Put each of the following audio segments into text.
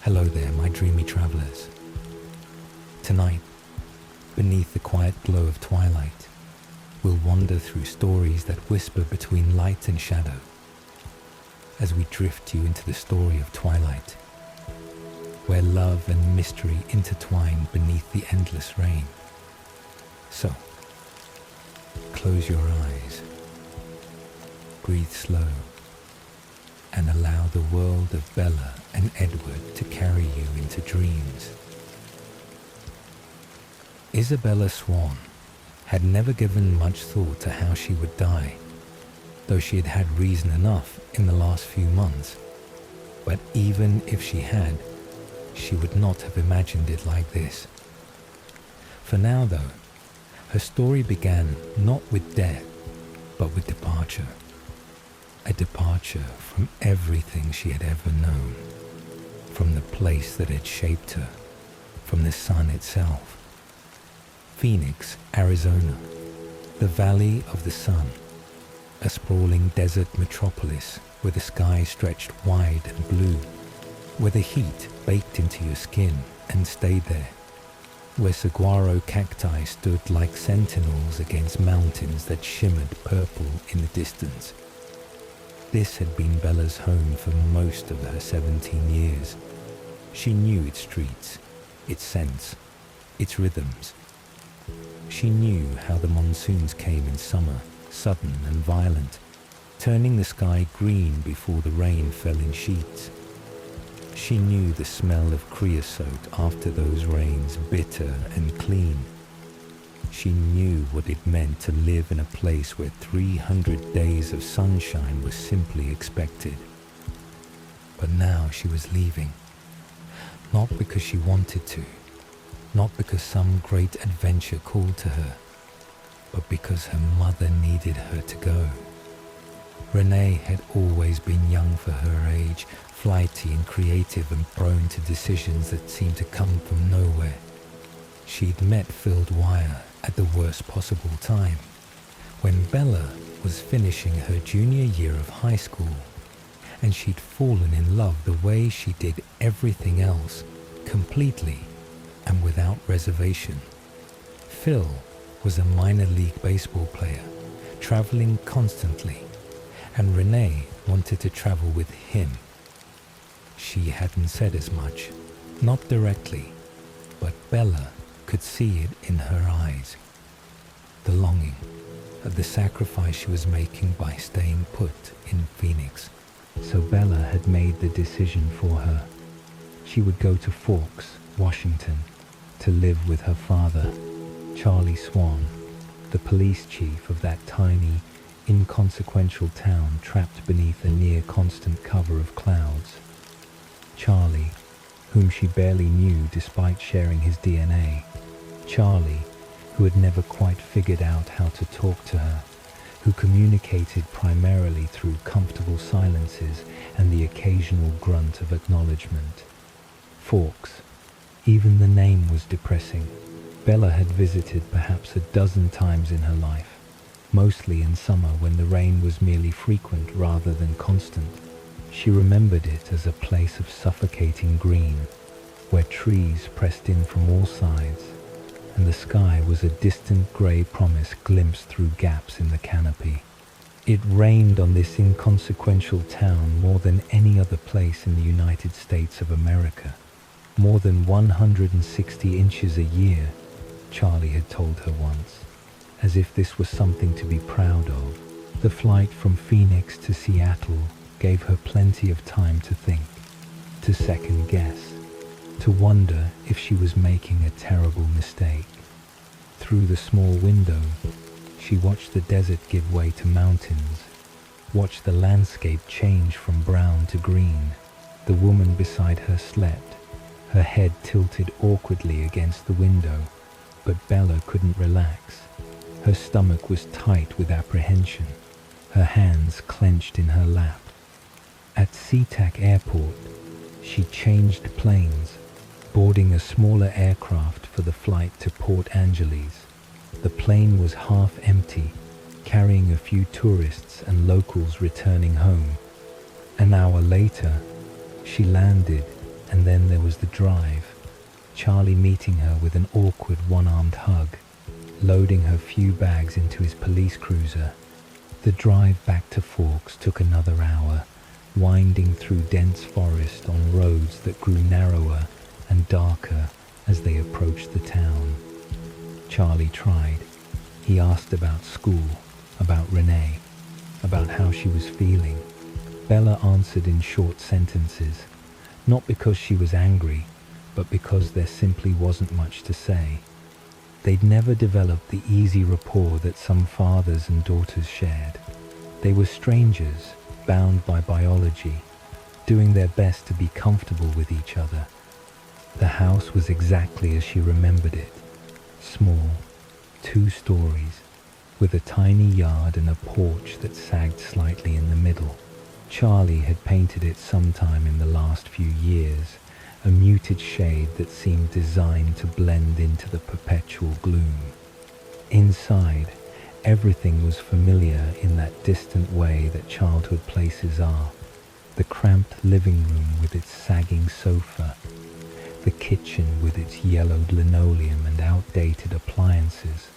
Hello there, my dreamy travelers. Tonight, beneath the quiet glow of twilight, we'll wander through stories that whisper between light and shadow as we drift you into the story of Twilight, where love and mystery intertwine beneath the endless rain. So, close your eyes, breathe slow, and allow the world of Bella and Edward to carry you into dreams. Isabella Swan had never given much thought to how she would die, though she had had reason enough in the last few months. But even if she had, she would not have imagined it like this. For now, though, her story began not with death, but with departure. A departure from everything she had ever known, from the place that had shaped her, from the sun itself. Phoenix, Arizona, the Valley of the Sun, a sprawling desert metropolis where the sky stretched wide and blue, where the heat baked into your skin and stayed there, where saguaro cacti stood like sentinels against mountains that shimmered purple in the distance. This had been Bella's home for most of her 17 years. She knew its streets, its scents, its rhythms. She knew how the monsoons came in summer, sudden and violent, turning the sky green before the rain fell in sheets. She knew the smell of creosote after those rains, bitter and clean. She knew what it meant to live in a place where 300 days of sunshine was simply expected. But now she was leaving, not because she wanted to, not because some great adventure called to her, but because her mother needed her to go. Renee had always been young for her age, flighty and creative and prone to decisions that seemed to come from nowhere. She'd met Phil Dwyer at the worst possible time, when Bella was finishing her junior year of high school, and she'd fallen in love the way she did everything else, completely and without reservation. Phil was a minor league baseball player, traveling constantly, and Renee wanted to travel with him. She hadn't said as much, not directly, but Bella could see it in her eyes. The longing of the sacrifice she was making by staying put in Phoenix. So Bella had made the decision for her. She would go to Forks, Washington, to live with her father, Charlie Swan, the police chief of that tiny, inconsequential town trapped beneath a near-constant cover of clouds. Charlie, whom she barely knew despite sharing his DNA. Charlie, who had never quite figured out how to talk to her, who communicated primarily through comfortable silences and the occasional grunt of acknowledgement. Forks. Even the name was depressing. Bella had visited perhaps a dozen times in her life, mostly in summer when the rain was merely frequent rather than constant. She remembered it as a place of suffocating green, where trees pressed in from all sides, and the sky was a distant grey promise glimpsed through gaps in the canopy. It rained on this inconsequential town more than any other place in the United States of America. More than 160 inches a year, Charlie had told her once, as if this was something to be proud of. The flight from Phoenix to Seattle gave her plenty of time to think, to second guess, to wonder if she was making a terrible mistake. Through the small window, she watched the desert give way to mountains, watched the landscape change from brown to green. The woman beside her slept, her head tilted awkwardly against the window, but Bella couldn't relax. Her stomach was tight with apprehension, her hands clenched in her lap. At SeaTac Airport, she changed planes, boarding a smaller aircraft for the flight to Port Angeles. The plane was half empty, carrying a few tourists and locals returning home. An hour later, she landed And then there was the drive, Charlie meeting her with an awkward one-armed hug, loading her few bags into his police cruiser. The drive back to Forks took another hour, winding through dense forest on roads that grew narrower and darker as they approached the town. Charlie tried. He asked about school, about Renee, about how she was feeling. Bella answered in short sentences, not because she was angry, but because there simply wasn't much to say. They'd never developed the easy rapport that some fathers and daughters shared. They were strangers, bound by biology, doing their best to be comfortable with each other. The house was exactly as she remembered it. Small, 2 stories, with a tiny yard and a porch that sagged slightly in the middle. Charlie had painted it sometime in the last few years, a muted shade that seemed designed to blend into the perpetual gloom. Inside, everything was familiar in that distant way that childhood places are. The cramped living room with its sagging sofa, the kitchen with its yellowed linoleum and outdated appliances,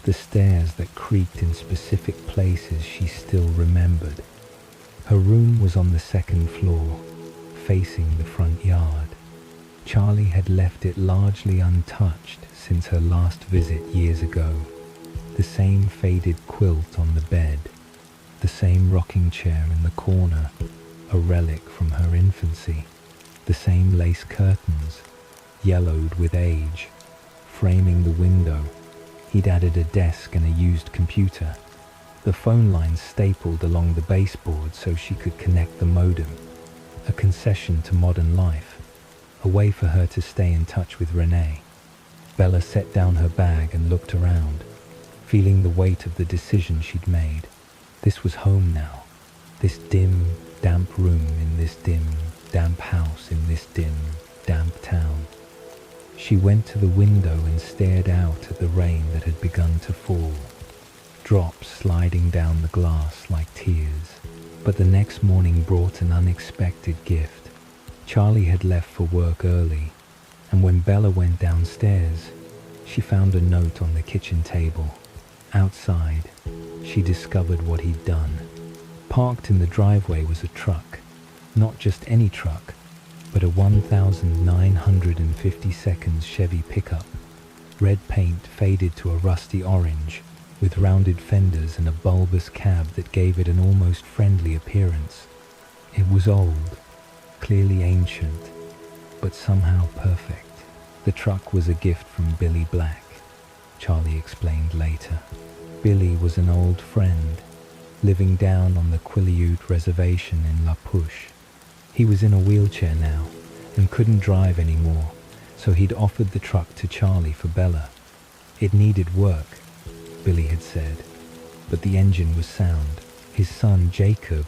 the stairs that creaked in specific places she still remembered. Her room was on the 2nd floor, facing the front yard. Charlie had left it largely untouched since her last visit years ago. The same faded quilt on the bed, the same rocking chair in the corner, a relic from her infancy, the same lace curtains, yellowed with age, framing the window. He'd added a desk and a used computer, the phone lines stapled along the baseboard so she could connect the modem, a concession to modern life, a way for her to stay in touch with Renee. Bella set down her bag and looked around, feeling the weight of the decision she'd made. This was home now, this dim, damp room in this dim, damp house in this dim, damp town. She went to the window and stared out at the rain that had begun to fall, drops sliding down the glass like tears. But the next morning brought an unexpected gift. Charlie had left for work early, and when Bella went downstairs, she found a note on the kitchen table. Outside, she discovered what he'd done. Parked in the driveway was a truck, not just any truck, but a 1952 Chevy pickup. Red paint faded to a rusty orange, with rounded fenders and a bulbous cab that gave it an almost friendly appearance. It was old, clearly ancient, but somehow perfect. The truck was a gift from Billy Black, Charlie explained later. Billy was an old friend, living down on the Quileute Reservation in La Push. He was in a wheelchair now and couldn't drive anymore, so he'd offered the truck to Charlie for Bella. It needed work, Billy had said, but the engine was sound. His son Jacob,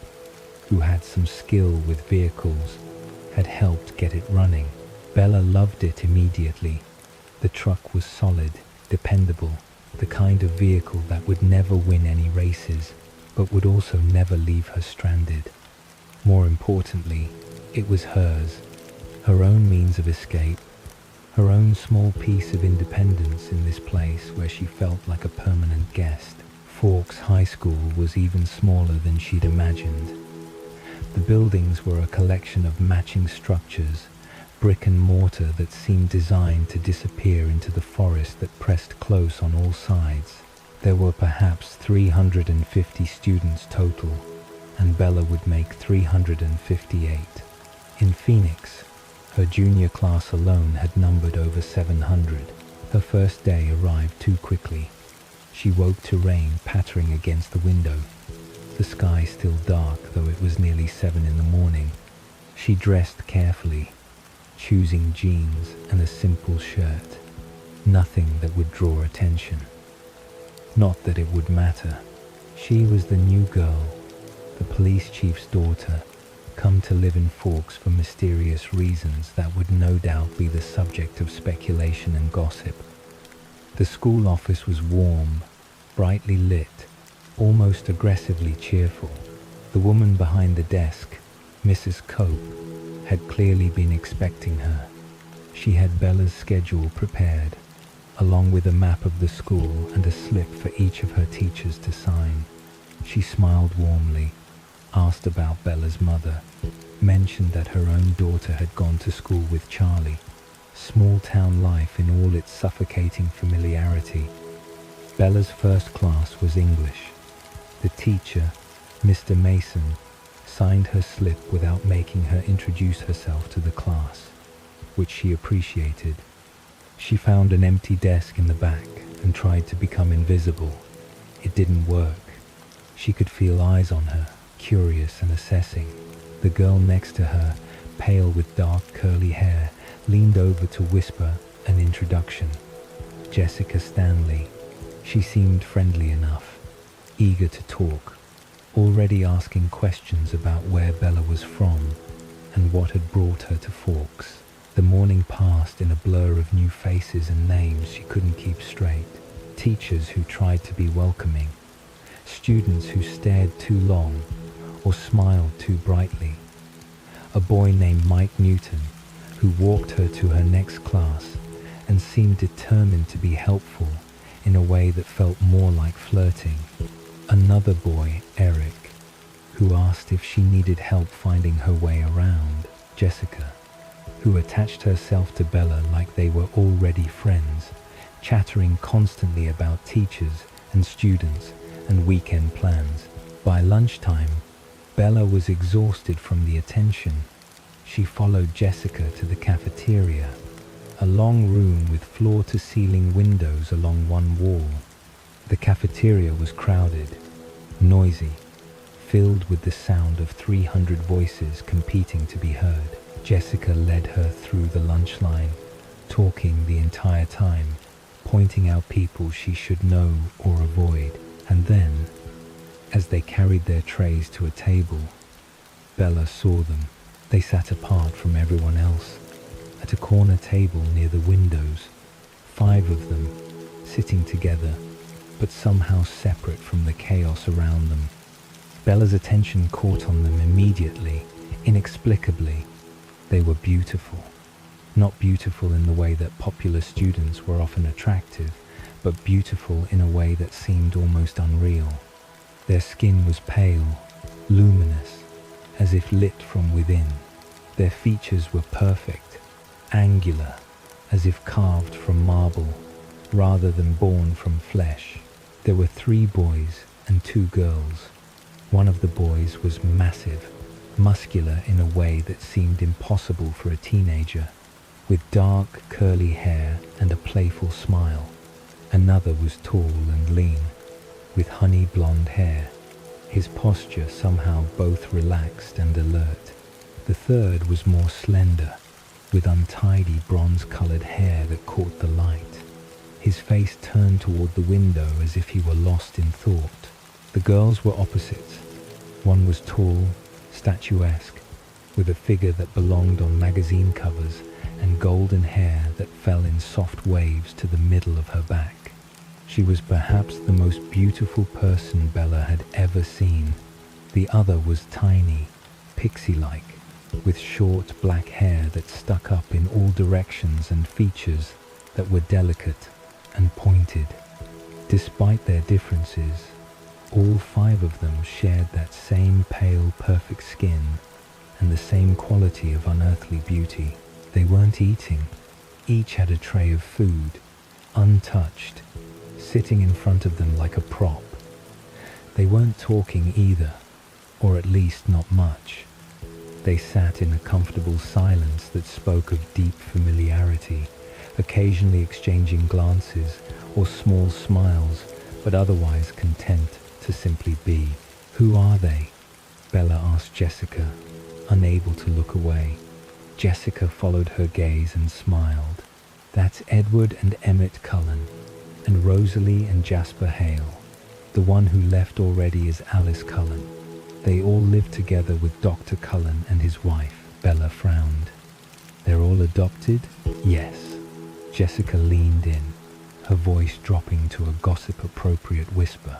who had some skill with vehicles, had helped get it running. Bella loved it immediately. The truck was solid, dependable, the kind of vehicle that would never win any races, but would also never leave her stranded. More importantly, it was hers, her own means of escape, her own small piece of independence in this place where she felt like a permanent guest. Forks High School was even smaller than she'd imagined. The buildings were a collection of matching structures, brick and mortar that seemed designed to disappear into the forest that pressed close on all sides. There were perhaps 350 students total, and Bella would make 358. In Phoenix, her junior class alone had numbered over 700. Her first day arrived too quickly. She woke to rain pattering against the window, the sky still dark though it was nearly 7 in the morning. She dressed carefully, choosing jeans and a simple shirt, nothing that would draw attention. Not that it would matter. She was the new girl, the police chief's daughter, come to live in Forks for mysterious reasons that would no doubt be the subject of speculation and gossip. The school office was warm, brightly lit, almost aggressively cheerful. The woman behind the desk, Mrs. Cope, had clearly been expecting her. She had Bella's schedule prepared, along with a map of the school and a slip for each of her teachers to sign. She smiled warmly, asked about Bella's mother, mentioned that her own daughter had gone to school with Charlie. Small town life in all its suffocating familiarity. Bella's first class was English. The teacher, Mr. Mason, signed her slip without making her introduce herself to the class, which she appreciated. She found an empty desk in the back and tried to become invisible. It didn't work. She could feel eyes on her, curious and assessing. The girl next to her, pale with dark curly hair, leaned over to whisper an introduction. Jessica Stanley. She seemed friendly enough, eager to talk, already asking questions about where Bella was from and what had brought her to Forks. The morning passed in a blur of new faces and names she couldn't keep straight. Teachers who tried to be welcoming, students who stared too long or smiled too brightly. A boy named Mike Newton, who walked her to her next class and seemed determined to be helpful in a way that felt more like flirting. Another boy, Eric, who asked if she needed help finding her way around. Jessica, who attached herself to Bella like they were already friends, chattering constantly about teachers and students and weekend plans. By lunchtime, Bella was exhausted from the attention. She followed Jessica to the cafeteria, a long room with floor-to-ceiling windows along one wall. The cafeteria was crowded, noisy, filled with the sound of 300 voices competing to be heard. Jessica led her through the lunch line, talking the entire time, pointing out people she should know or avoid. And then, as they carried their trays to a table, Bella saw them. They sat apart from everyone else, at a corner table near the windows, 5 of them, sitting together, but somehow separate from the chaos around them. Bella's attention caught on them immediately, inexplicably. They were beautiful. Not beautiful in the way that popular students were often attractive, but beautiful in a way that seemed almost unreal. Their skin was pale, luminous, as if lit from within. Their features were perfect, angular, as if carved from marble, rather than born from flesh. There were 3 boys and 2 girls. One of the boys was massive, muscular in a way that seemed impossible for a teenager, with dark, curly hair and a playful smile. Another was tall and lean, with honey blonde hair, his posture somehow both relaxed and alert. The third was more slender, with untidy bronze-colored hair that caught the light. His face turned toward the window as if he were lost in thought. The girls were opposites. One was tall, statuesque, with a figure that belonged on magazine covers and golden hair that fell in soft waves to the middle of her back. She was perhaps the most beautiful person Bella had ever seen. The other was tiny, pixie-like, with short black hair that stuck up in all directions and features that were delicate and pointed. Despite their differences, all 5 of them shared that same pale, perfect skin and the same quality of unearthly beauty. They weren't eating. Each had a tray of food, untouched, sitting in front of them like a prop. They weren't talking either, or at least not much. They sat in a comfortable silence that spoke of deep familiarity, occasionally exchanging glances or small smiles, but otherwise content to simply be. "Who are they?" Bella asked Jessica, unable to look away. Jessica followed her gaze and smiled. "That's Edward and Emmett Cullen, and Rosalie and Jasper Hale. The one who left already is Alice Cullen. They all live together with Dr. Cullen and his wife." Bella frowned. "They're all adopted?" "Yes." Jessica leaned in, her voice dropping to a gossip-appropriate whisper.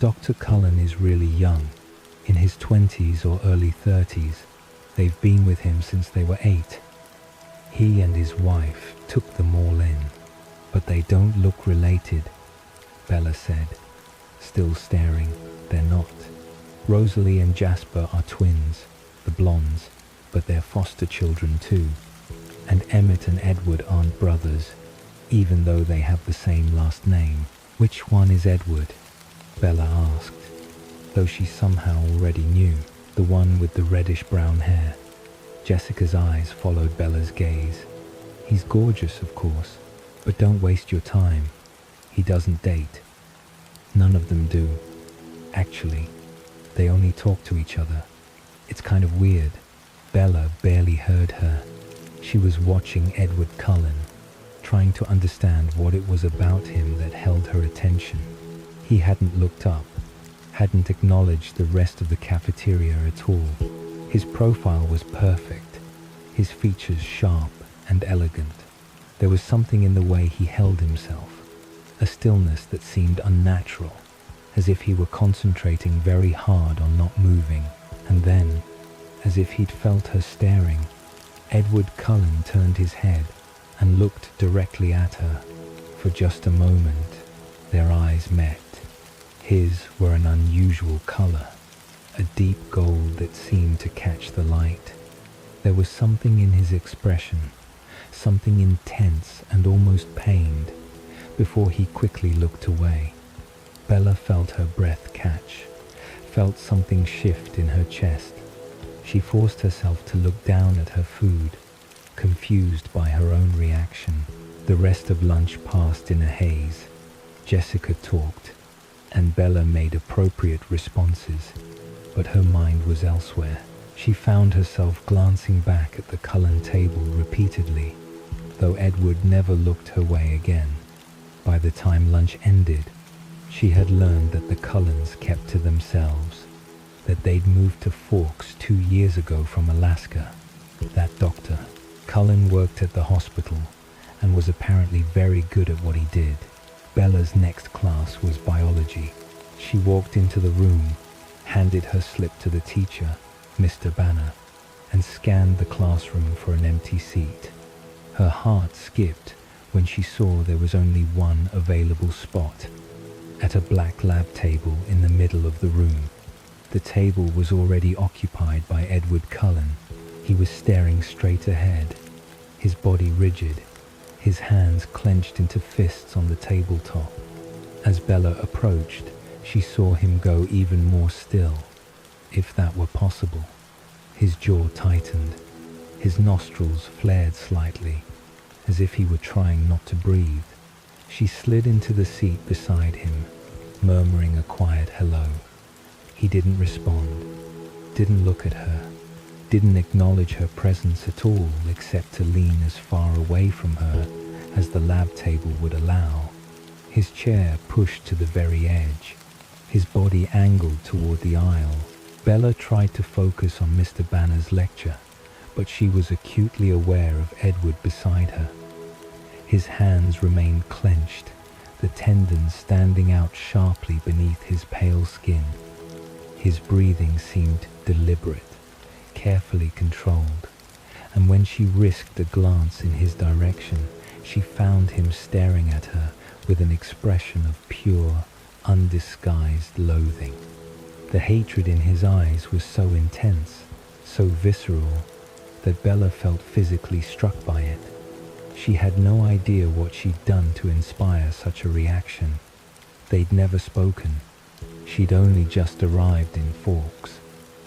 "Dr. Cullen is really young, in his 20s or early 30s, They've been with him since they were 8. He and his wife took them all in, but they don't look related, Bella said, still staring. They're not. Rosalie and Jasper are twins, the blondes, but they're foster children too. And Emmett and Edward aren't brothers, even though they have the same last name. Which one is Edward? Bella asked, though she somehow already knew. The one with the reddish-brown hair. Jessica's eyes followed Bella's gaze. He's gorgeous, of course, but don't waste your time. He doesn't date. None of them do. Actually, they only talk to each other. It's kind of weird. Bella barely heard her. She was watching Edward Cullen, trying to understand what it was about him that held her attention. He hadn't looked up, hadn't acknowledged the rest of the cafeteria at all. His profile was perfect, his features sharp and elegant. There was something in the way he held himself, a stillness that seemed unnatural, as if he were concentrating very hard on not moving. And then, as if he'd felt her staring, Edward Cullen turned his head and looked directly at her. For just a moment, their eyes met. His were an unusual color, a deep gold that seemed to catch the light. There was something in his expression, something intense and almost pained, before he quickly looked away. Bella felt her breath catch, felt something shift in her chest. She forced herself to look down at her food, confused by her own reaction. The rest of lunch passed in a haze. Jessica talked, and Bella made appropriate responses, but her mind was elsewhere. She found herself glancing back at the Cullen table repeatedly, though Edward never looked her way again. By the time lunch ended, she had learned that the Cullens kept to themselves, that they'd moved to Forks 2 years ago from Alaska. That doctor, Cullen, worked at the hospital and was apparently very good at what he did. Bella's next class was biology. She walked into the room, handed her slip to the teacher, Mr. Banner, and scanned the classroom for an empty seat. Her heart skipped when she saw there was only one available spot, at a black lab table in the middle of the room. The table was already occupied by Edward Cullen. He was staring straight ahead, his body rigid, his hands clenched into fists on the tabletop. As Bella approached, she saw him go even more still, if that were possible. His jaw tightened, his nostrils flared slightly, as if he were trying not to breathe. She slid into the seat beside him, murmuring a quiet hello. He didn't respond, didn't look at her, didn't acknowledge her presence at all, except to lean as far away from her as the lab table would allow. His chair pushed to the very edge, his body angled toward the aisle. Bella tried to focus on Mr. Banner's lecture, but she was acutely aware of Edward beside her. His hands remained clenched, the tendons standing out sharply beneath his pale skin. His breathing seemed deliberate, carefully controlled, and when she risked a glance in his direction, she found him staring at her with an expression of pure, undisguised loathing. The hatred in his eyes was so intense, so visceral, that Bella felt physically struck by it. She had no idea what she'd done to inspire such a reaction. They'd never spoken. She'd only just arrived in Forks,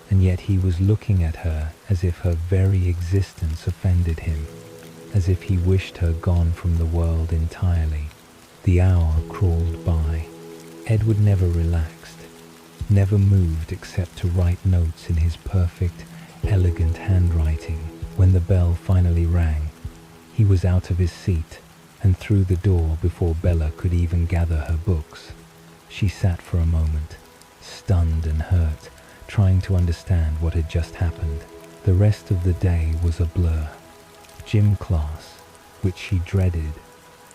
and yet he was looking at her as if her very existence offended him, as if he wished her gone from the world entirely. The hour crawled by. Edward never relaxed, never moved except to write notes in his perfect, elegant handwriting. When the bell finally rang, he was out of his seat and through the door before Bella could even gather her books. She sat for a moment, stunned and hurt, trying to understand what had just happened. The rest of the day was a blur. Gym class, which she dreaded,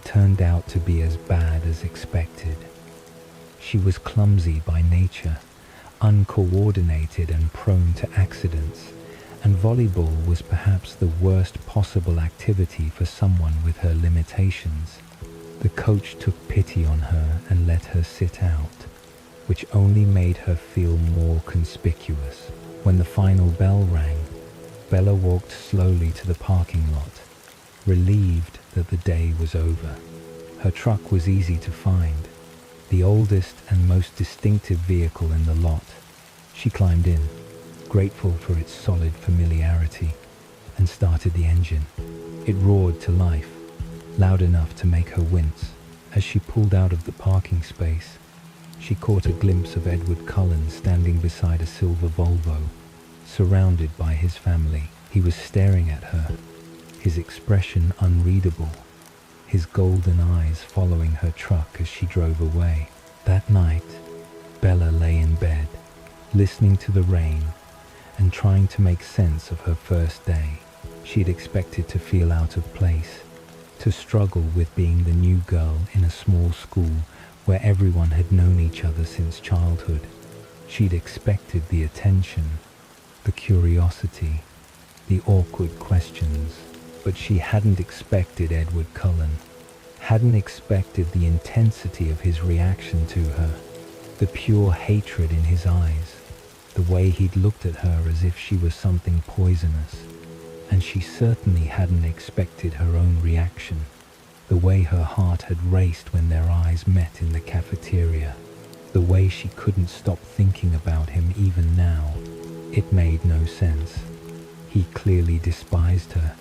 turned out to be as bad as expected. She was clumsy by nature, uncoordinated and prone to accidents, and volleyball was perhaps the worst possible activity for someone with her limitations. The coach took pity on her and let her sit out, which only made her feel more conspicuous. When the final bell rang, Bella walked slowly to the parking lot, relieved that the day was over. Her truck was easy to find, the oldest and most distinctive vehicle in the lot. She climbed in, grateful for its solid familiarity, and started the engine. It roared to life, loud enough to make her wince. As she pulled out of the parking space, she caught a glimpse of Edward Cullen standing beside a silver Volvo, surrounded by his family. He was staring at her, his expression unreadable, his golden eyes following her truck as she drove away. That night, Bella lay in bed, listening to the rain and trying to make sense of her first day. She had expected to feel out of place, to struggle with being the new girl in a small school where everyone had known each other since childhood. She'd expected the attention, the curiosity, the awkward questions, but she hadn't expected Edward Cullen, hadn't expected the intensity of his reaction to her, the pure hatred in his eyes, the way he'd looked at her as if she was something poisonous. And she certainly hadn't expected her own reaction, the way her heart had raced when their eyes met in the cafeteria, the way she couldn't stop thinking about him even now. It made no sense. He clearly despised her,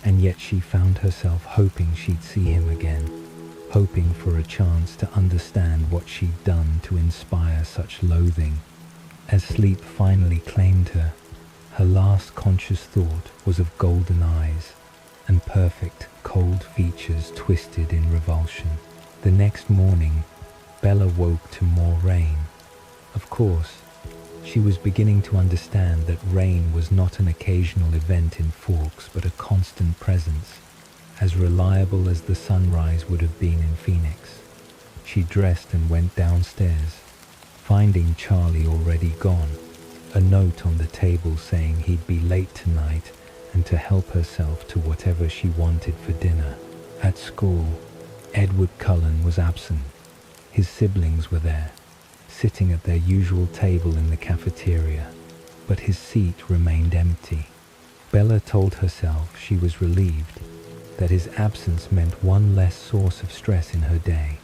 and yet she found herself hoping she'd see him again, hoping for a chance to understand what she'd done to inspire such loathing. As sleep finally claimed her, her last conscious thought was of golden eyes and perfect, cold features twisted in revulsion. The next morning, Bella woke to more rain. Of course, she was beginning to understand that rain was not an occasional event in Forks, but a constant presence, as reliable as the sunrise would have been in Phoenix. She dressed and went downstairs, finding Charlie already gone, a note on the table saying he'd be late tonight and to help herself to whatever she wanted for dinner. At school, Edward Cullen was absent. His siblings were there, sitting at their usual table in the cafeteria, but his seat remained empty. Bella told herself she was relieved, that his absence meant one less source of stress in her day,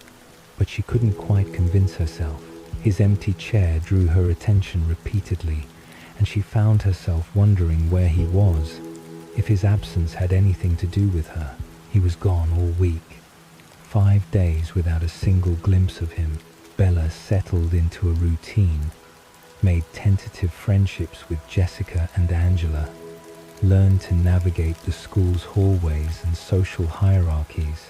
but she couldn't quite convince herself. His empty chair drew her attention repeatedly, and she found herself wondering where he was, if his absence had anything to do with her. He was gone all week, 5 days without a single glimpse of him. Bella settled into a routine, made tentative friendships with Jessica and Angela, learned to navigate the school's hallways and social hierarchies.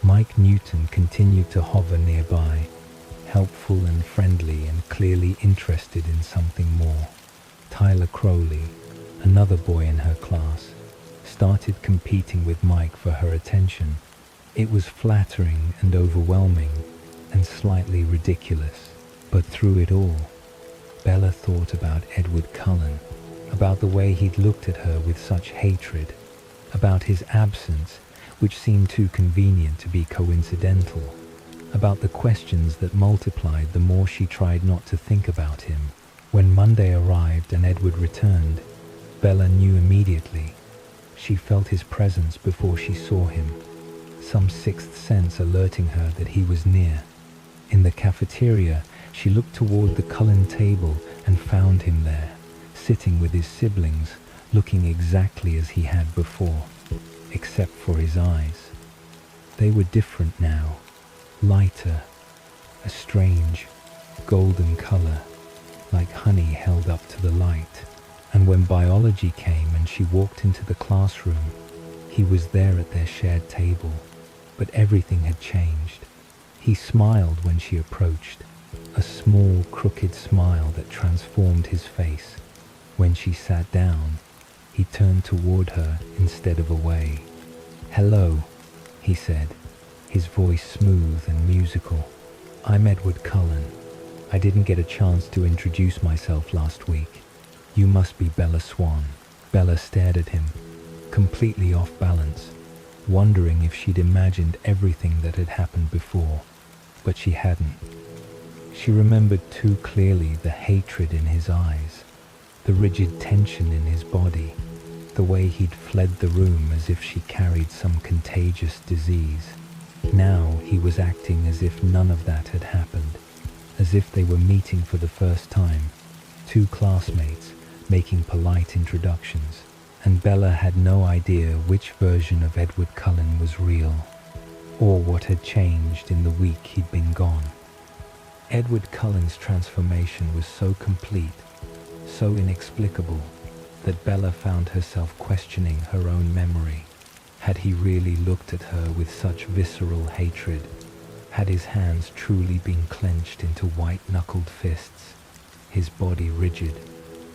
Mike Newton continued to hover nearby, helpful and friendly and clearly interested in something more. Tyler Crowley, another boy in her class, started competing with Mike for her attention. It was flattering and overwhelming and slightly ridiculous. But through it all, Bella thought about Edward Cullen, about the way he'd looked at her with such hatred, about his absence, which seemed too convenient to be coincidental, about the questions that multiplied the more she tried not to think about him. When Monday arrived and Edward returned, Bella knew immediately. She felt his presence before she saw him, some sixth sense alerting her that he was near. In the cafeteria, she looked toward the Cullen table and found him there, sitting with his siblings, looking exactly as he had before, except for his eyes. They were different now, lighter, a strange, golden color, like honey held up to the light. And when biology came and she walked into the classroom, he was there at their shared table, but everything had changed. He smiled when she approached, a small, crooked smile that transformed his face. When she sat down, he turned toward her instead of away. "Hello," he said, his voice smooth and musical. "I'm Edward Cullen. I didn't get a chance to introduce myself last week. You must be Bella Swan." Bella stared at him, completely off balance, wondering if she'd imagined everything that had happened before, but she hadn't. She remembered too clearly the hatred in his eyes, the rigid tension in his body, the way he'd fled the room as if she carried some contagious disease. Now he was acting as if none of that had happened, as if they were meeting for the first time, two classmates making polite introductions, and Bella had no idea which version of Edward Cullen was real, or what had changed in the week he'd been gone. Edward Cullen's transformation was so complete, so inexplicable, that Bella found herself questioning her own memory. Had he really looked at her with such visceral hatred? Had his hands truly been clenched into white-knuckled fists, his body rigid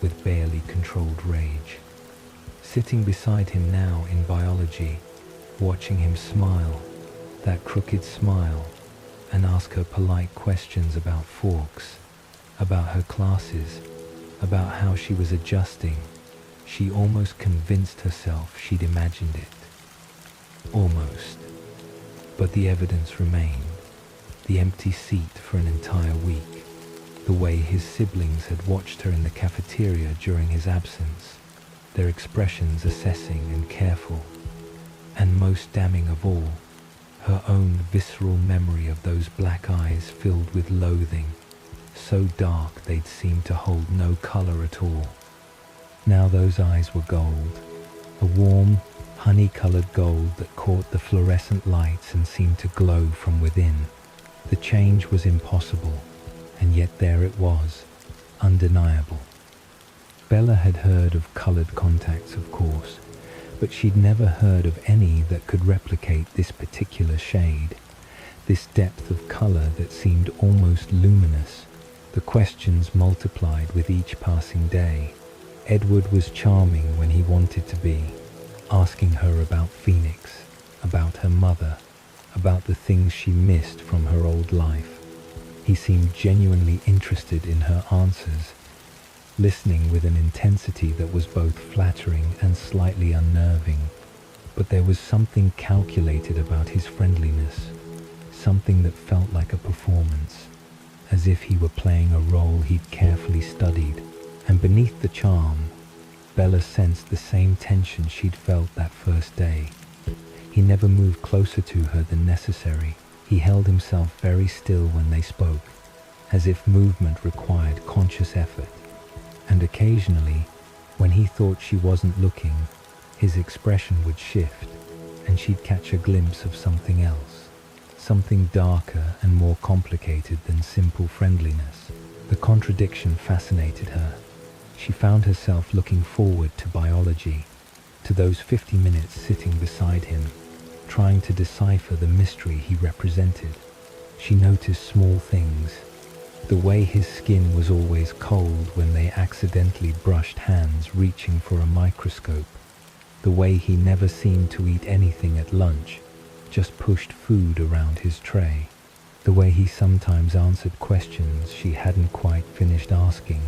with barely controlled rage? Sitting beside him now in biology, watching him smile, that crooked smile, and ask her polite questions about forks, about her classes, about how she was adjusting, she almost convinced herself she'd imagined it. Almost. But the evidence remained. The empty seat for an entire week. The way his siblings had watched her in the cafeteria during his absence. Their expressions assessing and careful. And most damning of all, her own visceral memory of those black eyes filled with loathing, so dark they'd seemed to hold no color at all. Now those eyes were gold, a warm, honey-colored gold that caught the fluorescent lights and seemed to glow from within. The change was impossible, and yet there it was, undeniable. Bella had heard of colored contacts, of course, but she'd never heard of any that could replicate this particular shade, this depth of color that seemed almost luminous. The questions multiplied with each passing day. Edward was charming when he wanted to be, asking her about Phoenix, about her mother, about the things she missed from her old life. He seemed genuinely interested in her answers, listening with an intensity that was both flattering and slightly unnerving. But there was something calculated about his friendliness, something that felt like a performance, as if he were playing a role he'd carefully studied. And beneath the charm, Bella sensed the same tension she'd felt that first day. He never moved closer to her than necessary. He held himself very still when they spoke, as if movement required conscious effort. And occasionally, when he thought she wasn't looking, his expression would shift, and she'd catch a glimpse of something else, something darker and more complicated than simple friendliness. The contradiction fascinated her. She found herself looking forward to biology, to those 50 minutes sitting beside him, trying to decipher the mystery he represented. She noticed small things. The way his skin was always cold when they accidentally brushed hands reaching for a microscope. The way he never seemed to eat anything at lunch, just pushed food around his tray. The way he sometimes answered questions she hadn't quite finished asking,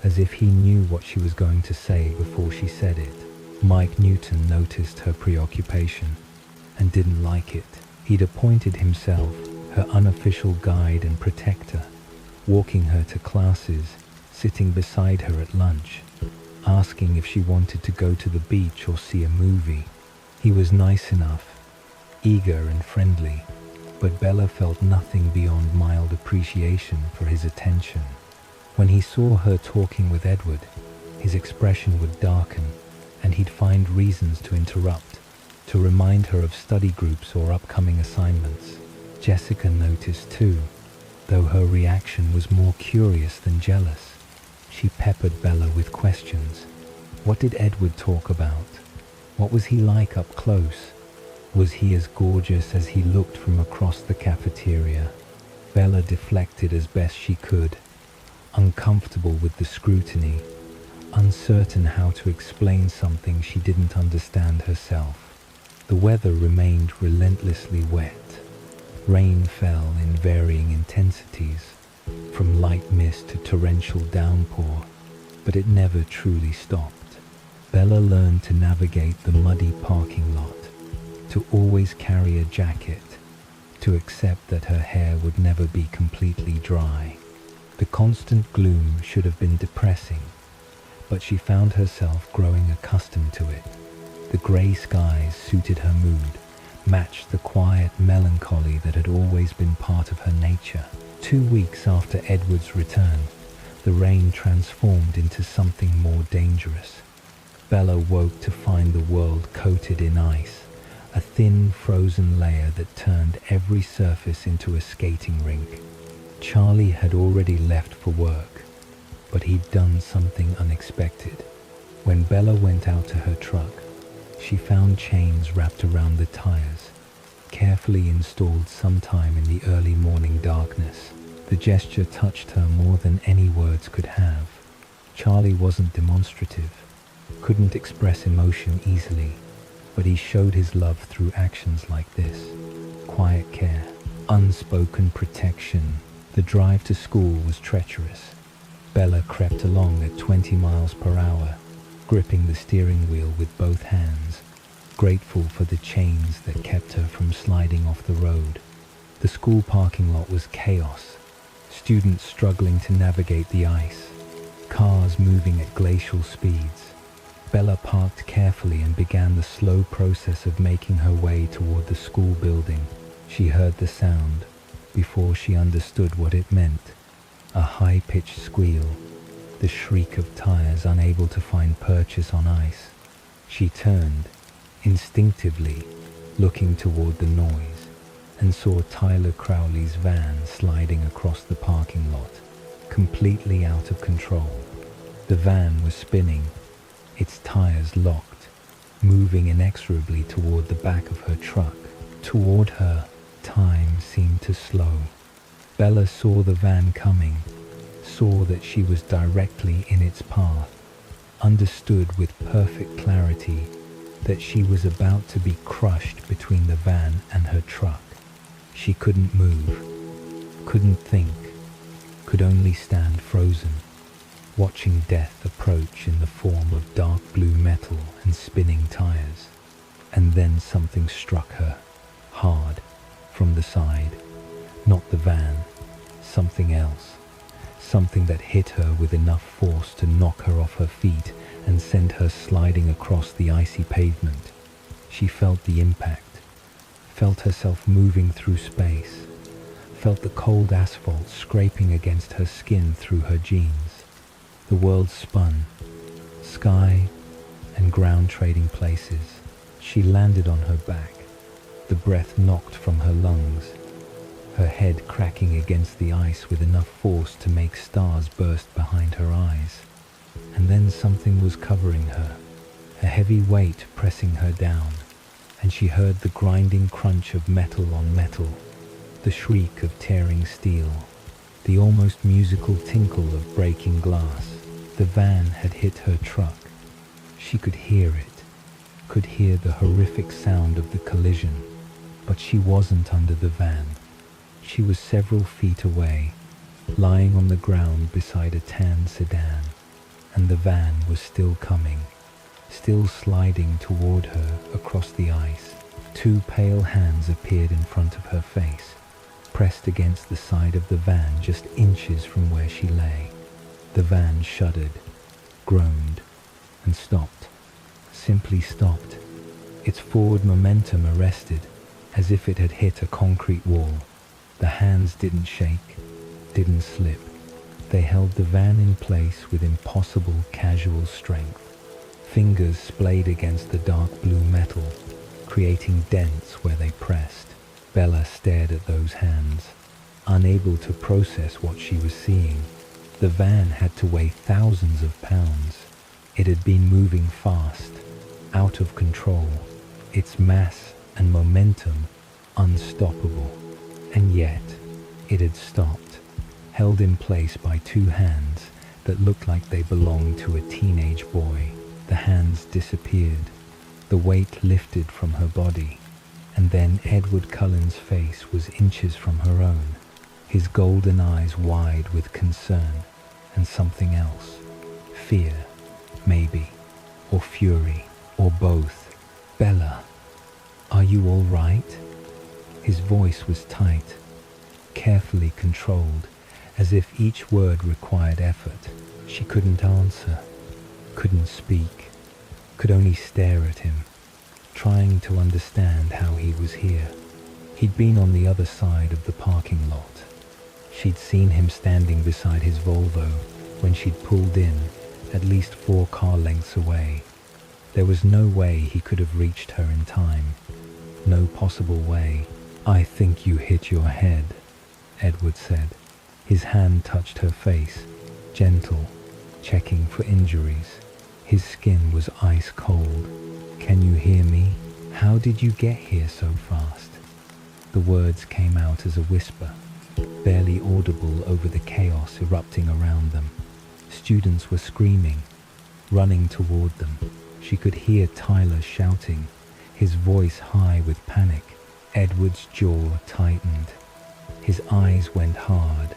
as if he knew what she was going to say before she said it. Mike Newton noticed her preoccupation and didn't like it. He'd appointed himself her unofficial guide and protector, walking her to classes, sitting beside her at lunch, asking if she wanted to go to the beach or see a movie. He was nice enough, eager and friendly, but Bella felt nothing beyond mild appreciation for his attention. When he saw her talking with Edward, his expression would darken, and he'd find reasons to interrupt, to remind her of study groups or upcoming assignments. Jessica noticed too, though her reaction was more curious than jealous. She peppered Bella with questions. What did Edward talk about? What was he like up close? Was he as gorgeous as he looked from across the cafeteria? Bella deflected as best she could, uncomfortable with the scrutiny, uncertain how to explain something she didn't understand herself. The weather remained relentlessly wet. Rain fell in varying intensities, from light mist to torrential downpour, but it never truly stopped. Bella learned to navigate the muddy parking lot, to always carry a jacket, to accept that her hair would never be completely dry. The constant gloom should have been depressing, but she found herself growing accustomed to it. The grey skies suited her mood, matched the quiet melancholy that had always been part of her nature. 2 weeks after Edward's return, the rain transformed into something more dangerous. Bella woke to find the world coated in ice, a thin frozen layer that turned every surface into a skating rink. Charlie had already left for work, but he'd done something unexpected. When Bella went out to her truck, she found chains wrapped around the tires, carefully installed sometime in the early morning darkness. The gesture touched her more than any words could have. Charlie wasn't demonstrative, couldn't express emotion easily, but he showed his love through actions like this. Quiet care, unspoken protection. The drive to school was treacherous. Bella crept along at 20 miles per hour, gripping the steering wheel with both hands, grateful for the chains that kept her from sliding off the road. The school parking lot was chaos, students struggling to navigate the ice, cars moving at glacial speeds. Bella parked carefully and began the slow process of making her way toward the school building. She heard the sound before she understood what it meant. A high-pitched squeal, the shriek of tires unable to find purchase on ice. She turned, instinctively, looking toward the noise, and saw Tyler Crowley's van sliding across the parking lot, completely out of control. The van was spinning, its tires locked, moving inexorably toward the back of her truck. Toward her, time seemed to slow. Bella saw the van coming, saw that she was directly in its path, understood with perfect clarity that she was about to be crushed between the van and her truck. She couldn't move, couldn't think, could only stand frozen, watching death approach in the form of dark blue metal and spinning tires. And then something struck her, hard, from the side. Not the van, something else. Something that hit her with enough force to knock her off her feet and send her sliding across the icy pavement. She felt the impact, felt herself moving through space, felt the cold asphalt scraping against her skin through her jeans. The world spun, sky and ground trading places. She landed on her back, the breath knocked from her lungs, her head cracking against the ice with enough force to make stars burst behind her eyes. And then something was covering her, a heavy weight pressing her down, and she heard the grinding crunch of metal on metal, the shriek of tearing steel, the almost musical tinkle of breaking glass. The van had hit her truck. She could hear it, could hear the horrific sound of the collision, but she wasn't under the van. She was several feet away, lying on the ground beside a tan sedan, and the van was still coming, still sliding toward her across the ice. Two pale hands appeared in front of her face, pressed against the side of the van just inches from where she lay. The van shuddered, groaned, and stopped. Simply stopped. Its forward momentum arrested, as if it had hit a concrete wall. The hands didn't shake, didn't slip. They held the van in place with impossible casual strength. Fingers splayed against the dark blue metal, creating dents where they pressed. Bella stared at those hands, unable to process what she was seeing. The van had to weigh thousands of pounds. It had been moving fast, out of control, its mass and momentum unstoppable. And yet, it had stopped, held in place by two hands that looked like they belonged to a teenage boy. The hands disappeared, the weight lifted from her body, and then Edward Cullen's face was inches from her own, his golden eyes wide with concern and something else. Fear, maybe, or fury, or both. "Bella, are you all right?" His voice was tight, carefully controlled, as if each word required effort. She couldn't answer, couldn't speak, could only stare at him, trying to understand how he was here. He'd been on the other side of the parking lot. She'd seen him standing beside his Volvo when she'd pulled in, at least 4 car lengths away. There was no way he could have reached her in time. No possible way. "I think you hit your head," Edward said. His hand touched her face, gentle, checking for injuries. His skin was ice cold. "Can you hear me? How did you get here so fast?" The words came out as a whisper, barely audible over the chaos erupting around them. Students were screaming, running toward them. She could hear Tyler shouting, his voice high with panic. Edward's jaw tightened. His eyes went hard,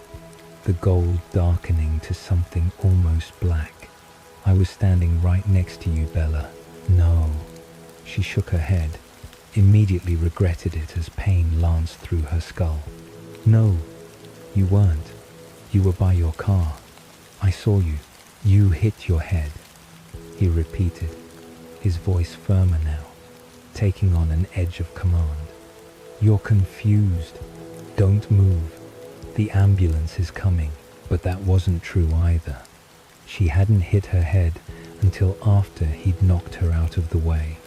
the gold darkening to something almost black. "I was standing right next to you, Bella." "No." She shook her head, immediately regretted it as pain lanced through her skull. "No, you weren't. You were by your car. I saw you. You hit your head," he repeated, his voice firmer now, taking on an edge of command. "You're confused. Don't move. The ambulance is coming." But that wasn't true either. She hadn't hit her head until after he'd knocked her out of the way.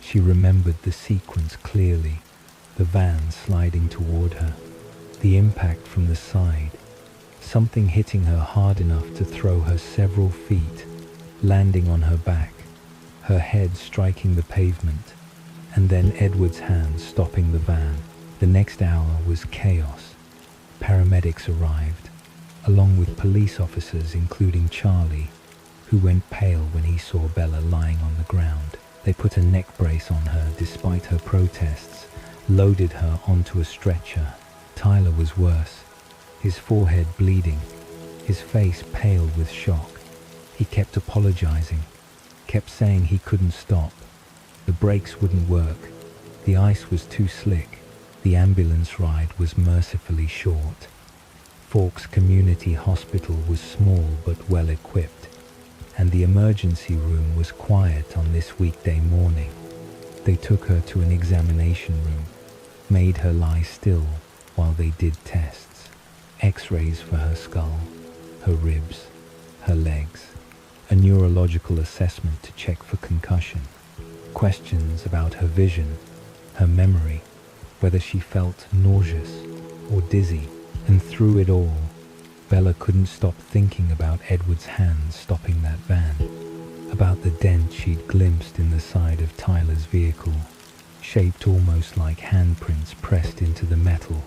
She remembered the sequence clearly, the van sliding toward her, the impact from the side, something hitting her hard enough to throw her several feet, landing on her back, her head striking the pavement, and then Edward's hand stopping the van. The next hour was chaos. Paramedics arrived, along with police officers including Charlie, who went pale when he saw Bella lying on the ground. They put a neck brace on her despite her protests, loaded her onto a stretcher. Tyler was worse, his forehead bleeding, his face pale with shock. He kept apologizing, kept saying he couldn't stop. The brakes wouldn't work, the ice was too slick, the ambulance ride was mercifully short. Forks Community Hospital was small but well equipped, and the emergency room was quiet on this weekday morning. They took her to an examination room, made her lie still while they did tests. X-rays for her skull, her ribs, her legs, a neurological assessment to check for concussion, questions about her vision, her memory, whether she felt nauseous or dizzy. And through it all, Bella couldn't stop thinking about Edward's hand stopping that van, about the dent she'd glimpsed in the side of Tyler's vehicle, shaped almost like handprints pressed into the metal,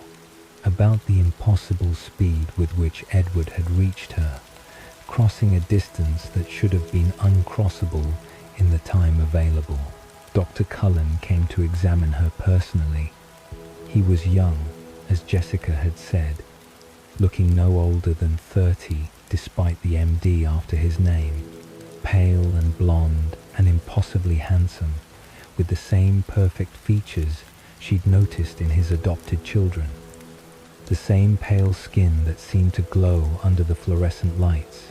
about the impossible speed with which Edward had reached her, crossing a distance that should have been uncrossable in the time available. Dr. Cullen came to examine her personally. He was young, as Jessica had said, looking no older than 30 despite the MD after his name, pale and blonde and impossibly handsome, with the same perfect features she'd noticed in his adopted children, the same pale skin that seemed to glow under the fluorescent lights,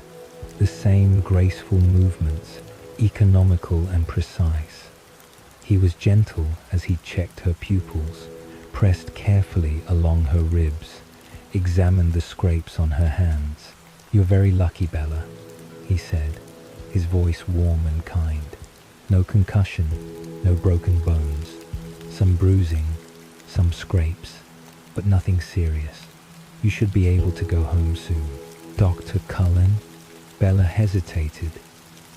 the same graceful movements, economical and precise. He was gentle as he checked her pupils, pressed carefully along her ribs, examined the scrapes on her hands. "You're very lucky, Bella," he said, his voice warm and kind. "No concussion, no broken bones, some bruising, some scrapes, but nothing serious. You should be able to go home soon." "Dr. Cullen?" Bella hesitated,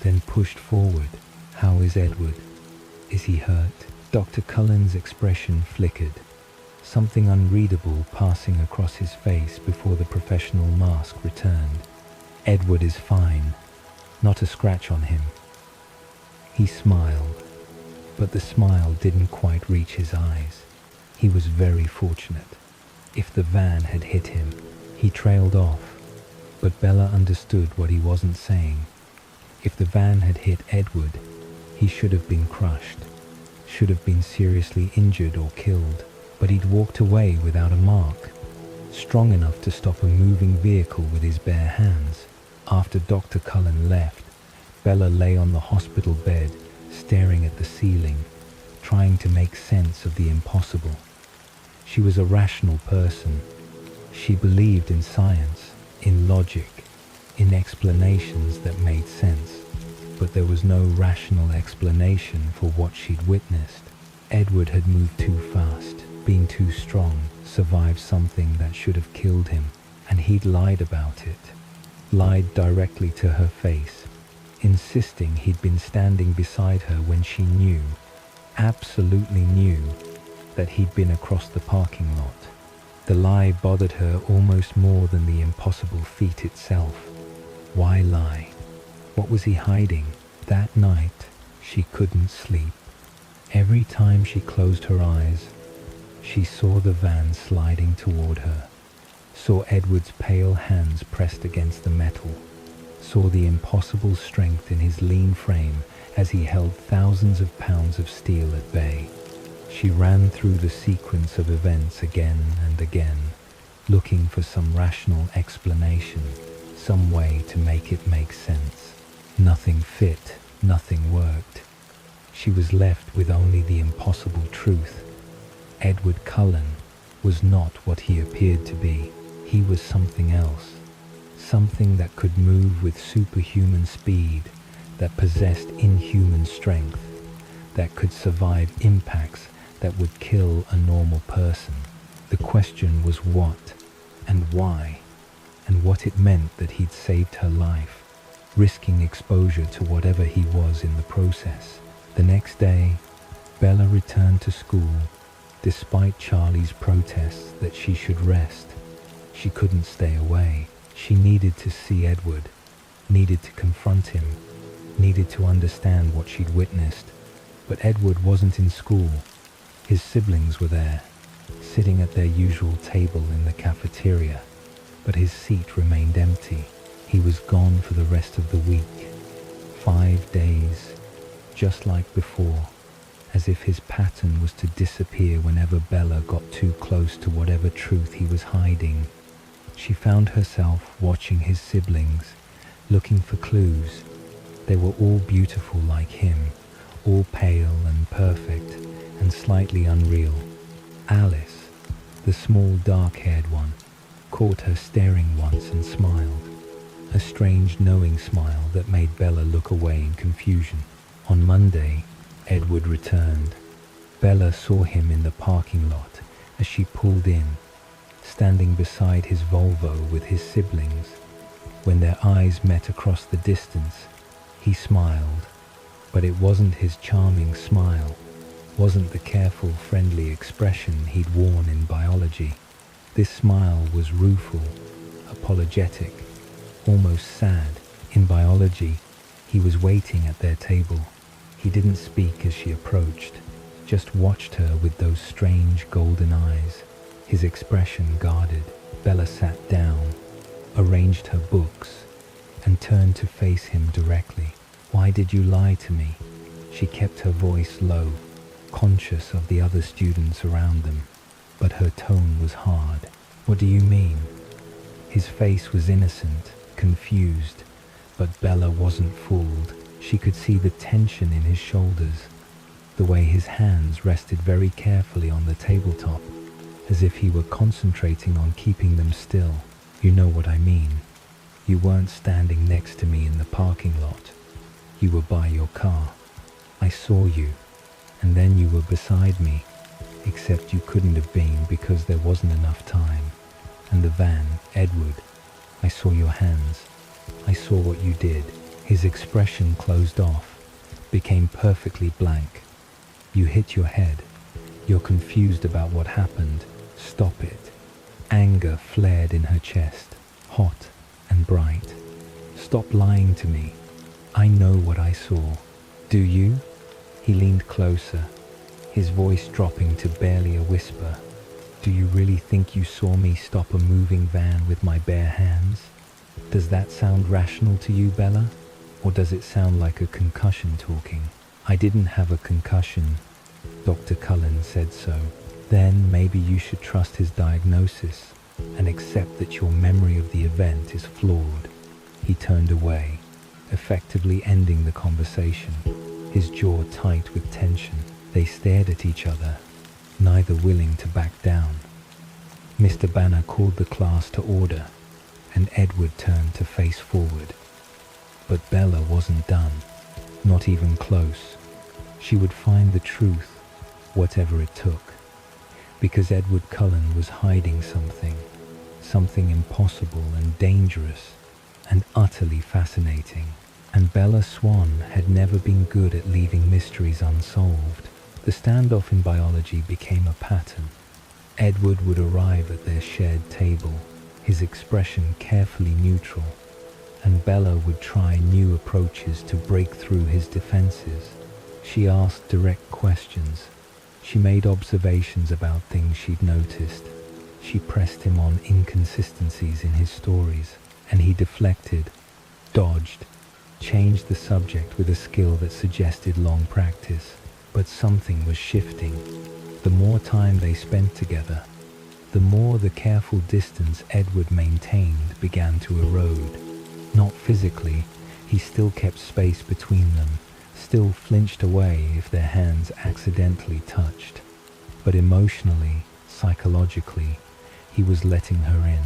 then pushed forward. "How is Edward? Is he hurt?" Dr. Cullen's expression flickered, something unreadable passing across his face before the professional mask returned. "Edward is fine. Not a scratch on him." He smiled, but the smile didn't quite reach his eyes. He was very fortunate. If the van had hit him, he trailed off, but Bella understood what he wasn't saying. If the van had hit Edward, He should have been crushed, should have been seriously injured or killed, but he'd walked away without a mark, strong enough to stop a moving vehicle with his bare hands. After Dr. Cullen left, Bella lay on the hospital bed, staring at the ceiling, trying to make sense of the impossible. She was a rational person. She believed in science, in logic, in explanations that made sense. But there was no rational explanation for what she'd witnessed. Edward had moved too fast, been too strong, survived something that should have killed him, and he'd lied about it. Lied directly to her face, insisting he'd been standing beside her when she knew, absolutely knew, that he'd been across the parking lot. The lie bothered her almost more than the impossible feat itself. Why lie? What was he hiding? That night, she couldn't sleep. Every time she closed her eyes, she saw the van sliding toward her, saw Edward's pale hands pressed against the metal, saw the impossible strength in his lean frame as he held thousands of pounds of steel at bay. She ran through the sequence of events again and again, looking for some rational explanation, some way to make it make sense. Nothing fit, nothing worked. She was left with only the impossible truth. Edward Cullen was not what he appeared to be. He was something else. Something that could move with superhuman speed, that possessed inhuman strength, that could survive impacts that would kill a normal person. The question was what and why, and what it meant that he'd saved her life, risking exposure to whatever he was in the process. The next day, Bella returned to school, despite Charlie's protests that she should rest. She couldn't stay away. She needed to see Edward, needed to confront him, needed to understand what she'd witnessed. But Edward wasn't in school. His siblings were there, sitting at their usual table in the cafeteria, but his seat remained empty. He was gone for the rest of the week. 5 days, just like before, as if his pattern was to disappear whenever Bella got too close to whatever truth he was hiding. She found herself watching his siblings, looking for clues. They were all beautiful like him, all pale and perfect and slightly unreal. Alice, the small dark-haired one, caught her staring once and smiled, a strange knowing smile that made Bella look away in confusion. On Monday, Edward returned. Bella saw him in the parking lot as she pulled in, standing beside his Volvo with his siblings. When their eyes met across the distance, he smiled, but it wasn't his charming smile, wasn't the careful, friendly expression he'd worn in biology. This smile was rueful, apologetic, almost sad. In biology, he was waiting at their table. He didn't speak as she approached, just watched her with those strange golden eyes, his expression guarded. Bella sat down, arranged her books, and turned to face him directly. "Why did you lie to me?" She kept her voice low, conscious of the other students around them, but her tone was hard. "What do you mean?" His face was innocent, confused, but Bella wasn't fooled. She could see the tension in his shoulders, the way his hands rested very carefully on the tabletop, as if he were concentrating on keeping them still. "You know what I mean. You weren't standing next to me in the parking lot. You were by your car. I saw you, and then you were beside me, except you couldn't have been because there wasn't enough time. And the van, Edward, I saw your hands. I saw what you did." His expression closed off, became perfectly blank. "You hit your head. You're confused about what happened. Stop it." Anger flared in her chest, hot and bright. "Stop lying to me. I know what I saw." "Do you?" He leaned closer, his voice dropping to barely a whisper. "Do you really think you saw me stop a moving van with my bare hands? Does that sound rational to you, Bella? Or does it sound like a concussion talking?" I didn't have a concussion. Dr. Cullen said so. Then maybe you should trust his diagnosis and accept that your memory of the event is flawed. He turned away, effectively ending the conversation, his jaw tight with tension. They stared at each other, neither willing to back down. Mr. Banner called the class to order, and Edward turned to face forward. But Bella wasn't done, not even close. She would find the truth, whatever it took, because Edward Cullen was hiding something impossible and dangerous and utterly fascinating. And Bella Swan had never been good at leaving mysteries unsolved. The standoff in biology became a pattern. Edward would arrive at their shared table, his expression carefully neutral, and Bella would try new approaches to break through his defenses. She asked direct questions. She made observations about things she'd noticed. She pressed him on inconsistencies in his stories, and he deflected, dodged, changed the subject with a skill that suggested long practice. But something was shifting. The more time they spent together, the more the careful distance Edward maintained began to erode. Not physically, he still kept space between them, still flinched away if their hands accidentally touched. But emotionally, psychologically, he was letting her in,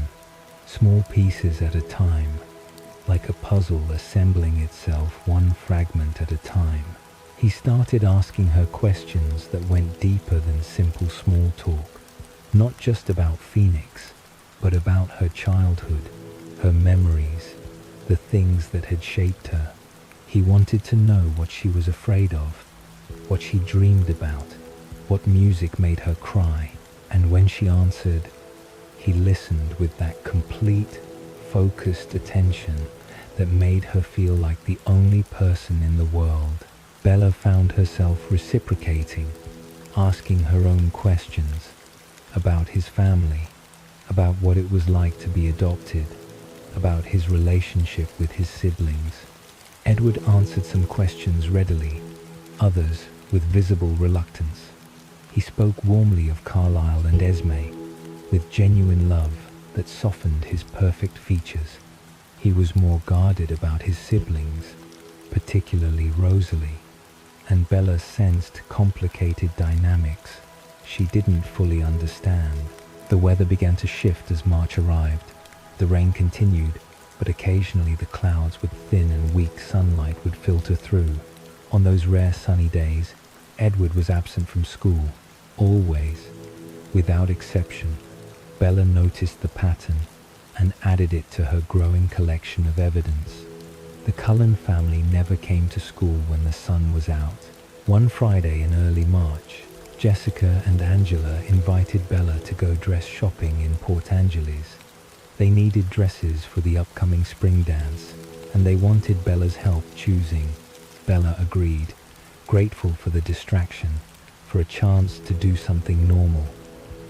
small pieces at a time, like a puzzle assembling itself one fragment at a time. He started asking her questions that went deeper than simple small talk, not just about Phoenix, but about her childhood, her memories, the things that had shaped her. He wanted to know what she was afraid of, what she dreamed about, what music made her cry, and when she answered, he listened with that complete, focused attention that made her feel like the only person in the world. Bella found herself reciprocating, asking her own questions about his family, about what it was like to be adopted, about his relationship with his siblings. Edward answered some questions readily, others with visible reluctance. He spoke warmly of Carlisle and Esme, with genuine love that softened his perfect features. He was more guarded about his siblings, particularly Rosalie, and Bella sensed complicated dynamics she didn't fully understand. The weather began to shift as March arrived. The rain continued, but occasionally the clouds with thin and weak sunlight would filter through. On those rare sunny days, Edward was absent from school, always, without exception. Bella noticed the pattern and added it to her growing collection of evidence. The Cullen family never came to school when the sun was out. One Friday in early March, Jessica and Angela invited Bella to go dress shopping in Port Angeles. They needed dresses for the upcoming spring dance, and they wanted Bella's help choosing. Bella agreed, grateful for the distraction, for a chance to do something normal.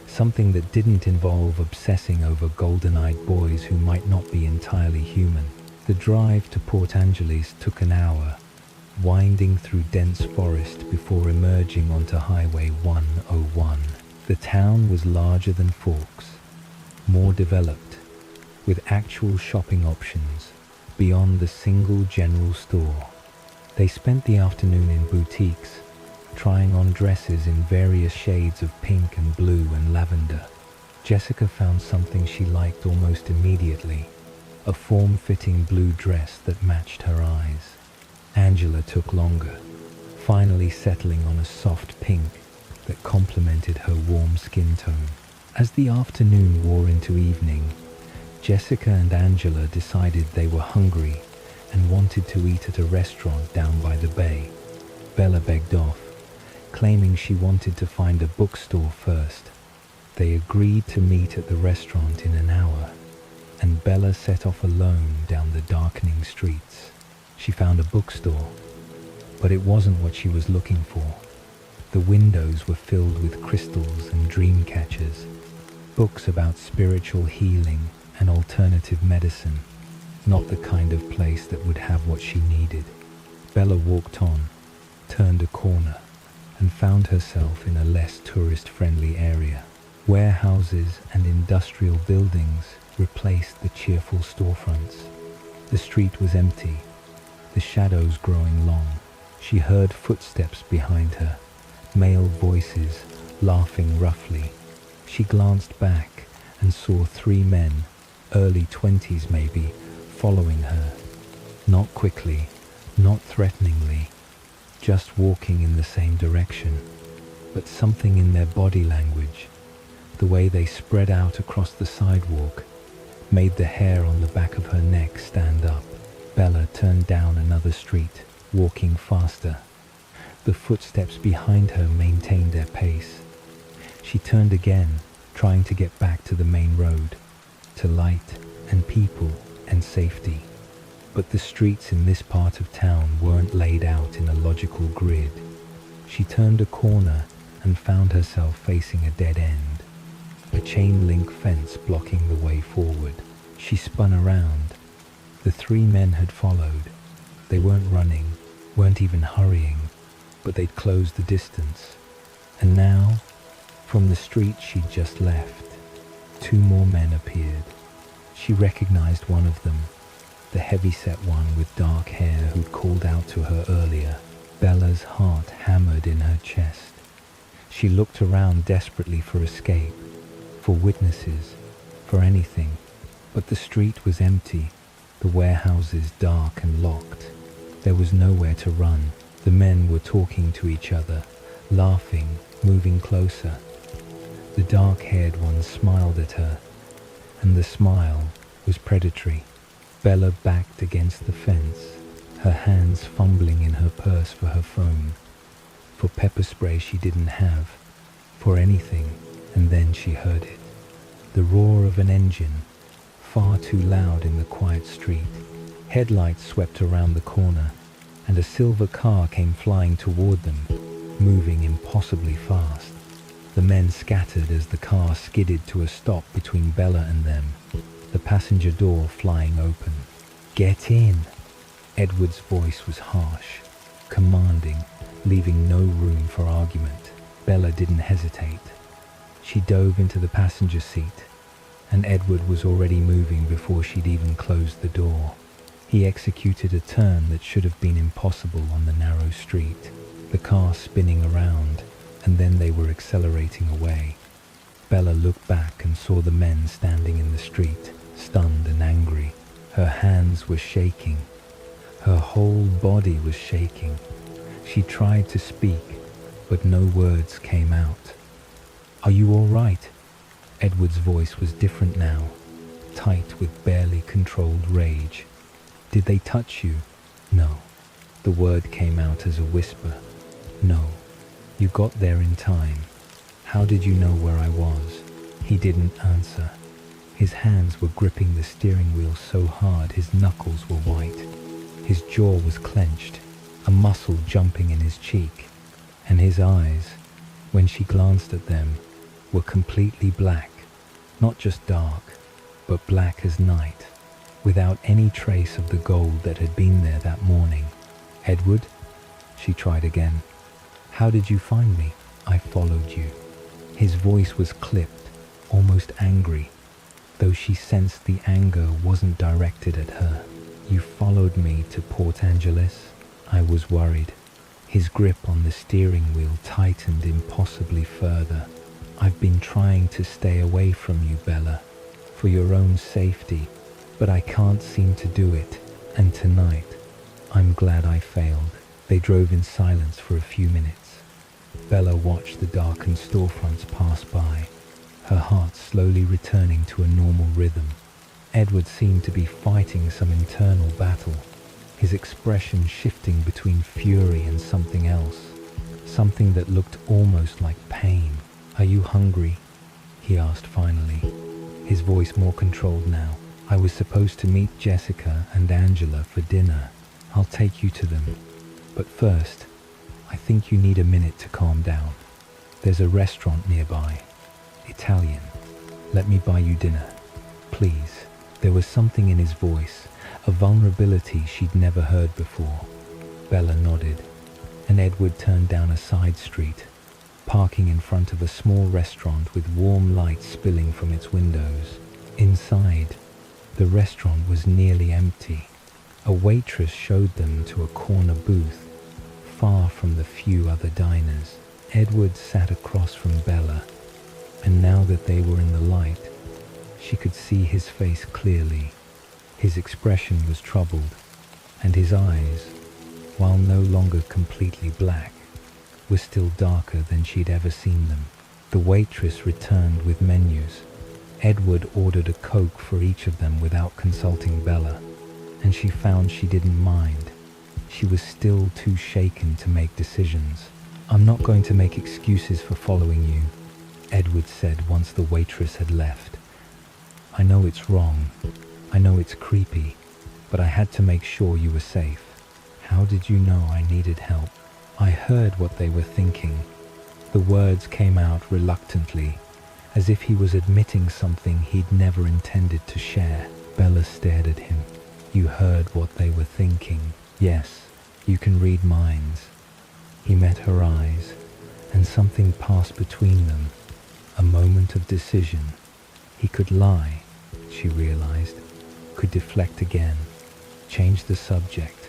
Something that didn't involve obsessing over golden-eyed boys who might not be entirely human. The drive to Port Angeles took an hour, winding through dense forest before emerging onto Highway 101. The town was larger than Forks, more developed, with actual shopping options beyond the single general store. They spent the afternoon in boutiques, trying on dresses in various shades of pink and blue and lavender. Jessica found something she liked almost immediately, a form-fitting blue dress that matched her eyes. Angela took longer, finally settling on a soft pink that complemented her warm skin tone. As the afternoon wore into evening, Jessica and Angela decided they were hungry and wanted to eat at a restaurant down by the bay. Bella begged off, claiming she wanted to find a bookstore first. They agreed to meet at the restaurant in an hour, and Bella set off alone down the darkening streets. She found a bookstore, but it wasn't what she was looking for. The windows were filled with crystals and dream catchers, books about spiritual healing and alternative medicine, not the kind of place that would have what she needed. Bella walked on, turned a corner and found herself in a less tourist-friendly area. Warehouses and industrial buildings replaced the cheerful storefronts. The street was empty, the shadows growing long. She heard footsteps behind her, male voices laughing roughly. She glanced back and saw 3 men, early 20s maybe, following her. Not quickly, not threateningly, just walking in the same direction. But something in their body language, the way they spread out across the sidewalk, made the hair on the back of her neck stand up. Bella turned down another street, walking faster. The footsteps behind her maintained their pace. She turned again, trying to get back to the main road, to light and people and safety. But the streets in this part of town weren't laid out in a logical grid. She turned a corner and found herself facing a dead end, a chain-link fence blocking the way forward. She spun around. The 3 men had followed. They weren't running, weren't even hurrying, but they'd closed the distance. And now, from the street she'd just left, 2 more men appeared. She recognized one of them, the heavy-set one with dark hair who'd called out to her earlier. Bella's heart hammered in her chest. She looked around desperately for escape, for witnesses, for anything. But the street was empty, the warehouses dark and locked. There was nowhere to run. The men were talking to each other, laughing, moving closer. The dark-haired one smiled at her, and the smile was predatory. Bella backed against the fence, her hands fumbling in her purse for her phone, for pepper spray she didn't have, for anything, and then she heard it. The roar of an engine, far too loud in the quiet street. Headlights swept around the corner, and a silver car came flying toward them, moving impossibly fast. The men scattered as the car skidded to a stop between Bella and them, the passenger door flying open. "Get in!" Edward's voice was harsh, commanding, leaving no room for argument. Bella didn't hesitate. She dove into the passenger seat, and Edward was already moving before she'd even closed the door. He executed a turn that should have been impossible on the narrow street, the car spinning around, and then they were accelerating away. Bella looked back and saw the men standing in the street, stunned and angry. Her hands were shaking. Her whole body was shaking. She tried to speak, but no words came out. "Are you all right?" Edward's voice was different now, tight with barely controlled rage. "Did they touch you?" "No." The word came out as a whisper. "No. You got there in time. How did you know where I was?" He didn't answer. His hands were gripping the steering wheel so hard his knuckles were white. His jaw was clenched, a muscle jumping in his cheek, and his eyes, when she glanced at them, were completely black, not just dark, but black as night, without any trace of the gold that had been there that morning. "Edward?" She tried again. "How did you find me?" "I followed you." His voice was clipped, almost angry, though she sensed the anger wasn't directed at her. "You followed me to Port Angeles?" I was worried. His grip on the steering wheel tightened impossibly further. "I've been trying to stay away from you, Bella, for your own safety, but I can't seem to do it, and tonight, I'm glad I failed." They drove in silence for a few minutes. Bella watched the darkened storefronts pass by, her heart slowly returning to a normal rhythm. Edward seemed to be fighting some internal battle, his expression shifting between fury and something else, something that looked almost like pain. "Are you hungry?" he asked finally, his voice more controlled now. "I was supposed to meet Jessica and Angela for dinner. I'll take you to them. But first, I think you need a minute to calm down. There's a restaurant nearby. Italian. Let me buy you dinner. Please." There was something in his voice, a vulnerability she'd never heard before. Bella nodded. and Edward turned down a side street, parking in front of a small restaurant with warm light spilling from its windows. Inside, the restaurant was nearly empty. A waitress showed them to a corner booth, far from the few other diners. Edward sat across from Bella, and now that they were in the light, she could see his face clearly. His expression was troubled, and his eyes, while no longer completely black, were still darker than she'd ever seen them. The waitress returned with menus. Edward ordered a Coke for each of them without consulting Bella, and she found she didn't mind. She was still too shaken to make decisions. "I'm not going to make excuses for following you," Edward said once the waitress had left. "I know it's wrong. I know it's creepy, but I had to make sure you were safe." "How did you know I needed help?" "I heard what they were thinking." The words came out reluctantly, as if he was admitting something he'd never intended to share. Bella stared at him. "You heard what they were thinking?" "Yes, you can read minds." He met her eyes, and something passed between them, a moment of decision. He could lie, she realized, could deflect again, change the subject,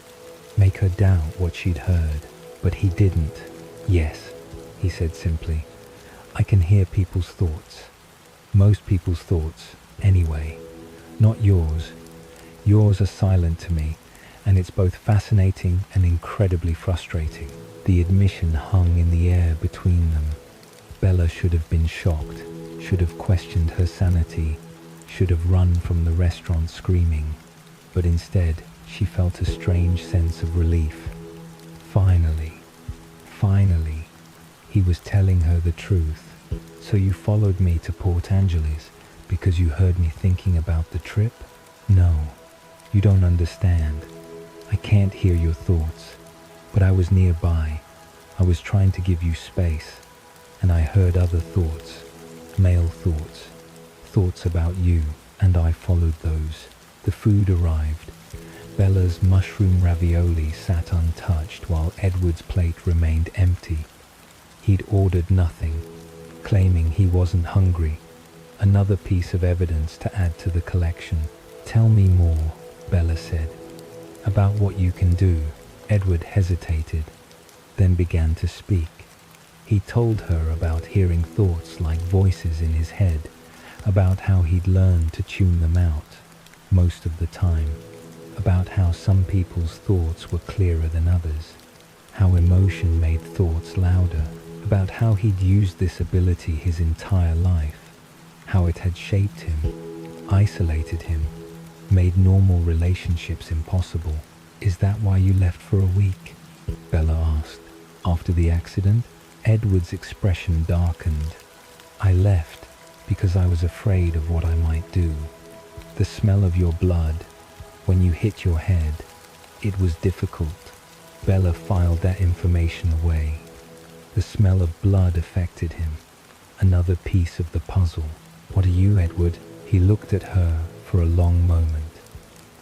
make her doubt what she'd heard, but he didn't. "Yes," he said simply, "I can hear people's thoughts. Most people's thoughts, anyway. Not yours. Yours are silent to me, and it's both fascinating and incredibly frustrating." The admission hung in the air between them. Bella should have been shocked, should have questioned her sanity, should have run from the restaurant screaming, but instead she felt a strange sense of relief. Finally, he was telling her the truth. "So you followed me to Port Angeles because you heard me thinking about the trip?" "No, you don't understand. I can't hear your thoughts, but I was nearby. I was trying to give you space, and I heard other thoughts, male thoughts, thoughts about you, and I followed those." The food arrived. Bella's mushroom ravioli sat untouched while Edward's plate remained empty. He'd ordered nothing, claiming he wasn't hungry. Another piece of evidence to add to the collection. "Tell me more," Bella said, "about what you can do." Edward hesitated, then began to speak. He told her about hearing thoughts like voices in his head, about how he'd learned to tune them out most of the time, about how some people's thoughts were clearer than others, how emotion made thoughts louder, about how he'd used this ability his entire life, how it had shaped him, isolated him, made normal relationships impossible. "Is that why you left for a week?" Bella asked. "After the accident?" Edward's expression darkened. "I left because I was afraid of what I might do. The smell of your blood, when you hit your head, it was difficult." Bella filed that information away. The smell of blood affected him. Another piece of the puzzle. "What are you, Edward?" He looked at her for a long moment,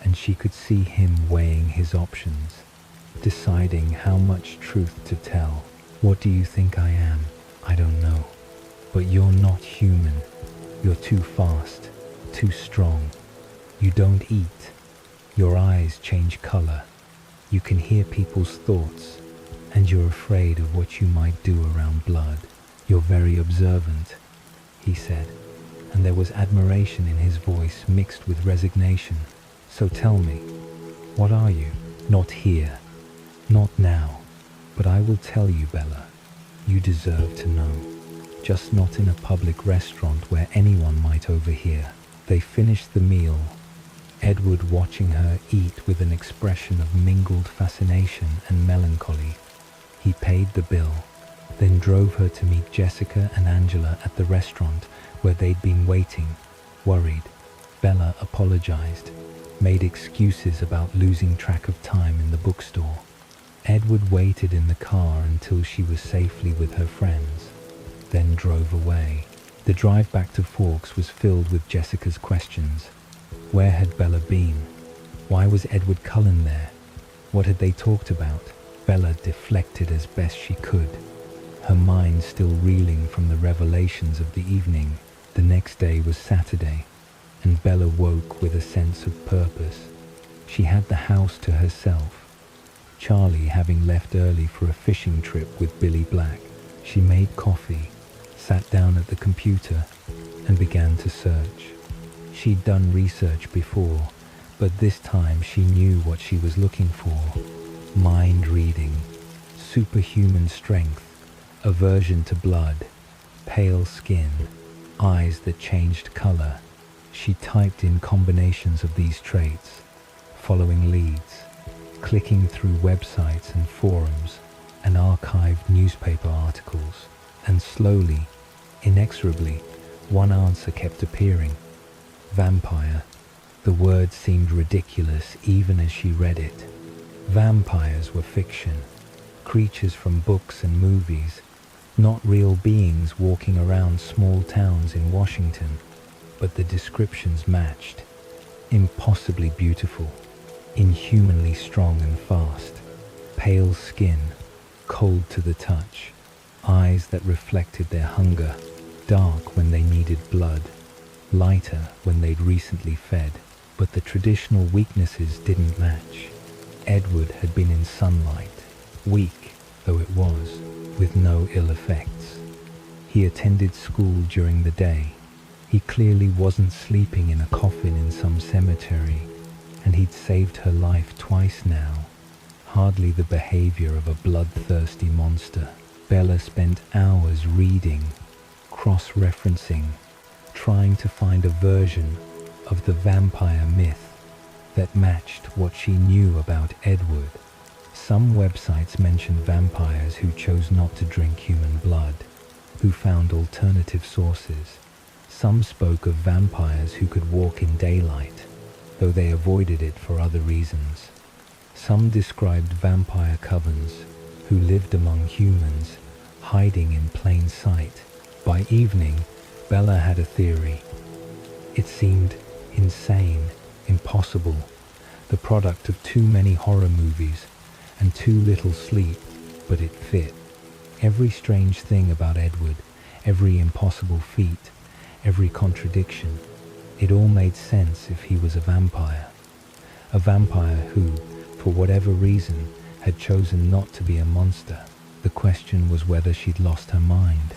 and she could see him weighing his options, deciding how much truth to tell. "What do you think I am?" "I don't know. But you're not human. You're too fast, too strong. You don't eat. Your eyes change color. You can hear people's thoughts, and you're afraid of what you might do around blood. You're very observant," he said, and there was admiration in his voice mixed with resignation. "So tell me, what are you?" "Not here. Not now. But I will tell you, Bella. You deserve to know. Just not in a public restaurant where anyone might overhear." They finished the meal, Edward watching her eat with an expression of mingled fascination and melancholy. He paid the bill, then drove her to meet Jessica and Angela at the restaurant where they'd been waiting, worried. Bella apologized, made excuses about losing track of time in the bookstore. Edward waited in the car until she was safely with her friends, then drove away. The drive back to Forks was filled with Jessica's questions. Where had Bella been? Why was Edward Cullen there? What had they talked about? Bella deflected as best she could, her mind still reeling from the revelations of the evening. The next day was Saturday, and Bella woke with a sense of purpose. She had the house to herself, Charlie having left early for a fishing trip with Billy Black. She made coffee, sat down at the computer, and began to search. She'd done research before, but this time she knew what she was looking for. Mind reading, superhuman strength, aversion to blood, pale skin, eyes that changed color. She typed in combinations of these traits, following leads, clicking through websites and forums and archived newspaper articles, and slowly, inexorably, one answer kept appearing. Vampire. The word seemed ridiculous even as she read it. Vampires were fiction, creatures from books and movies, not real beings walking around small towns in Washington. But the descriptions matched. Impossibly beautiful, inhumanly strong and fast, pale skin, cold to the touch, eyes that reflected their hunger, dark when they needed blood, lighter when they'd recently fed. But the traditional weaknesses didn't match. Edward had been in sunlight, weak though it was, with no ill effects. He attended school during the day. He clearly wasn't sleeping in a coffin in some cemetery, and he'd saved her life twice now. Hardly the behavior of a bloodthirsty monster. Bella spent hours reading, cross-referencing, trying to find a version of the vampire myth that matched what she knew about Edward. Some websites mentioned vampires who chose not to drink human blood, who found alternative sources. Some spoke of vampires who could walk in daylight, though they avoided it for other reasons. Some described vampire covens who lived among humans, hiding in plain sight. By evening, Bella had a theory. It seemed insane, impossible, the product of too many horror movies and too little sleep, but it fit. Every strange thing about Edward, every impossible feat, every contradiction, it all made sense if he was a vampire. A vampire who, for whatever reason, had chosen not to be a monster. The question was whether she'd lost her mind,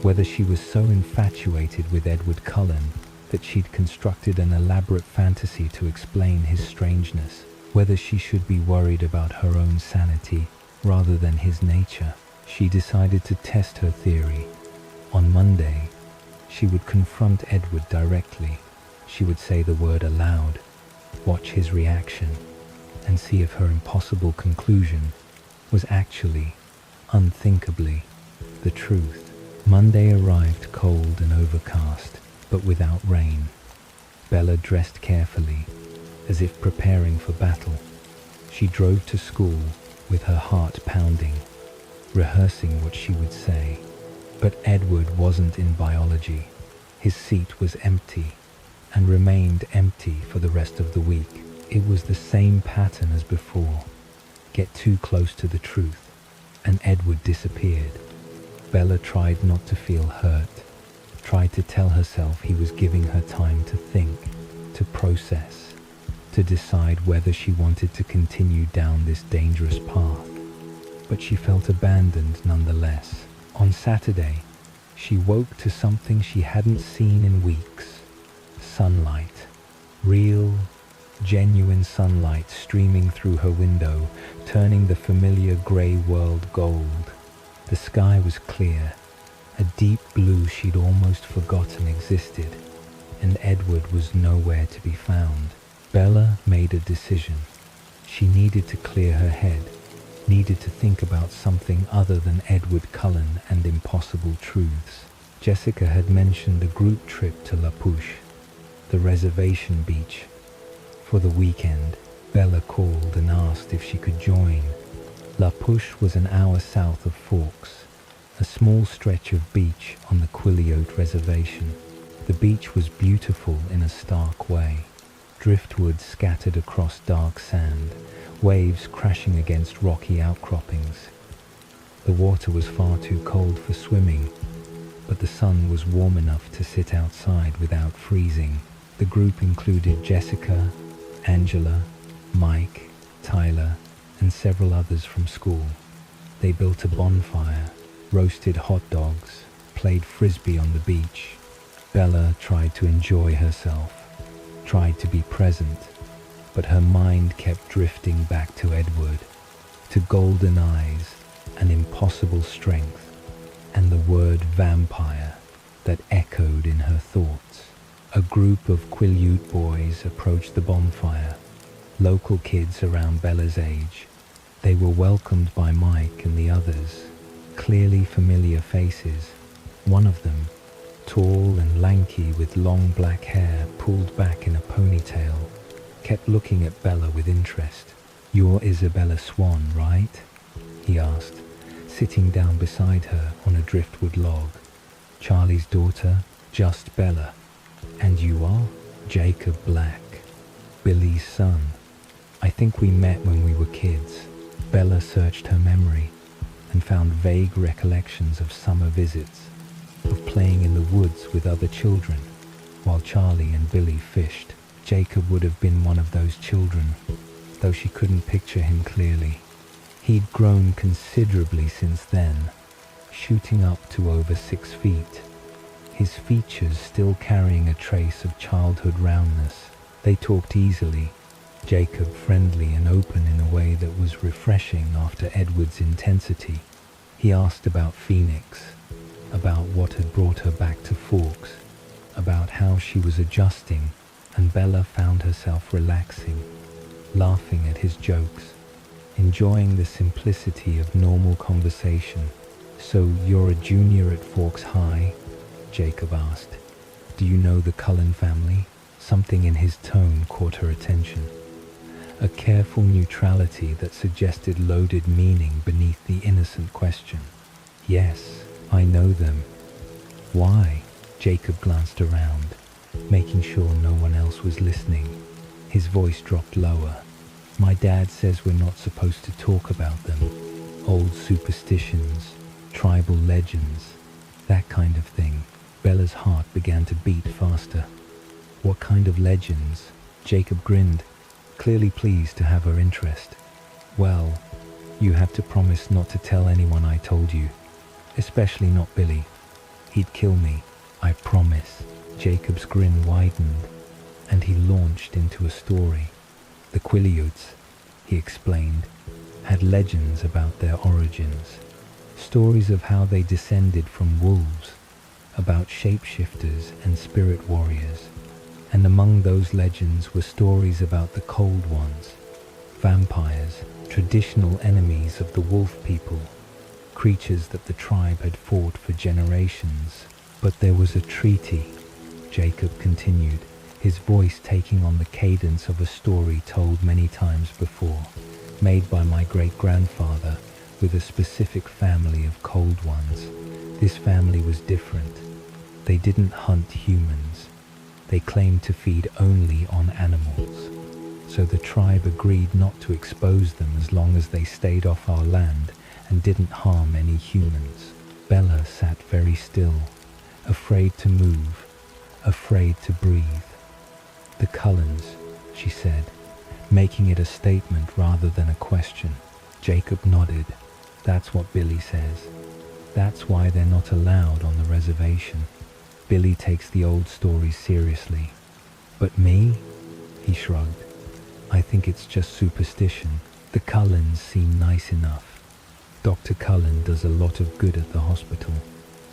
whether she was so infatuated with Edward Cullen that she'd constructed an elaborate fantasy to explain his strangeness, whether she should be worried about her own sanity rather than his nature. She decided to test her theory. On Monday, she would confront Edward directly. She would say the word aloud, watch his reaction, and see if her impossible conclusion was actually, unthinkably, the truth. Monday arrived cold and overcast, but without rain. Bella dressed carefully, as if preparing for battle. She drove to school with her heart pounding, rehearsing what she would say. But Edward wasn't in biology. His seat was empty, and remained empty for the rest of the week. It was the same pattern as before. Get too close to the truth, and Edward disappeared. Bella tried not to feel hurt, tried to tell herself he was giving her time to think, to process, to decide whether she wanted to continue down this dangerous path. But she felt abandoned nonetheless. On Saturday, she woke to something she hadn't seen in weeks. Sunlight. Real, genuine sunlight streaming through her window, turning the familiar grey world gold. The sky was clear, a deep blue she'd almost forgotten existed, and Edward was nowhere to be found. Bella made a decision. She needed to clear her head, needed to think about something other than Edward Cullen and impossible truths. Jessica had mentioned a group trip to La Pouche, the reservation beach. For the weekend, Bella called and asked if she could join. La Pouche was an hour south of Forks, a small stretch of beach on the Quilliote Reservation. The beach was beautiful in a stark way. Driftwood scattered across dark sand, waves crashing against rocky outcroppings. The water was far too cold for swimming, but the sun was warm enough to sit outside without freezing. The group included Jessica, Angela, Mike, Tyler, and several others from school. They built a bonfire, roasted hot dogs, played frisbee on the beach. Bella tried to enjoy herself, tried to be present, but her mind kept drifting back to Edward, to golden eyes, an impossible strength, and the word vampire that echoed in her thoughts. A group of Quileute boys approached the bonfire, local kids around Bella's age. They were welcomed by Mike and the others, clearly familiar faces. One of them, tall and lanky with long black hair pulled back in a ponytail, kept looking at Bella with interest. "You're Isabella Swan, right?" he asked, sitting down beside her on a driftwood log. "Charlie's daughter, just Bella. And you are?" "Jacob Black, Billy's son. I think we met when we were kids." Bella searched her memory and found vague recollections of summer visits, of playing in the woods with other children, while Charlie and Billy fished. Jacob would have been one of those children, though she couldn't picture him clearly. He'd grown considerably since then, shooting up to over 6 feet, his features still carrying a trace of childhood roundness. They talked easily, Jacob friendly and open in a way that was refreshing after Edward's intensity. He asked about Phoenix, about what had brought her back to Forks, about how she was adjusting, and Bella found herself relaxing, laughing at his jokes, enjoying the simplicity of normal conversation. "So you're a junior at Forks High?" Jacob asked. "Do you know the Cullen family?" Something in his tone caught her attention, a careful neutrality that suggested loaded meaning beneath the innocent question. "Yes, I know them." "Why?" Jacob glanced around, making sure no one else was listening. His voice dropped lower. "My dad says we're not supposed to talk about them. Old superstitions, tribal legends, that kind of thing." Bella's heart began to beat faster. "What kind of legends?" Jacob grinned, clearly pleased to have her interest. "Well, you have to promise not to tell anyone I told you, especially not Billy. He'd kill me, I promise." Jacob's grin widened, and he launched into a story. The Quileutes, he explained, had legends about their origins, stories of how they descended from wolves, about shapeshifters and spirit warriors, and among those legends were stories about the Cold Ones, vampires, traditional enemies of the wolf people, creatures that the tribe had fought for generations. "But there was a treaty," Jacob continued, his voice taking on the cadence of a story told many times before, "made by my great-grandfather with a specific family of Cold Ones. This family was different. They didn't hunt humans. They claimed to feed only on animals. So the tribe agreed not to expose them as long as they stayed off our land and didn't harm any humans." Bella sat very still, afraid to move, afraid to breathe. "The Cullens," she said, making it a statement rather than a question. Jacob nodded. "That's what Billy says. That's why they're not allowed on the reservation. Billy takes the old stories seriously. But me?" He shrugged. "I think it's just superstition. The Cullens seem nice enough. Dr. Cullen does a lot of good at the hospital."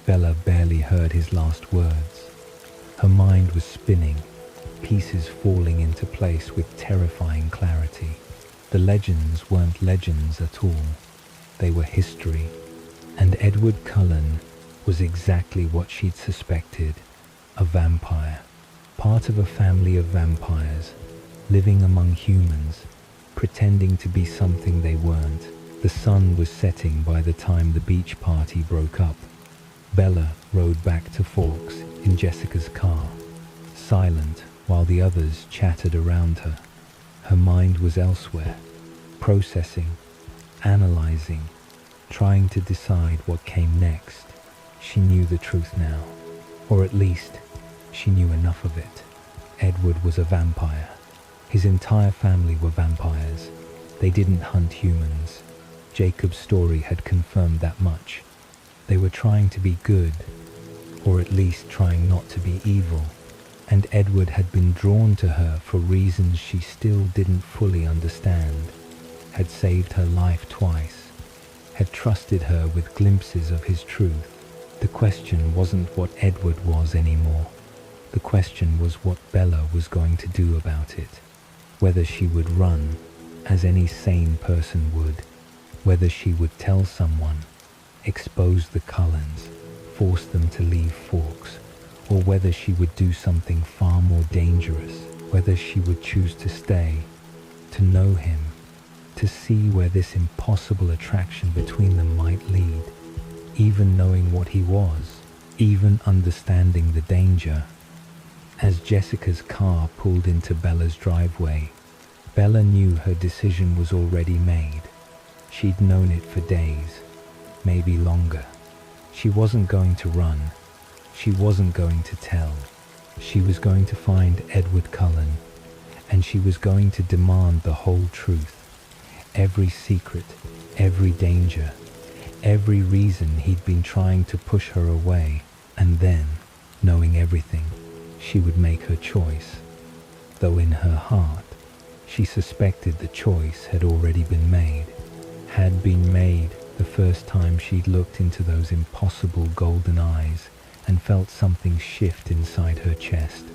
Bella barely heard his last words. Her mind was spinning, pieces falling into place with terrifying clarity. The legends weren't legends at all. They were history. And Edward Cullen was exactly what she'd suspected, a vampire. Part of a family of vampires, living among humans, pretending to be something they weren't. The sun was setting by the time the beach party broke up. Bella rode back to Forks in Jessica's car, silent while the others chattered around her. Her mind was elsewhere, processing, analyzing, trying to decide what came next. She knew the truth now, or at least she knew enough of it. Edward was a vampire. His entire family were vampires. They didn't hunt humans. Jacob's story had confirmed that much. They were trying to be good, or at least trying not to be evil. And Edward had been drawn to her for reasons she still didn't fully understand, had saved her life twice, had trusted her with glimpses of his truth. The question wasn't what Edward was anymore. The question was what Bella was going to do about it. Whether she would run, as any sane person would, whether she would tell someone, expose the Cullens, force them to leave Forks, or whether she would do something far more dangerous, whether she would choose to stay, to know him, to see where this impossible attraction between them might lead, even knowing what he was, even understanding the danger. As Jessica's car pulled into Bella's driveway, Bella knew her decision was already made. She'd known it for days, maybe longer. She wasn't going to run. She wasn't going to tell. She was going to find Edward Cullen, and she was going to demand the whole truth. Every secret, every danger, every reason he'd been trying to push her away, and then, knowing everything, she would make her choice, though in her heart, she suspected the choice had already been made, the first time she'd looked into those impossible golden eyes and felt something shift inside her chest,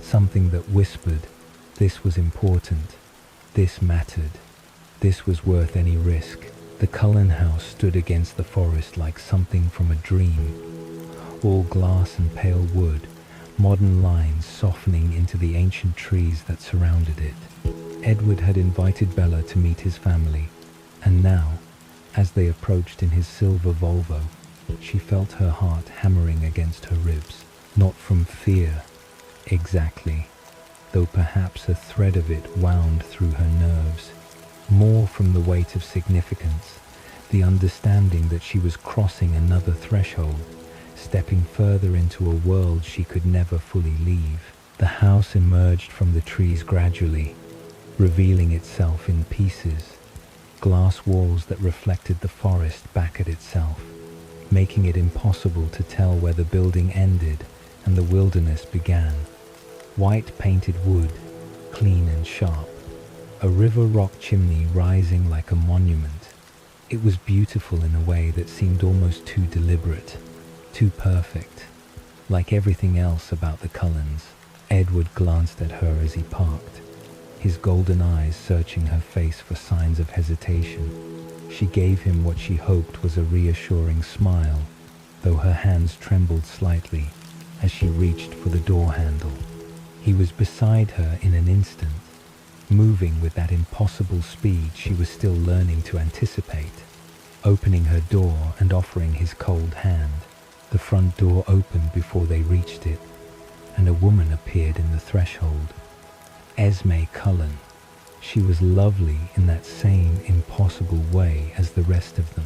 something that whispered, this was important, this mattered, this was worth any risk. The Cullen house stood against the forest like something from a dream, all glass and pale wood, modern lines softening into the ancient trees that surrounded it. Edward had invited Bella to meet his family, and now, as they approached in his silver Volvo, she felt her heart hammering against her ribs, not from fear, exactly, though perhaps a thread of it wound through her nerves, more from the weight of significance, the understanding that she was crossing another threshold, stepping further into a world she could never fully leave. The house emerged from the trees gradually, revealing itself in pieces, glass walls that reflected the forest back at itself, making it impossible to tell where the building ended and the wilderness began. White painted wood, clean and sharp, a river rock chimney rising like a monument. It was beautiful in a way that seemed almost too deliberate, too perfect, like everything else about the Cullens. Edward glanced at her as he parked, his golden eyes searching her face for signs of hesitation. She gave him what she hoped was a reassuring smile, though her hands trembled slightly as she reached for the door handle. He was beside her in an instant, moving with that impossible speed she was still learning to anticipate, opening her door and offering his cold hand. The front door opened before they reached it, and a woman appeared in the threshold. Esme Cullen. She was lovely in that same impossible way as the rest of them,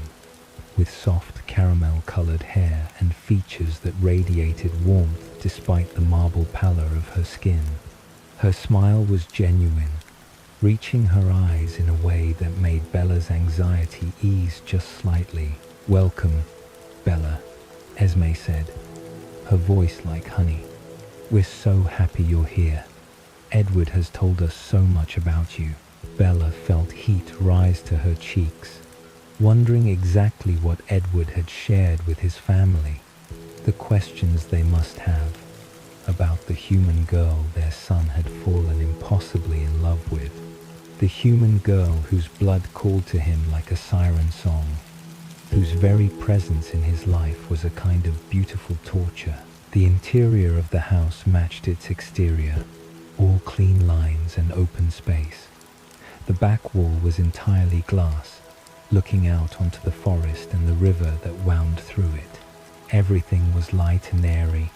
with soft caramel-colored hair and features that radiated warmth despite the marble pallor of her skin. Her smile was genuine, reaching her eyes in a way that made Bella's anxiety ease just slightly. "Welcome, Bella," Esme said, her voice like honey. "We're so happy you're here. Edward has told us so much about you." Bella felt heat rise to her cheeks, wondering exactly what Edward had shared with his family, the questions they must have about the human girl their son had fallen impossibly in love with, the human girl whose blood called to him like a siren song, whose very presence in his life was a kind of beautiful torture. The interior of the house matched its exterior, all clean lines and open space. The back wall was entirely glass, looking out onto the forest and the river that wound through it. Everything was light and airy,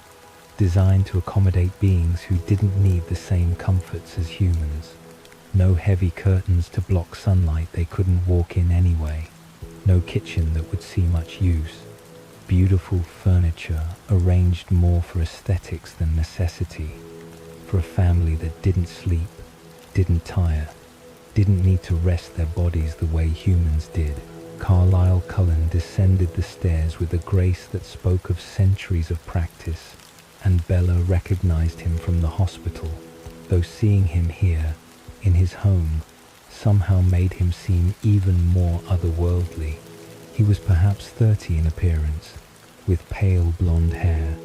designed to accommodate beings who didn't need the same comforts as humans. No heavy curtains to block sunlight they couldn't walk in anyway. No kitchen that would see much use. Beautiful furniture arranged more for aesthetics than necessity. For a family that didn't sleep, didn't tire, didn't need to rest their bodies the way humans did. Carlisle Cullen descended the stairs with a grace that spoke of centuries of practice, and Bella recognized him from the hospital, though seeing him here, in his home, somehow made him seem even more otherworldly. He was perhaps 30 in appearance, with pale blonde hair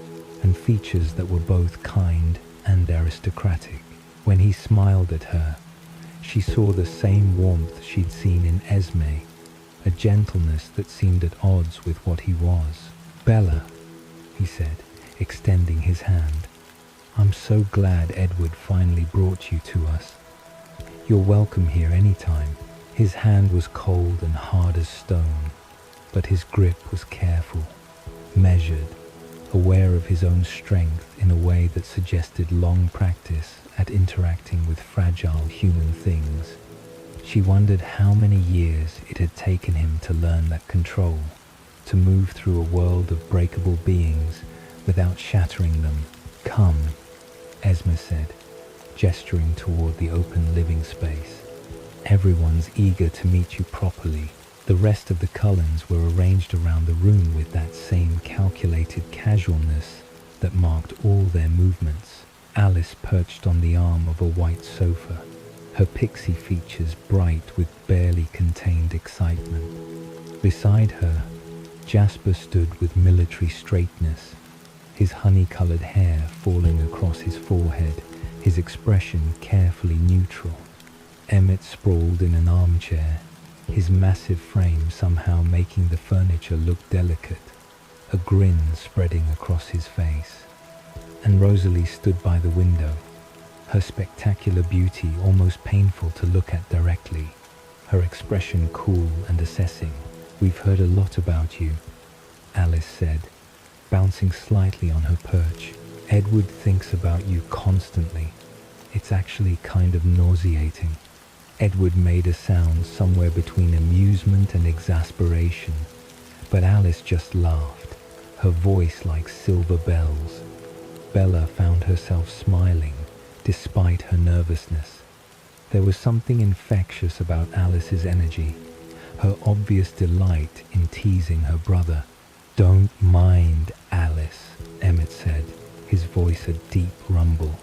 and features that were both kind and aristocratic. When he smiled at her, she saw the same warmth she'd seen in Esme, a gentleness that seemed at odds with what he was. "Bella," he said, extending his hand. "I'm so glad Edward finally brought you to us. You're welcome here anytime." His hand was cold and hard as stone, but his grip was careful, measured, aware of his own strength in a way that suggested long practice at interacting with fragile human things. She wondered how many years it had taken him to learn that control, to move through a world of breakable beings without shattering them. "Come," Esme said, gesturing toward the open living space. "Everyone's eager to meet you properly." The rest of the Cullens were arranged around the room with that same calculated casualness that marked all their movements. Alice perched on the arm of a white sofa, her pixie features bright with barely contained excitement. Beside her, Jasper stood with military straightness, his honey-colored hair falling across his forehead, his expression carefully neutral. Emmett sprawled in an armchair, his massive frame somehow making the furniture look delicate, a grin spreading across his face. And Rosalie stood by the window, her spectacular beauty almost painful to look at directly, her expression cool and assessing. "We've heard a lot about you," Alice said, bouncing slightly on her perch. "Edward thinks about you constantly. It's actually kind of nauseating." Edward made a sound somewhere between amusement and exasperation, but Alice just laughed, her voice like silver bells. Bella found herself smiling, despite her nervousness. There was something infectious about Alice's energy, her obvious delight in teasing her brother. "Don't mind Alice," Emmett said, his voice a deep rumble.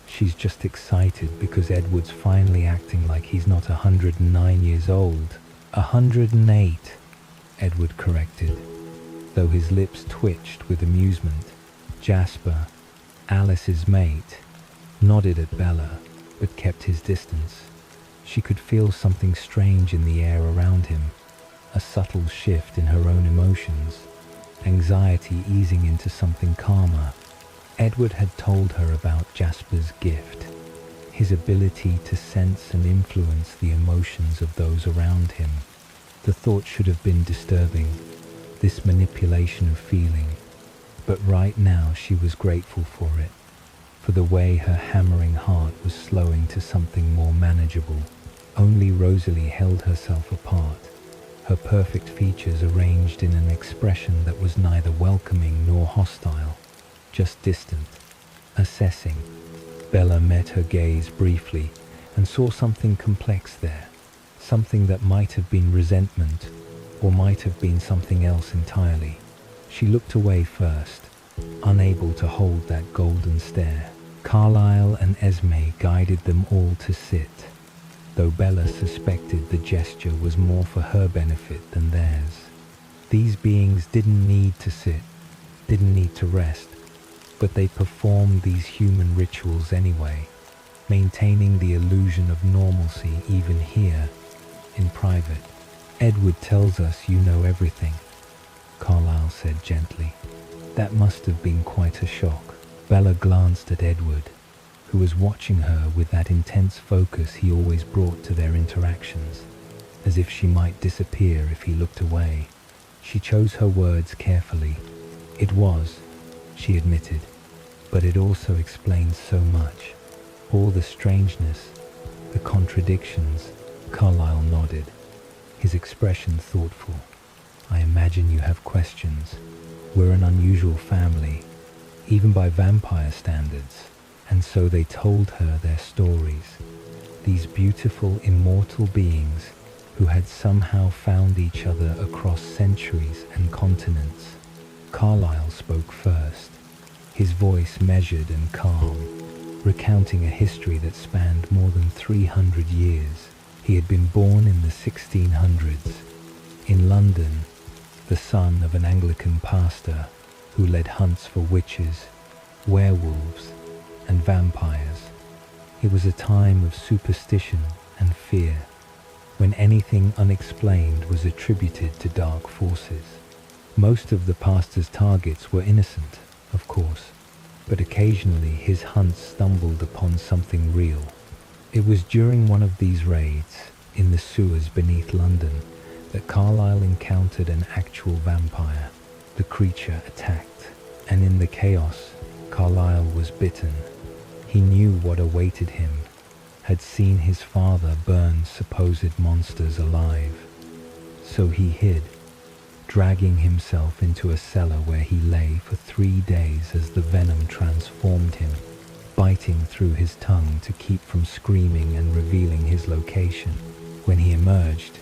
"She's just excited because Edward's finally acting like he's not 109 years old." 108, Edward corrected, though his lips twitched with amusement. Jasper, Alice's mate, nodded at Bella, but kept his distance. She could feel something strange in the air around him, a subtle shift in her own emotions, anxiety easing into something calmer. Edward had told her about Jasper's gift, his ability to sense and influence the emotions of those around him. The thought should have been disturbing, this manipulation of feeling, but right now she was grateful for it, for the way her hammering heart was slowing to something more manageable. Only Rosalie held herself apart, her perfect features arranged in an expression that was neither welcoming nor hostile, just distant, assessing. Bella met her gaze briefly and saw something complex there, something that might have been resentment or might have been something else entirely. She looked away first, unable to hold that golden stare. Carlisle and Esme guided them all to sit, though Bella suspected the gesture was more for her benefit than theirs. These beings didn't need to sit, didn't need to rest, but they performed these human rituals anyway, maintaining the illusion of normalcy even here, in private. "Edward tells us you know everything," Carlisle said gently. That must have been quite a shock. Bella glanced at Edward, who was watching her with that intense focus he always brought to their interactions, as if she might disappear if he looked away. She chose her words carefully. "It was," she admitted, "but it also explains so much. All the strangeness, The contradictions. Carlyle nodded, his expression thoughtful. I imagine you have questions. We're an unusual family, even by vampire standards. And so they told her their stories. These beautiful, immortal beings who had somehow found each other across centuries and continents. Carlyle spoke first, his voice measured and calm, recounting a history that spanned more than 300 years. He had been born in the 1600s, in London, the son of an Anglican pastor who led hunts for witches, werewolves, and vampires. It was a time of superstition and fear, when anything unexplained was attributed to dark forces. Most of the pastor's targets were innocent, of course, but occasionally his hunts stumbled upon something real. It was during one of these raids, in the sewers beneath London, that Carlyle encountered an actual vampire. The creature attacked, and in the chaos, Carlyle was bitten. He knew what awaited him, had seen his father burn supposed monsters alive. So he hid, dragging himself into a cellar where he lay for 3 days as the venom transformed him, biting through his tongue to keep from screaming and revealing his location. When he emerged,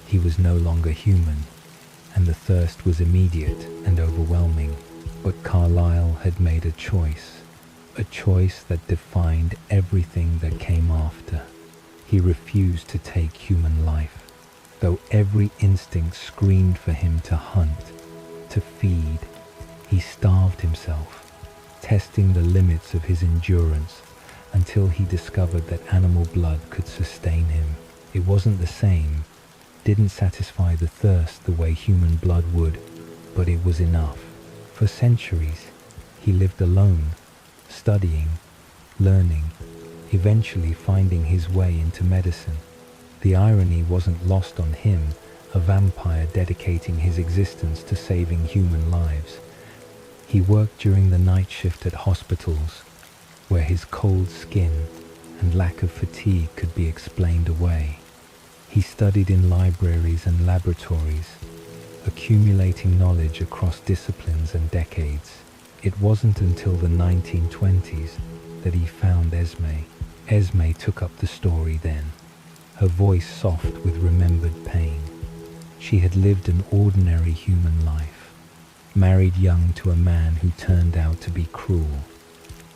he was no longer human, and the thirst was immediate and overwhelming. But Carlyle had made a choice that defined everything that came after. He refused to take human life, though every instinct screamed for him to hunt, to feed. He starved himself, testing the limits of his endurance until he discovered that animal blood could sustain him. It wasn't the same, didn't satisfy the thirst the way human blood would, but it was enough. For centuries, he lived alone, studying, learning, eventually finding his way into medicine. The irony wasn't lost on him, a vampire dedicating his existence to saving human lives. He worked during the night shift at hospitals, where his cold skin and lack of fatigue could be explained away. He studied in libraries and laboratories, accumulating knowledge across disciplines and decades. It wasn't until the 1920s that he found Esme. Esme took up the story then, her voice soft with remembered pain. She had lived an ordinary human life, married young to a man who turned out to be cruel.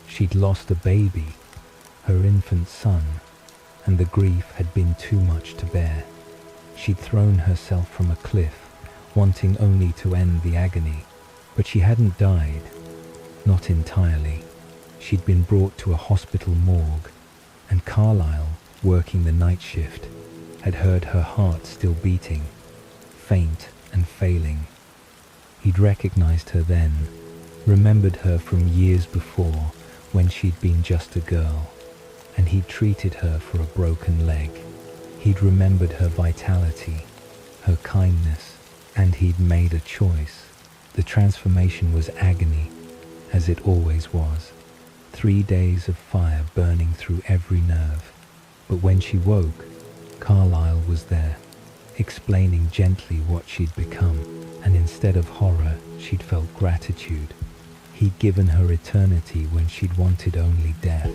She'd lost a baby, her infant son, and the grief had been too much to bear. She'd thrown herself from a cliff, wanting only to end the agony. But she hadn't died. Not entirely. She'd been brought to a hospital morgue, and Carlyle, working the night shift, had heard her heart still beating, faint and failing. He'd recognized her then, remembered her from years before when she'd been just a girl, and he'd treated her for a broken leg. He'd remembered her vitality, her kindness, and he'd made a choice. The transformation was agony, as it always was. 3 days of fire burning through every nerve. But when she woke, Carlyle was there, explaining gently what she'd become, and instead of horror, she'd felt gratitude. He'd given her eternity when she'd wanted only death,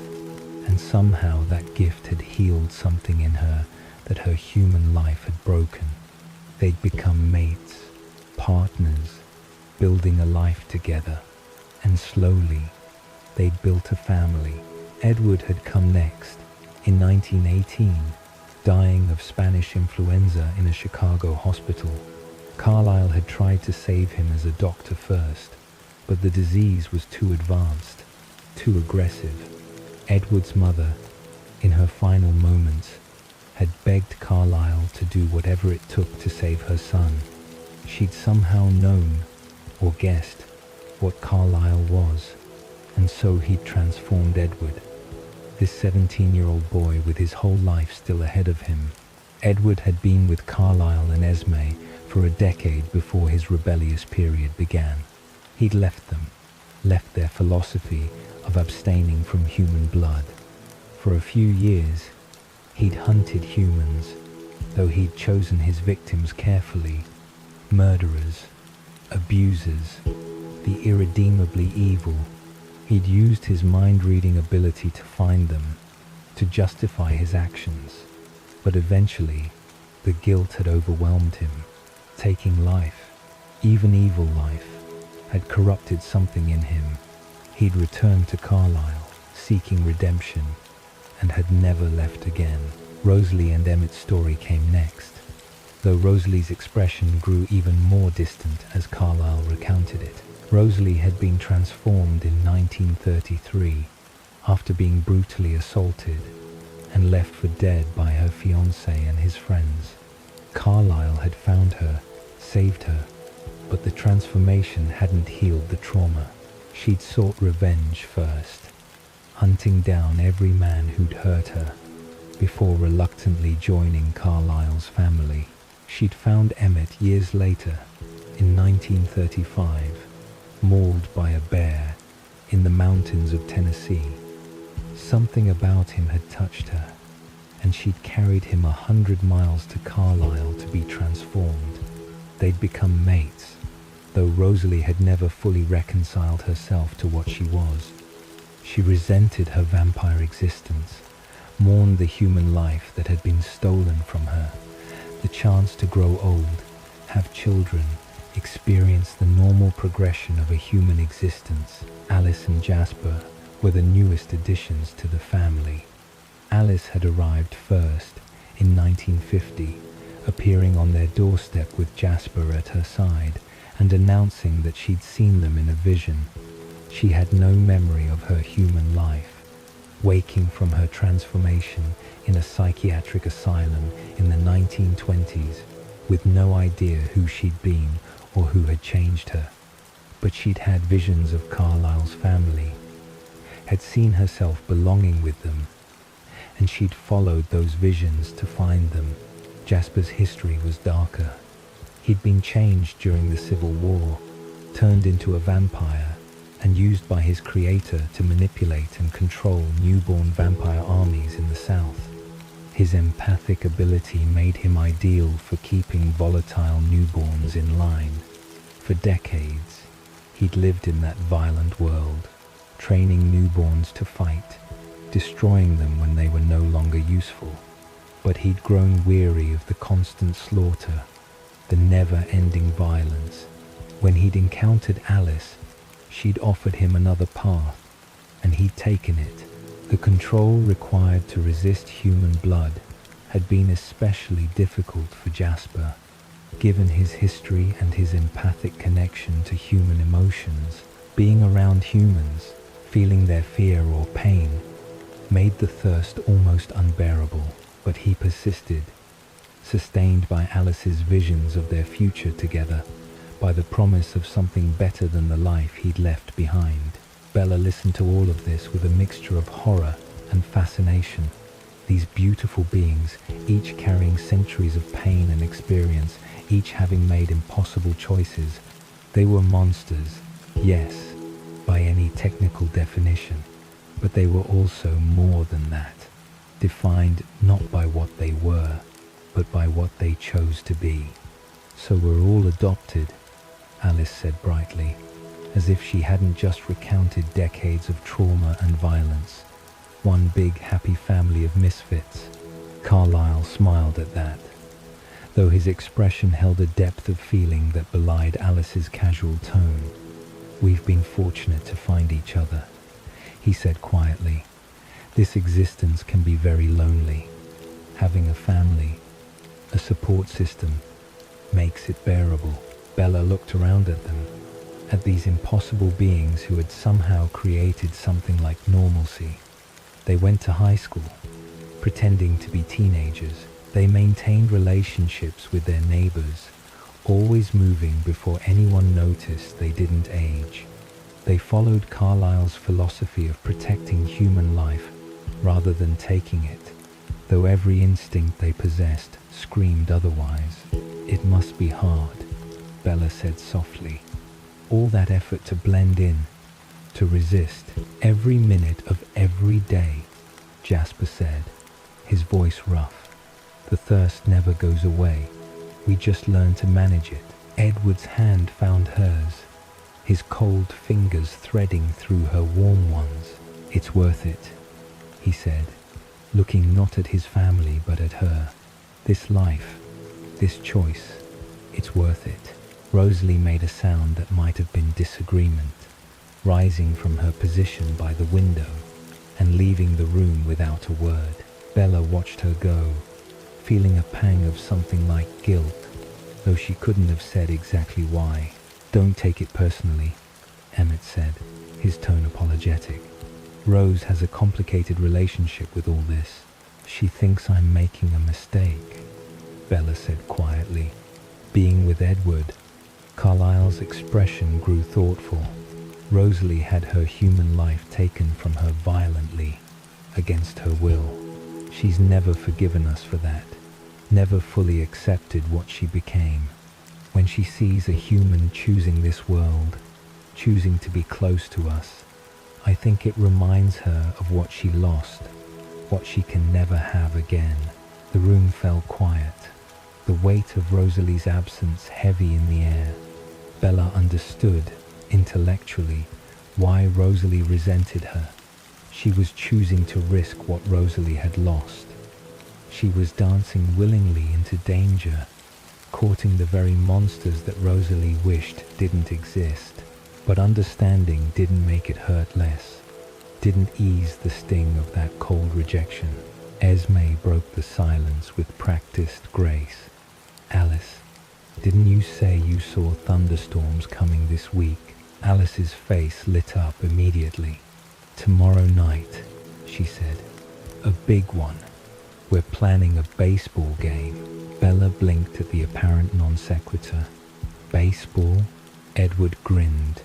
and somehow that gift had healed something in her that her human life had broken. They'd become mates, partners, building a life together, and slowly, they'd built a family. Edward had come next, in 1918, dying of Spanish influenza in a Chicago hospital. Carlyle had tried to save him as a doctor first, but the disease was too advanced, too aggressive. Edward's mother, in her final moments, had begged Carlyle to do whatever it took to save her son. She'd somehow known, or guessed, what Carlyle was, and so he'd transformed Edward, this 17-year-old boy with his whole life still ahead of him. Edward had been with Carlyle and Esme for a decade before his rebellious period began. He'd left them, left their philosophy of abstaining from human blood. For a few years, He'd hunted humans, though he'd chosen his victims carefully. Murderers, abusers, the irredeemably evil. He'd used his mind-reading ability to find them, to justify his actions. But eventually, the guilt had overwhelmed him. Taking life, even evil life, had corrupted something in him. He'd returned to Carlisle, seeking redemption, and had never left again. Rosalie and Emmett's story came next, though Rosalie's expression grew even more distant as Carlisle recounted it. Rosalie had been transformed in 1933 after being brutally assaulted and left for dead by her fiancé and his friends. Carlisle had found her, saved her, but the transformation hadn't healed the trauma. She'd sought revenge first, hunting down every man who'd hurt her, before reluctantly joining Carlisle's family. She'd found Emmett years later, in 1935, mauled by a bear in the mountains of Tennessee. Something about him had touched her, and she'd carried him 100 miles to Carlisle to be transformed. They'd become mates, though Rosalie had never fully reconciled herself to what she was. She resented her vampire existence, mourned the human life that had been stolen from her, the chance to grow old, have children, experience the normal progression of a human existence. Alice and Jasper were the newest additions to the family. Alice had arrived first in 1950, appearing on their doorstep with Jasper at her side and announcing that she'd seen them in a vision. She had no memory of her human life, waking from her transformation in a psychiatric asylum in the 1920s, with no idea who she'd been or who had changed her. But she'd had visions of Carlisle's family, had seen herself belonging with them, and she'd followed those visions to find them. Jasper's history was darker. He'd been changed during the Civil War, turned into a vampire, and used by his creator to manipulate and control newborn vampire armies in the South. His empathic ability made him ideal for keeping volatile newborns in line. For decades, he'd lived in that violent world, training newborns to fight, destroying them when they were no longer useful. But he'd grown weary of the constant slaughter, the never-ending violence. When he'd encountered Alice, she'd offered him another path, and he'd taken it. The control required to resist human blood had been especially difficult for Jasper, given his history and his empathic connection to human emotions. Being around humans, feeling their fear or pain, made the thirst almost unbearable. But he persisted, sustained by Alice's visions of their future together, by the promise of something better than the life he'd left behind. Bella listened to all of this with a mixture of horror and fascination. These beautiful beings, each carrying centuries of pain and experience, each having made impossible choices. They were monsters, yes, by any technical definition, but they were also more than that, defined not by what they were, but by what they chose to be. So we're all adopted, Alice said brightly, as if she hadn't just recounted decades of trauma and violence. One big happy family of misfits. Carlisle smiled at that, though his expression held a depth of feeling that belied Alice's casual tone. We've been fortunate to find each other, he said quietly. This existence can be very lonely. Having a family, a support system, makes it bearable. Bella looked around at them, at these impossible beings who had somehow created something like normalcy. They went to high school, pretending to be teenagers. They maintained relationships with their neighbors, always moving before anyone noticed they didn't age. They followed Carlisle's philosophy of protecting human life rather than taking it, though every instinct they possessed screamed otherwise. It must be hard, Bella said softly. All that effort to blend in, to resist, every minute of every day, Jasper said, his voice rough. "The thirst never goes away. We just learn to manage it." Edward's hand found hers, his cold fingers threading through her warm ones. "It's worth it," he said, looking not at his family but at her. "This life, this choice, it's worth it." Rosalie made a sound that might have been disagreement, rising from her position by the window and leaving the room without a word. Bella watched her go, feeling a pang of something like guilt, though she couldn't have said exactly why. "Don't take it personally," Emmett said, his tone apologetic. "Rose has a complicated relationship with all this. She thinks I'm making a mistake," Bella said quietly. Being with Edward, Carlyle's expression grew thoughtful. Rosalie had her human life taken from her violently, against her will. She's never forgiven us for that, never fully accepted what she became. When she sees a human choosing this world, choosing to be close to us, I think it reminds her of what she lost, what she can never have again. The room fell quiet, the weight of Rosalie's absence heavy in the air. Bella understood, intellectually, why Rosalie resented her. She was choosing to risk what Rosalie had lost. She was dancing willingly into danger, courting the very monsters that Rosalie wished didn't exist. But understanding didn't make it hurt less, didn't ease the sting of that cold rejection. Esme broke the silence with practiced grace. "Alice, didn't you say you saw thunderstorms coming this week?" Alice's face lit up immediately. "Tomorrow night," she said. "A big one. We're planning a baseball game." Bella blinked at the apparent non sequitur. "Baseball?" Edward grinned,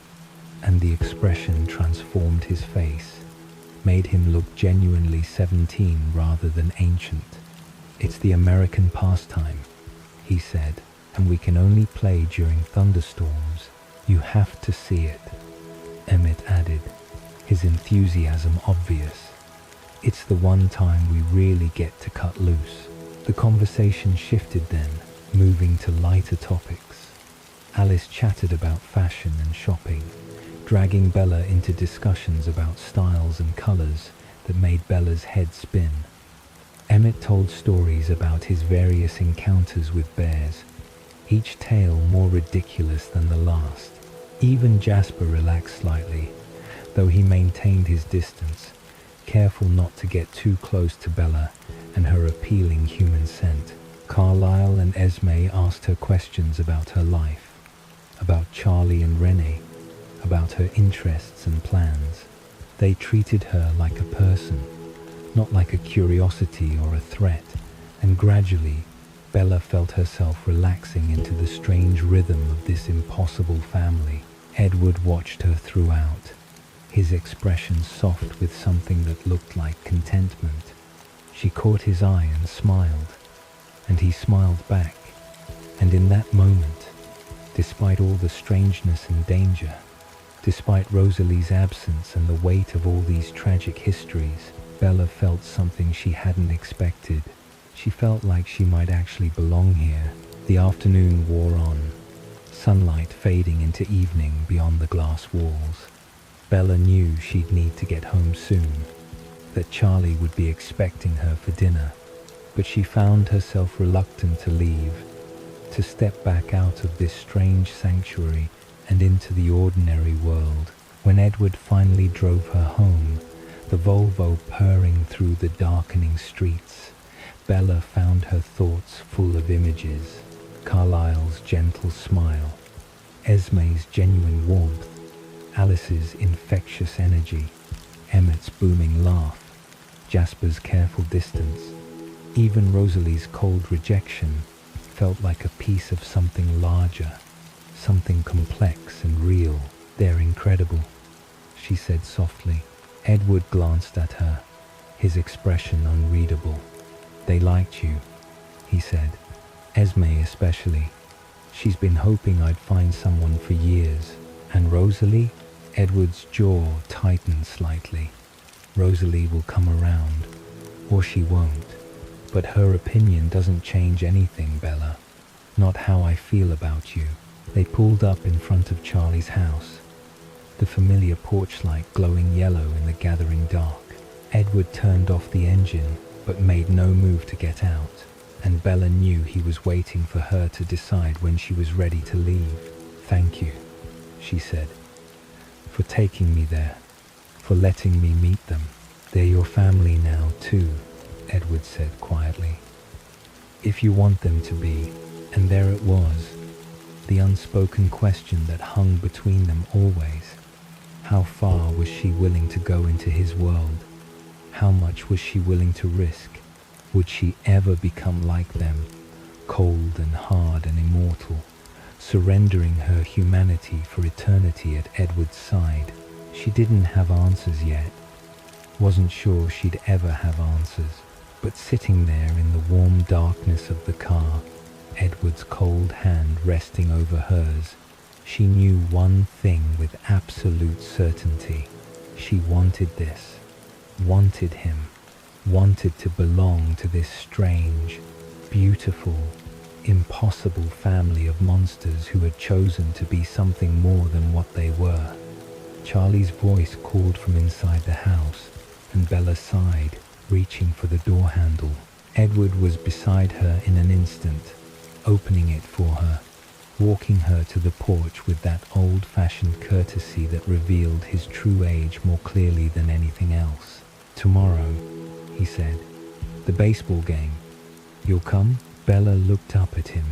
and the expression transformed his face, made him look genuinely 17 rather than ancient. "It's the American pastime," he said, "and we can only play during thunderstorms. You have to see it," Emmett added, his enthusiasm obvious. "It's the one time we really get to cut loose." The conversation shifted then, moving to lighter topics. Alice chatted about fashion and shopping, dragging Bella into discussions about styles and colors that made Bella's head spin. Emmett told stories about his various encounters with bears, each tale more ridiculous than the last. Even Jasper relaxed slightly, though he maintained his distance, careful not to get too close to Bella and her appealing human scent. Carlyle and Esme asked her questions about her life, about Charlie and Renee, about her interests and plans. They treated her like a person, not like a curiosity or a threat, and gradually Bella felt herself relaxing into the strange rhythm of this impossible family. Edward watched her throughout, his expression soft with something that looked like contentment. She caught his eye and smiled, and he smiled back. And in that moment, despite all the strangeness and danger, despite Rosalie's absence and the weight of all these tragic histories, Bella felt something she hadn't expected. She felt like she might actually belong here. The afternoon wore on, sunlight fading into evening beyond the glass walls. Bella knew she'd need to get home soon, that Charlie would be expecting her for dinner, but she found herself reluctant to leave, to step back out of this strange sanctuary and into the ordinary world. When Edward finally drove her home, the Volvo purring through the darkening streets, Bella found her thoughts full of images. Carlyle's gentle smile, Esme's genuine warmth, Alice's infectious energy, Emmett's booming laugh, Jasper's careful distance. Even Rosalie's cold rejection felt like a piece of something larger, something complex and real. "They're incredible," she said softly. Edward glanced at her, his expression unreadable. "They liked you," he said. "Esme especially. She's been hoping I'd find someone for years." "And Rosalie?" Edward's jaw tightened slightly. "Rosalie will come around, or she won't." But her opinion doesn't change anything, Bella. Not how I feel about you. They pulled up in front of Charlie's house, the familiar porch light glowing yellow in the gathering dark. Edward turned off the engine, but made no move to get out, and Bella knew he was waiting for her to decide when she was ready to leave. "Thank you," she said, "for taking me there, for letting me meet them. They're your family now, too," Edward said quietly. "If you want them to be." And there it was, the unspoken question that hung between them always. How far was she willing to go into his world? How much was she willing to risk? Would she ever become like them, cold and hard and immortal, surrendering her humanity for eternity at Edward's side? She didn't have answers yet, wasn't sure she'd ever have answers, but sitting there in the warm darkness of the car, Edward's cold hand resting over hers, she knew one thing with absolute certainty. She wanted this, wanted him, wanted to belong to this strange, beautiful, impossible family of monsters who had chosen to be something more than what they were. Charlie's voice called from inside the house, and Bella sighed, reaching for the door handle. Edward was beside her in an instant, opening it for her, walking her to the porch with that old-fashioned courtesy that revealed his true age more clearly than anything else. "Tomorrow," he said, "the baseball game. You'll come?" Bella looked up at him,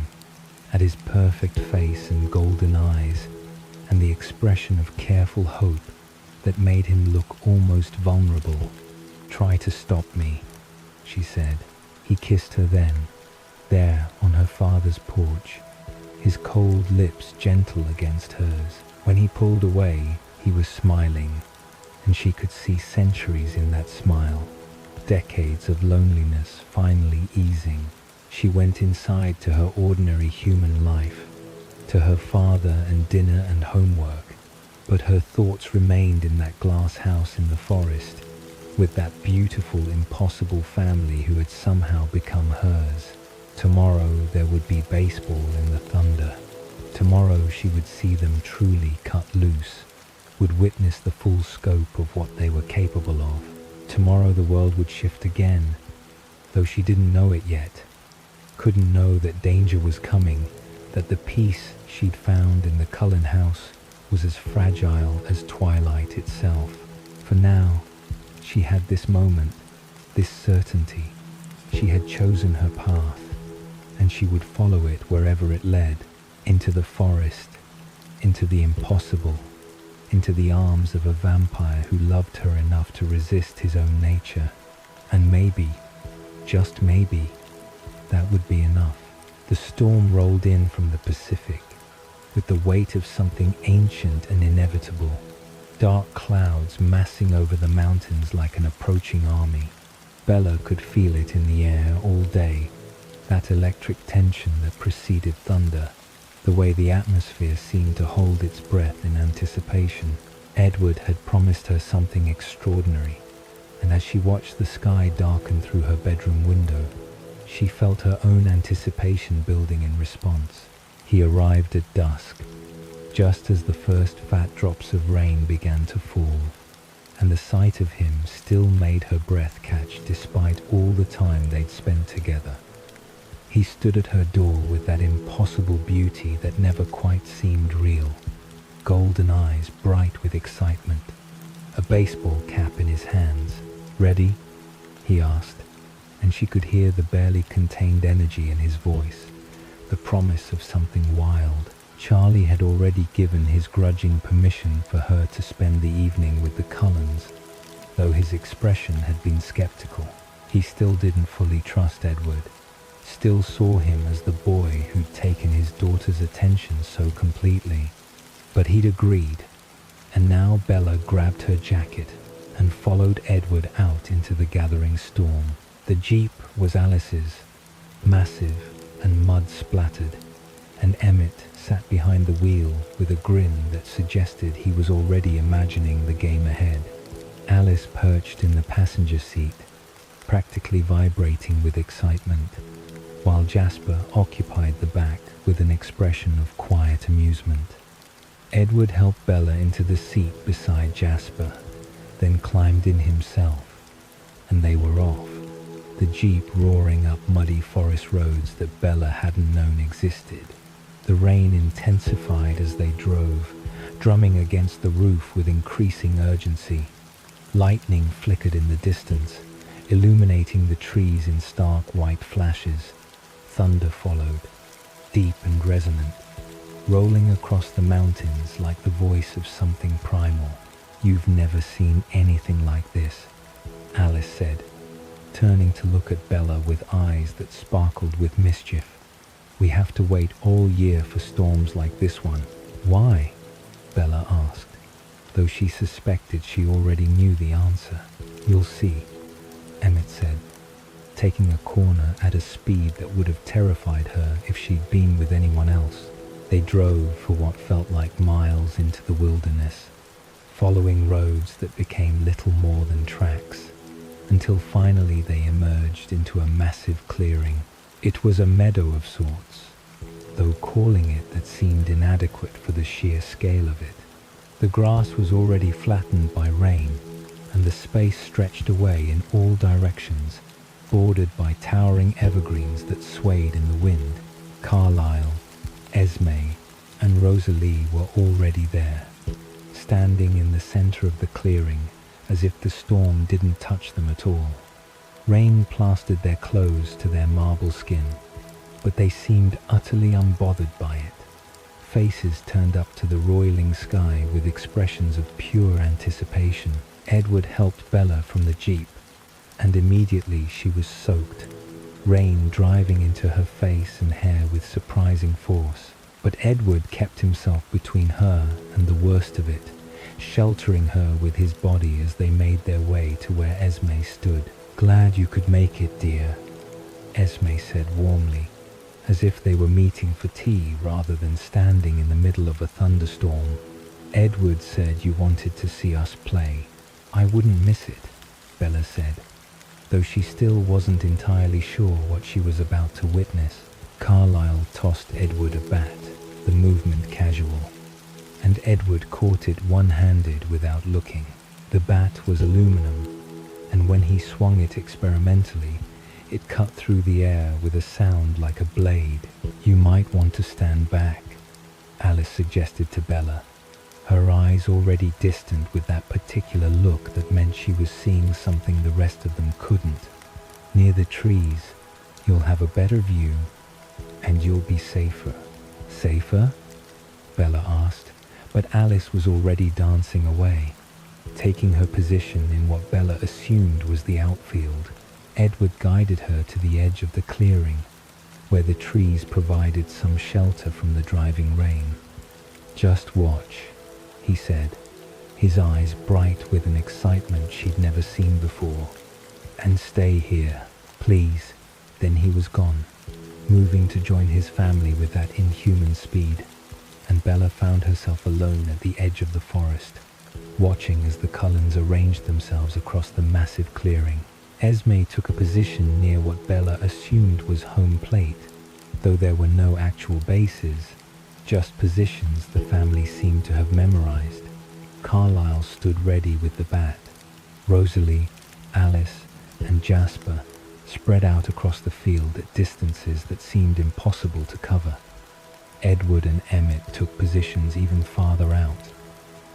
at his perfect face and golden eyes, and the expression of careful hope that made him look almost vulnerable. "Try to stop me," she said. He kissed her then, there on her father's porch, his cold lips gentle against hers. When he pulled away, he was smiling, and she could see centuries in that smile, decades of loneliness finally easing. She went inside to her ordinary human life, to her father and dinner and homework, but her thoughts remained in that glass house in the forest, with that beautiful, impossible family who had somehow become hers. Tomorrow there would be baseball in the thunder. Tomorrow she would see them truly cut loose, would witness the full scope of what they were capable of. Tomorrow the world would shift again, though she didn't know it yet. Couldn't know that danger was coming, that the peace she'd found in the Cullen house was as fragile as twilight itself. For now, she had this moment, this certainty. She had chosen her path, and she would follow it wherever it led, into the forest, into the impossible, into the arms of a vampire who loved her enough to resist his own nature. And maybe, just maybe, that would be enough. The storm rolled in from the Pacific, with the weight of something ancient and inevitable, dark clouds massing over the mountains like an approaching army. Bella could feel it in the air all day, that electric tension that preceded thunder, the way the atmosphere seemed to hold its breath in anticipation. Edward had promised her something extraordinary, and as she watched the sky darken through her bedroom window, she felt her own anticipation building in response. He arrived at dusk, just as the first fat drops of rain began to fall, and the sight of him still made her breath catch despite all the time they'd spent together. He stood at her door with that impossible beauty that never quite seemed real, golden eyes bright with excitement, a baseball cap in his hands. "Ready?" he asked, and she could hear the barely contained energy in his voice, the promise of something wild. Charlie had already given his grudging permission for her to spend the evening with the Cullens, though his expression had been skeptical. He still didn't fully trust Edward, still saw him as the boy who'd taken his daughter's attention so completely. But he'd agreed, and now Bella grabbed her jacket and followed Edward out into the gathering storm. The Jeep was Alice's, massive and mud-splattered, and Emmett sat behind the wheel with a grin that suggested he was already imagining the game ahead. Alice perched in the passenger seat, practically vibrating with excitement, while Jasper occupied the back with an expression of quiet amusement. Edward helped Bella into the seat beside Jasper, then climbed in himself, and they were off, the Jeep roaring up muddy forest roads that Bella hadn't known existed. The rain intensified as they drove, drumming against the roof with increasing urgency. Lightning flickered in the distance, illuminating the trees in stark white flashes. Thunder followed, deep and resonant, rolling across the mountains like the voice of something primal. "You've never seen anything like this," Alice said, turning to look at Bella with eyes that sparkled with mischief. "We have to wait all year for storms like this one." "Why?" Bella asked, though she suspected she already knew the answer. "You'll see," Emmett said, taking a corner at a speed that would have terrified her if she'd been with anyone else. They drove for what felt like miles into the wilderness, following roads that became little more than tracks, until finally they emerged into a massive clearing. It was a meadow of sorts, though calling it that seemed inadequate for the sheer scale of it. The grass was already flattened by rain, and the space stretched away in all directions, bordered by towering evergreens that swayed in the wind. Carlyle, Esme, and Rosalie were already there, standing in the center of the clearing as if the storm didn't touch them at all. Rain plastered their clothes to their marble skin, but they seemed utterly unbothered by it. Faces turned up to the roiling sky with expressions of pure anticipation. Edward helped Bella from the Jeep, and immediately she was soaked, rain driving into her face and hair with surprising force. But Edward kept himself between her and the worst of it, sheltering her with his body as they made their way to where Esme stood. "Glad you could make it, dear," Esme said warmly, as if they were meeting for tea rather than standing in the middle of a thunderstorm. "Edward said you wanted to see us play. I wouldn't miss it," Bella said, though she still wasn't entirely sure what she was about to witness. Carlyle tossed Edward a bat, the movement casual, and Edward caught it one-handed without looking. The bat was aluminum, and when he swung it experimentally, it cut through the air with a sound like a blade. "You might want to stand back," Alice suggested to Bella, her eyes already distant with that particular look that meant she was seeing something the rest of them couldn't. "Near the trees, you'll have a better view, and you'll be safer." "Safer?" Bella asked, but Alice was already dancing away, taking her position in what Bella assumed was the outfield. Edward guided her to the edge of the clearing, where the trees provided some shelter from the driving rain. "Just watch," he said, his eyes bright with an excitement she'd never seen before. "And stay here, please." Then he was gone, moving to join his family with that inhuman speed, and Bella found herself alone at the edge of the forest, watching as the Cullens arranged themselves across the massive clearing. Esme took a position near what Bella assumed was home plate, though there were no actual bases, just positions the family seemed to have memorized. Carlyle stood ready with the bat. Rosalie, Alice, and Jasper spread out across the field at distances that seemed impossible to cover. Edward and Emmett took positions even farther out,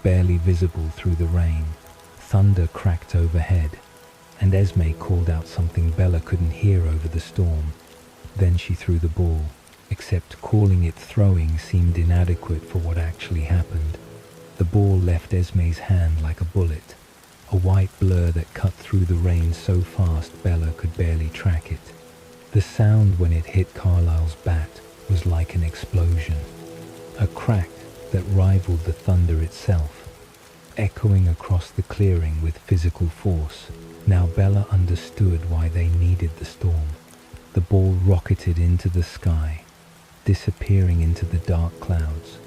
barely visible through the rain. Thunder cracked overhead, and Esme called out something Bella couldn't hear over the storm. Then she threw the ball, except calling it throwing seemed inadequate for what actually happened. The ball left Esme's hand like a bullet, a white blur that cut through the rain so fast Bella could barely track it. The sound when it hit Carlyle's bat was like an explosion, a crack that rivaled the thunder itself, echoing across the clearing with physical force. Now Bella understood why they needed the storm. The ball rocketed into the sky, disappearing into the dark clouds,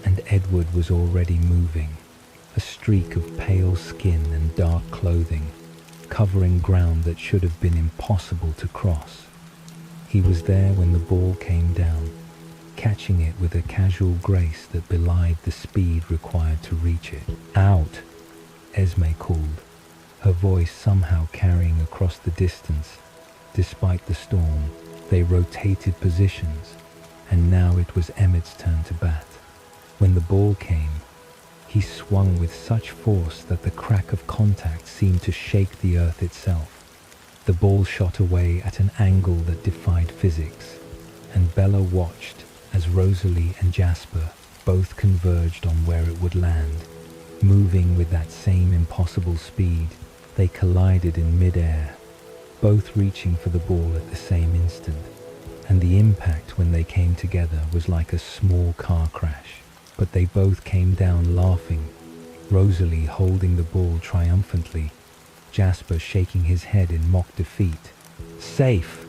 and Edward was already moving, a streak of pale skin and dark clothing, covering ground that should have been impossible to cross. He was there when the ball came down, catching it with a casual grace that belied the speed required to reach it. "Out!" Esme called, her voice somehow carrying across the distance. Despite the storm, they rotated positions, and now it was Emmett's turn to bat. When the ball came, he swung with such force that the crack of contact seemed to shake the earth itself. The ball shot away at an angle that defied physics, and Bella watched as Rosalie and Jasper both converged on where it would land. Moving with that same impossible speed, they collided in mid-air, both reaching for the ball at the same instant, and the impact when they came together was like a small car crash. But they both came down laughing, Rosalie holding the ball triumphantly, Jasper shaking his head in mock defeat. "Safe!"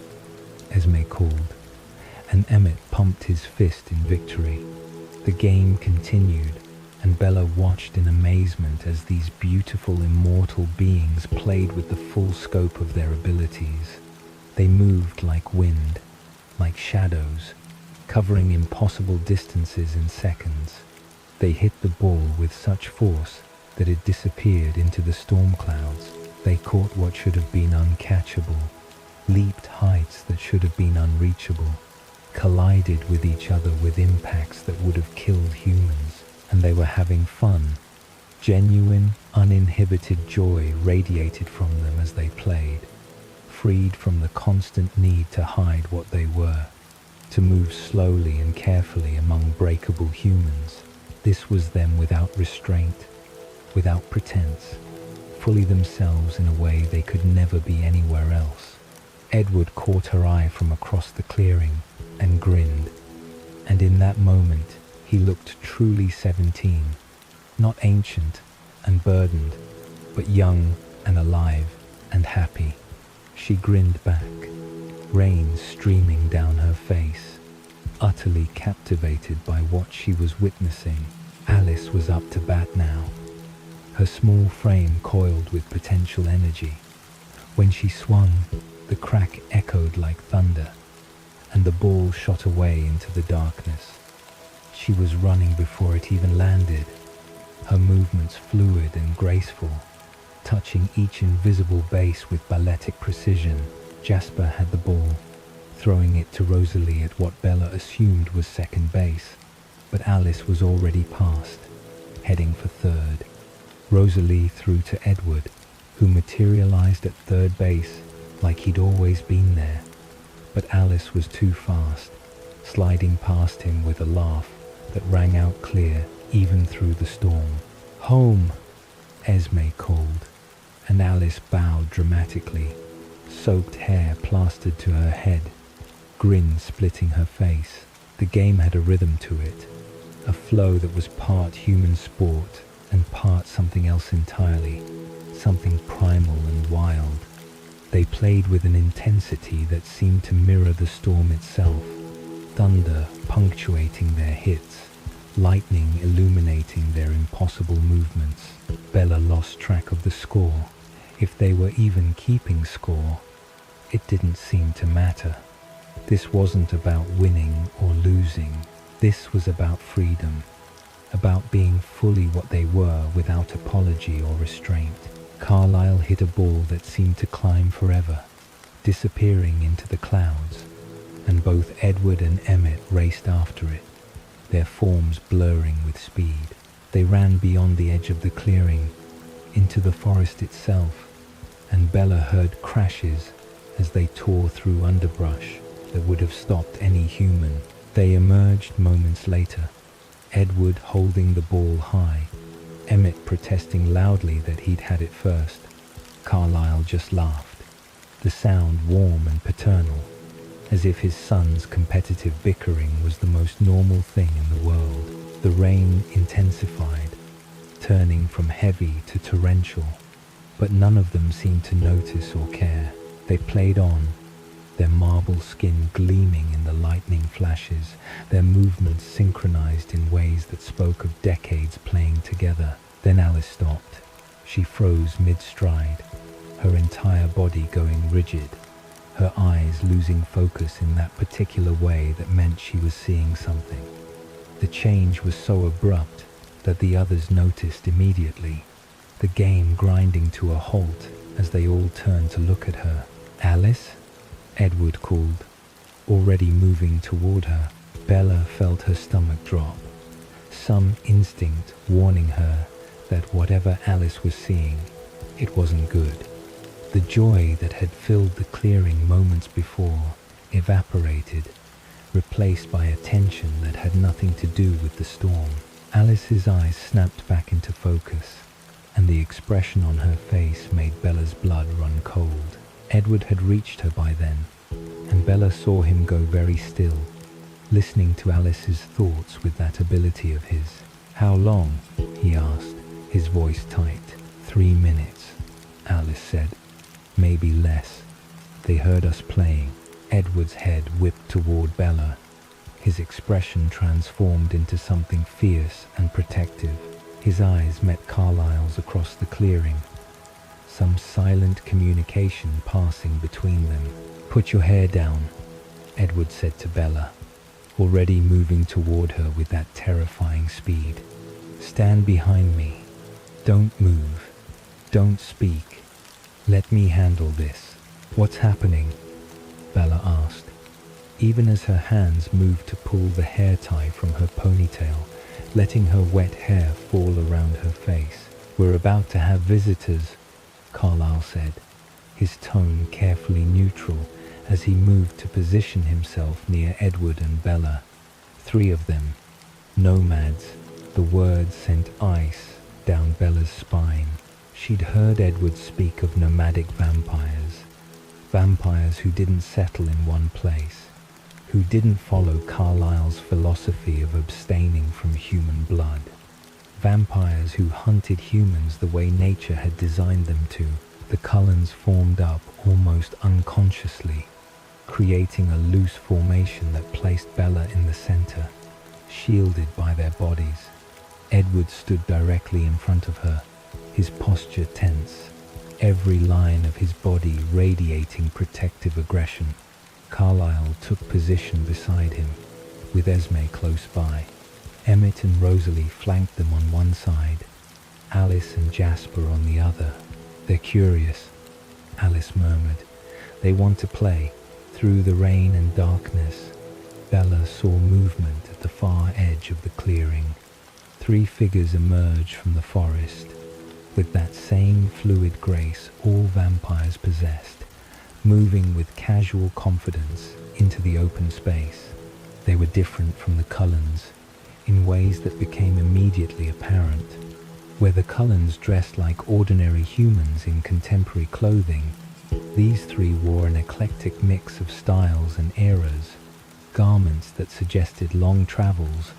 Esme called, and Emmett pumped his fist in victory. The game continued, and Bella watched in amazement as these beautiful immortal beings played with the full scope of their abilities. They moved like wind, like shadows, covering impossible distances in seconds. They hit the ball with such force that it disappeared into the storm clouds. They caught what should have been uncatchable, leaped heights that should have been unreachable, collided with each other with impacts that would have killed humans, and they were having fun. Genuine, uninhibited joy radiated from them as they played, freed from the constant need to hide what they were, to move slowly and carefully among breakable humans. This was them without restraint, without pretense, fully themselves in a way they could never be anywhere else. Edward caught her eye from across the clearing and grinned, and in that moment he looked truly 17, not ancient and burdened, but young and alive and happy. She grinned back, rain streaming down her face, utterly captivated by what she was witnessing. Alice was up to bat now, her small frame coiled with potential energy. When she swung, the crack echoed like thunder, and the ball shot away into the darkness. She was running before it even landed, her movements fluid and graceful, touching each invisible base with balletic precision. Jasper had the ball, throwing it to Rosalie at what Bella assumed was second base, but Alice was already past, heading for third. Rosalie threw to Edward, who materialized at third base like he'd always been there, but Alice was too fast, sliding past him with a laugh that rang out clear even through the storm. "Home!" Esme called, and Alice bowed dramatically, soaked hair plastered to her head, grin splitting her face. The game had a rhythm to it, a flow that was part human sport and part something else entirely, something primal and wild. They played with an intensity that seemed to mirror the storm itself, thunder punctuating their hits, lightning illuminating their impossible movements. Bella lost track of the score. If they were even keeping score, it didn't seem to matter. This wasn't about winning or losing. This was about freedom, about being fully what they were without apology or restraint. Carlyle hit a ball that seemed to climb forever, disappearing into the clouds, and both Edward and Emmett raced after it, their forms blurring with speed. They ran beyond the edge of the clearing, into the forest itself, and Bella heard crashes as they tore through underbrush that would have stopped any human. They emerged moments later, Edward holding the ball high, Emmett protesting loudly that he'd had it first. Carlyle just laughed, the sound warm and paternal, as if his son's competitive bickering was the most normal thing in the world. The rain intensified, turning from heavy to torrential, but none of them seemed to notice or care. They played on, their marble skin gleaming in the lightning flashes, their movements synchronized in ways that spoke of decades playing together. Then Alice stopped. She froze mid-stride, her entire body going rigid, her eyes losing focus in that particular way that meant she was seeing something. The change was so abrupt that the others noticed immediately, the game grinding to a halt as they all turned to look at her. "Alice?" Edward called, already moving toward her. Bella felt her stomach drop, some instinct warning her that whatever Alice was seeing, it wasn't good. The joy that had filled the clearing moments before evaporated, replaced by a tension that had nothing to do with the storm. Alice's eyes snapped back into focus, and the expression on her face made Bella's blood run cold. Edward had reached her by then, and Bella saw him go very still, listening to Alice's thoughts with that ability of his. "How long?" he asked, his voice tight. 3 minutes, Alice said. "Maybe less." They heard us playing. Edward's head whipped toward Bella, his expression transformed into something fierce and protective. His eyes met Carlyle's across the clearing, some silent communication passing between them. "Put your hair down," Edward said to Bella, already moving toward her with that terrifying speed. "Stand behind me. Don't move. Don't speak. Let me handle this." "What's happening?" Bella asked, even as her hands moved to pull the hair tie from her ponytail, letting her wet hair fall around her face. "We're about to have visitors," Carlyle said, his tone carefully neutral as he moved to position himself near Edward and Bella. 3 of them, nomads. The words sent ice down Bella's spine. She'd heard Edward speak of nomadic vampires, vampires who didn't settle in one place, who didn't follow Carlyle's philosophy of abstaining from human blood. Vampires who hunted humans the way nature had designed them to. The Cullens formed up almost unconsciously, creating a loose formation that placed Bella in the center, shielded by their bodies. Edward stood directly in front of her, his posture tense, every line of his body radiating protective aggression. Carlyle took position beside him, with Esme close by. Emmett and Rosalie flanked them on one side, Alice and Jasper on the other. "They're curious," Alice murmured. "They want to play." Through the rain and darkness, Bella saw movement at the far edge of the clearing. 3 figures emerged from the forest, with that same fluid grace all vampires possessed, moving with casual confidence into the open space. They were different from the Cullens, in ways that became immediately apparent. Where the Cullens dressed like ordinary humans in contemporary clothing, these 3 wore an eclectic mix of styles and eras, garments that suggested long travels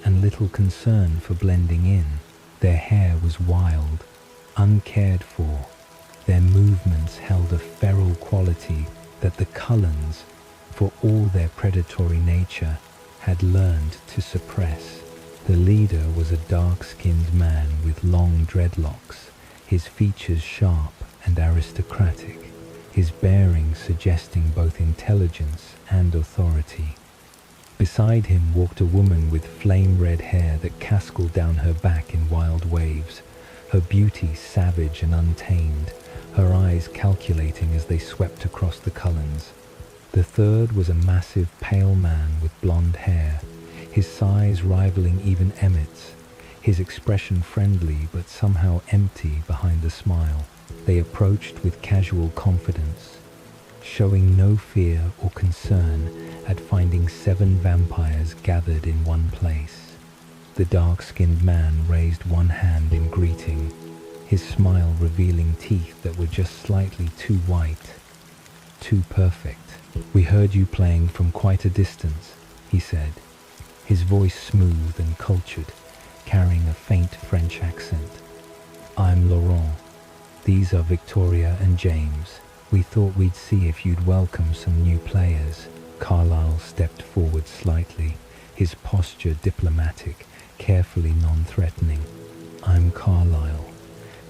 and little concern for blending in. Their hair was wild, uncared for. Their movements held a feral quality that the Cullens, for all their predatory nature, had learned to suppress. The leader was a dark-skinned man with long dreadlocks, his features sharp and aristocratic, his bearing suggesting both intelligence and authority. Beside him walked a woman with flame-red hair that cascaded down her back in wild waves, her beauty savage and untamed, her eyes calculating as they swept across the Cullens. The third was a massive, pale man with blonde hair, his size rivaling even Emmett's, his expression friendly but somehow empty behind the smile. They approached with casual confidence, showing no fear or concern at finding 7 vampires gathered in one place. The dark-skinned man raised one hand in greeting, his smile revealing teeth that were just slightly too white, too perfect. "We heard you playing from quite a distance," he said, his voice smooth and cultured, carrying a faint French accent. "I'm Laurent. These are Victoria and James. We thought we'd see if you'd welcome some new players." Carlyle stepped forward slightly, his posture diplomatic, carefully non-threatening. "I'm Carlyle.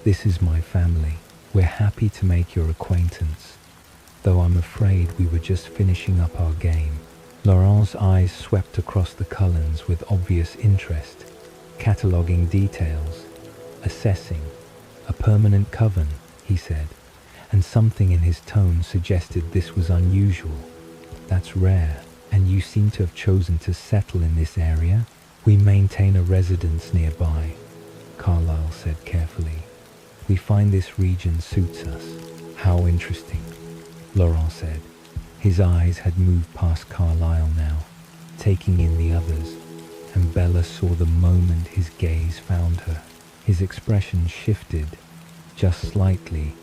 This is my family. We're happy to make your acquaintance, though I'm afraid we were just finishing up our game. Laurent's eyes swept across the Cullens with obvious interest, cataloguing details, assessing. A permanent coven, he said, and something in his tone suggested this was unusual. That's rare, and you seem to have chosen to settle in this area? We maintain a residence nearby, Carlyle said carefully. We find this region suits us. How interesting, Laurent said. His eyes had moved past Carlyle now, taking in the others, and Bella saw the moment his gaze found her. His expression shifted, just slightly,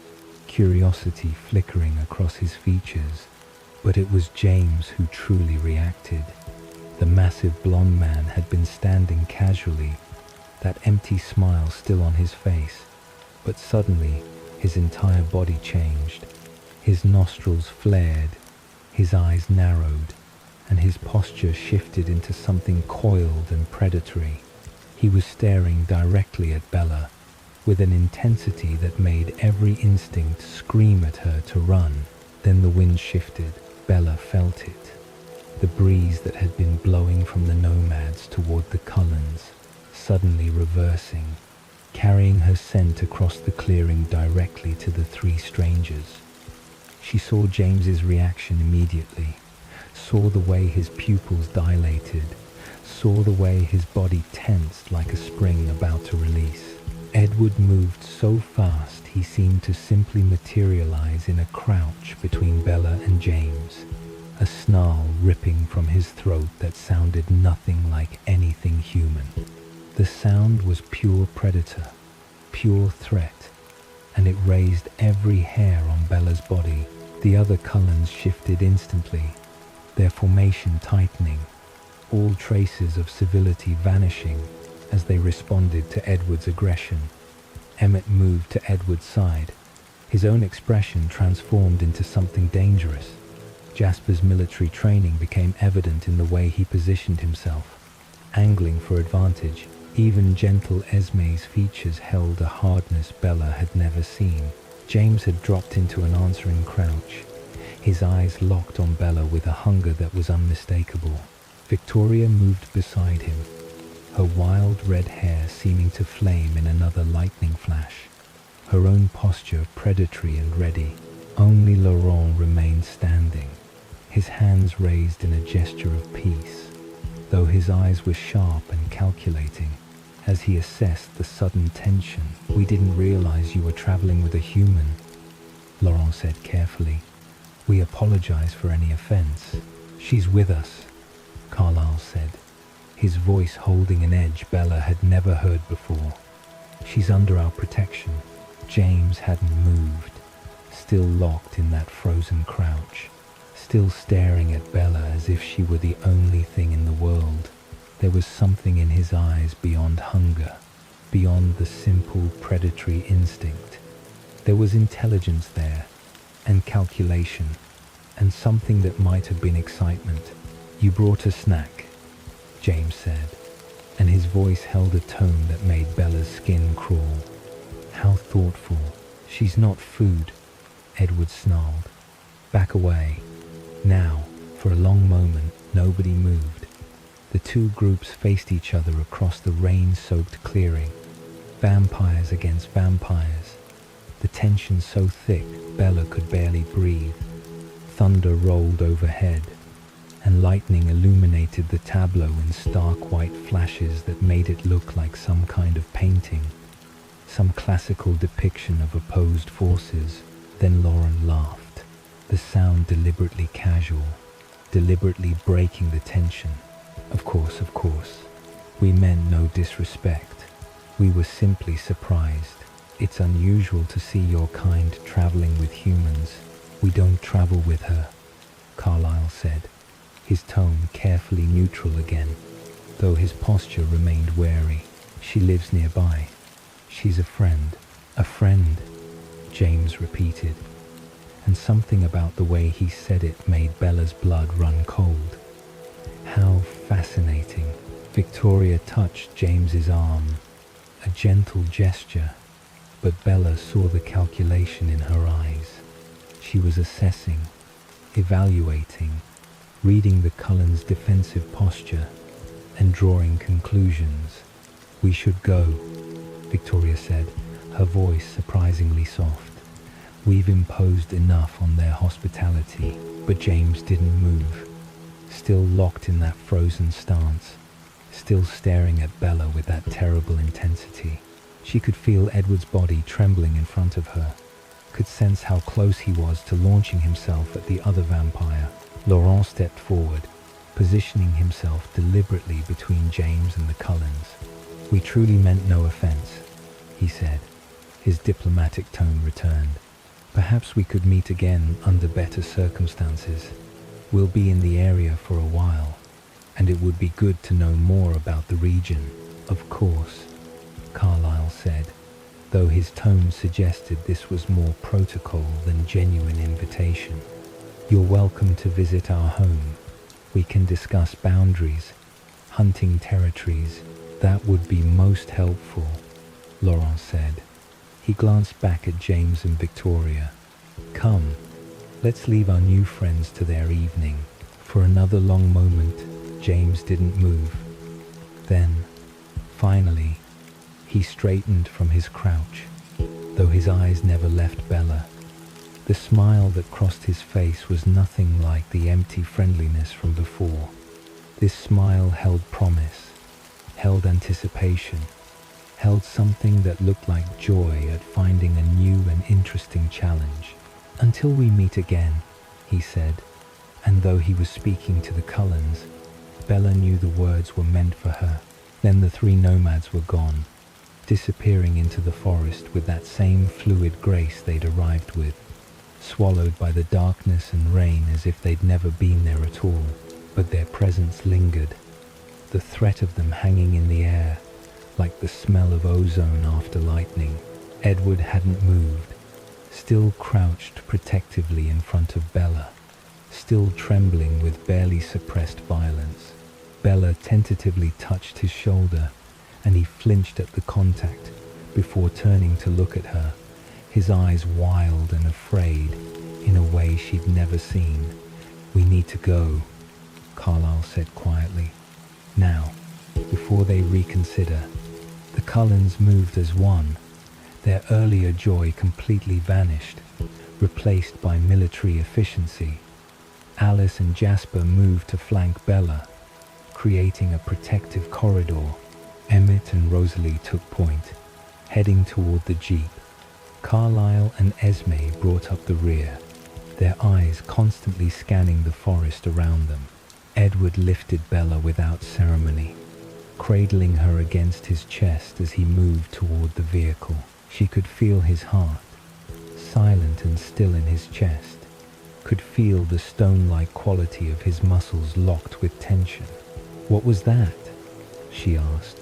curiosity flickering across his features. But it was James who truly reacted. The massive blonde man had been standing casually, that empty smile still on his face. But suddenly, his entire body changed. His nostrils flared, his eyes narrowed, and his posture shifted into something coiled and predatory. He was staring directly at Bella, with an intensity that made every instinct scream at her to run. Then the wind shifted. Bella felt it. The breeze that had been blowing from the nomads toward the Cullens, suddenly reversing, carrying her scent across the clearing directly to the three strangers. She saw James's reaction immediately, saw the way his pupils dilated, saw the way his body tensed like a spring about to release. Edward moved so fast he seemed to simply materialize in a crouch between Bella and James, a snarl ripping from his throat that sounded nothing like anything human. The sound was pure predator, pure threat, and it raised every hair on Bella's body. The other Cullens shifted instantly, their formation tightening, all traces of civility vanishing as they responded to Edward's aggression. Emmett moved to Edward's side. His own expression transformed into something dangerous. Jasper's military training became evident in the way he positioned himself, angling for advantage. Even gentle Esme's features held a hardness Bella had never seen. James had dropped into an answering crouch, his eyes locked on Bella with a hunger that was unmistakable. Victoria moved beside him, her wild red hair seeming to flame in another lightning flash, her own posture predatory and ready. Only Laurent remained standing, his hands raised in a gesture of peace, though his eyes were sharp and calculating as he assessed the sudden tension. We didn't realize you were traveling with a human, Laurent said carefully. We apologize for any offense. She's with us, Carlyle said, his voice holding an edge Bella had never heard before. She's under our protection. James hadn't moved, still locked in that frozen crouch, still staring at Bella as if she were the only thing in the world. There was something in his eyes beyond hunger, beyond the simple predatory instinct. There was intelligence there, and calculation, and something that might have been excitement. You brought a snack, James said, and his voice held a tone that made Bella's skin crawl. How thoughtful. She's not food, Edward snarled. Back away. Now, for a long moment, nobody moved. The two groups faced each other across the rain-soaked clearing, vampires against vampires. The tension so thick, Bella could barely breathe. Thunder rolled overhead, and lightning illuminated the tableau in stark white flashes that made it look like some kind of painting, some classical depiction of opposed forces. Then Lauren laughed, the sound deliberately casual, deliberately breaking the tension. Of course. We meant no disrespect. We were simply surprised. It's unusual to see your kind traveling with humans. We don't travel with her, Carlyle said, his tone carefully neutral again, though his posture remained wary. She lives nearby. She's a friend. A friend, James repeated, and something about the way he said it made Bella's blood run cold. How fascinating. Victoria touched James's arm, a gentle gesture, But Bella saw the calculation in her eyes. She was assessing, evaluating, reading the Cullens' defensive posture, and drawing conclusions. "We should go," Victoria said, her voice surprisingly soft. "We've imposed enough on their hospitality." But James didn't move, still locked in that frozen stance, still staring at Bella with that terrible intensity. She could feel Edward's body trembling in front of her, could sense how close he was to launching himself at the other vampire. Laurent stepped forward, positioning himself deliberately between James and the Cullens. "We truly meant no offense," he said. His diplomatic tone returned. "Perhaps we could meet again under better circumstances. We'll be in the area for a while, and it would be good to know more about the region." "Of course," Carlyle said, though his tone suggested this was more protocol than genuine invitation. "You're welcome to visit our home. We can discuss boundaries, hunting territories. That would be most helpful," Laurent said. He glanced back at James and Victoria. "Come, let's leave our new friends to their evening." For another long moment, James didn't move. Then, finally, he straightened from his crouch, though his eyes never left Bella. The smile that crossed his face was nothing like the empty friendliness from before. This smile held promise, held anticipation, held something that looked like joy at finding a new and interesting challenge. "Until we meet again," he said, and though he was speaking to the Cullens, Bella knew the words were meant for her. Then the three nomads were gone, disappearing into the forest with that same fluid grace they'd arrived with, swallowed by the darkness and rain as if they'd never been there at all. But their presence lingered, the threat of them hanging in the air, like the smell of ozone after lightning. Edward hadn't moved, still crouched protectively in front of Bella, still trembling with barely suppressed violence. Bella tentatively touched his shoulder, and he flinched at the contact before turning to look at her, his eyes wild and afraid in a way she'd never seen. "We need to go," Carlyle said quietly. Now, before they reconsider, the Cullens moved as one. Their earlier joy completely vanished, replaced by military efficiency. Alice and Jasper moved to flank Bella, creating a protective corridor. Emmett and Rosalie took point, heading toward the jeep. Carlyle and Esme brought up the rear, their eyes constantly scanning the forest around them. Edward lifted Bella without ceremony, cradling her against his chest as he moved toward the vehicle. She could feel his heart, silent and still in his chest, could feel the stone-like quality of his muscles locked with tension. "What was that?" she asked,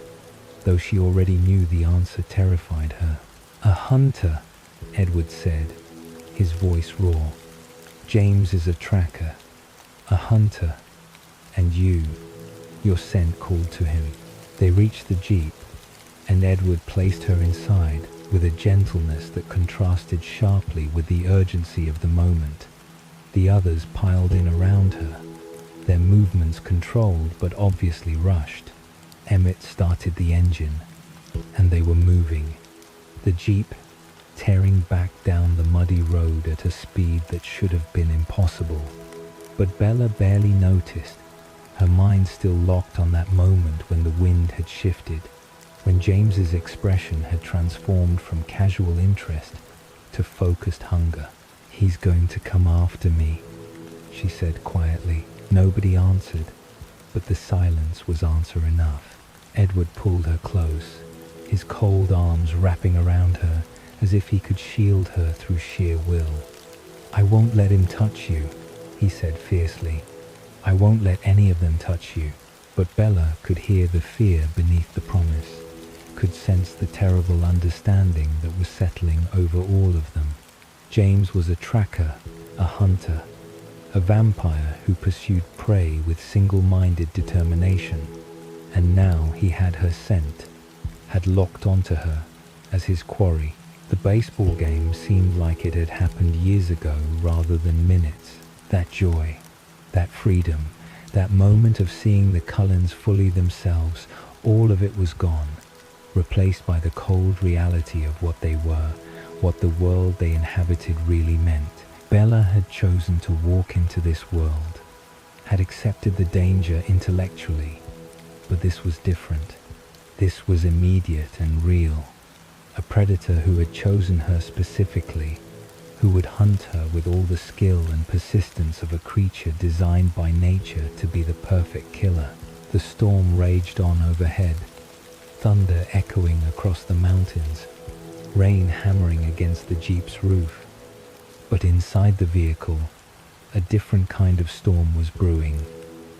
though she already knew the answer terrified her. "A hunter," Edward said, his voice raw. "James is a tracker, a hunter, and your scent called to him." They reached the jeep, and Edward placed her inside with a gentleness that contrasted sharply with the urgency of the moment. The others piled in around her, their movements controlled but obviously rushed. Emmett started the engine, and they were moving, the jeep tearing back down the muddy road at a speed that should have been impossible. But Bella barely noticed, her mind still locked on that moment when the wind had shifted, when James's expression had transformed from casual interest to focused hunger. "He's going to come after me," she said quietly. Nobody answered, but the silence was answer enough. Edward pulled her close, his cold arms wrapping around her as if he could shield her through sheer will. "I won't let him touch you," he said fiercely. "I won't let any of them touch you." But Bella could hear the fear beneath the promise, could sense the terrible understanding that was settling over all of them. James was a tracker, a hunter, a vampire who pursued prey with single-minded determination, and now he had her scent, had locked onto her as his quarry. The baseball game seemed like it had happened years ago rather than minutes. That joy, that freedom, that moment of seeing the Cullens fully themselves, all of it was gone, replaced by the cold reality of what they were, what the world they inhabited really meant. Bella had chosen to walk into this world, had accepted the danger intellectually, but this was different. This was immediate and real. A predator who had chosen her specifically, who would hunt her with all the skill and persistence of a creature designed by nature to be the perfect killer. The storm raged on overhead, thunder echoing across the mountains, rain hammering against the Jeep's roof. But inside the vehicle, a different kind of storm was brewing,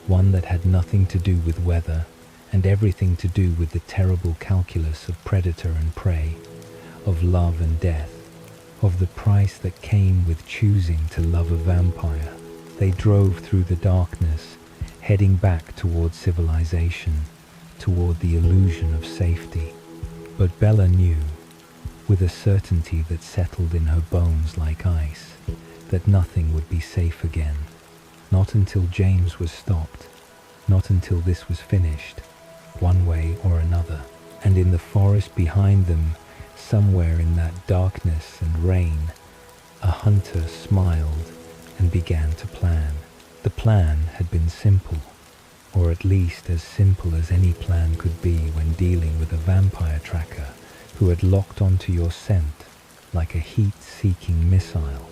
one that had nothing to do with weather and everything to do with the terrible calculus of predator and prey, of love and death, of the price that came with choosing to love a vampire. They drove through the darkness, heading back toward civilization, toward the illusion of safety. But Bella knew, with a certainty that settled in her bones like ice, that nothing would be safe again. Not until James was stopped, not until this was finished, one way or another. And in the forest behind them, somewhere in that darkness and rain, a hunter smiled and began to plan. The plan had been simple, or at least as simple as any plan could be when dealing with a vampire tracker who had locked onto your scent like a heat-seeking missile.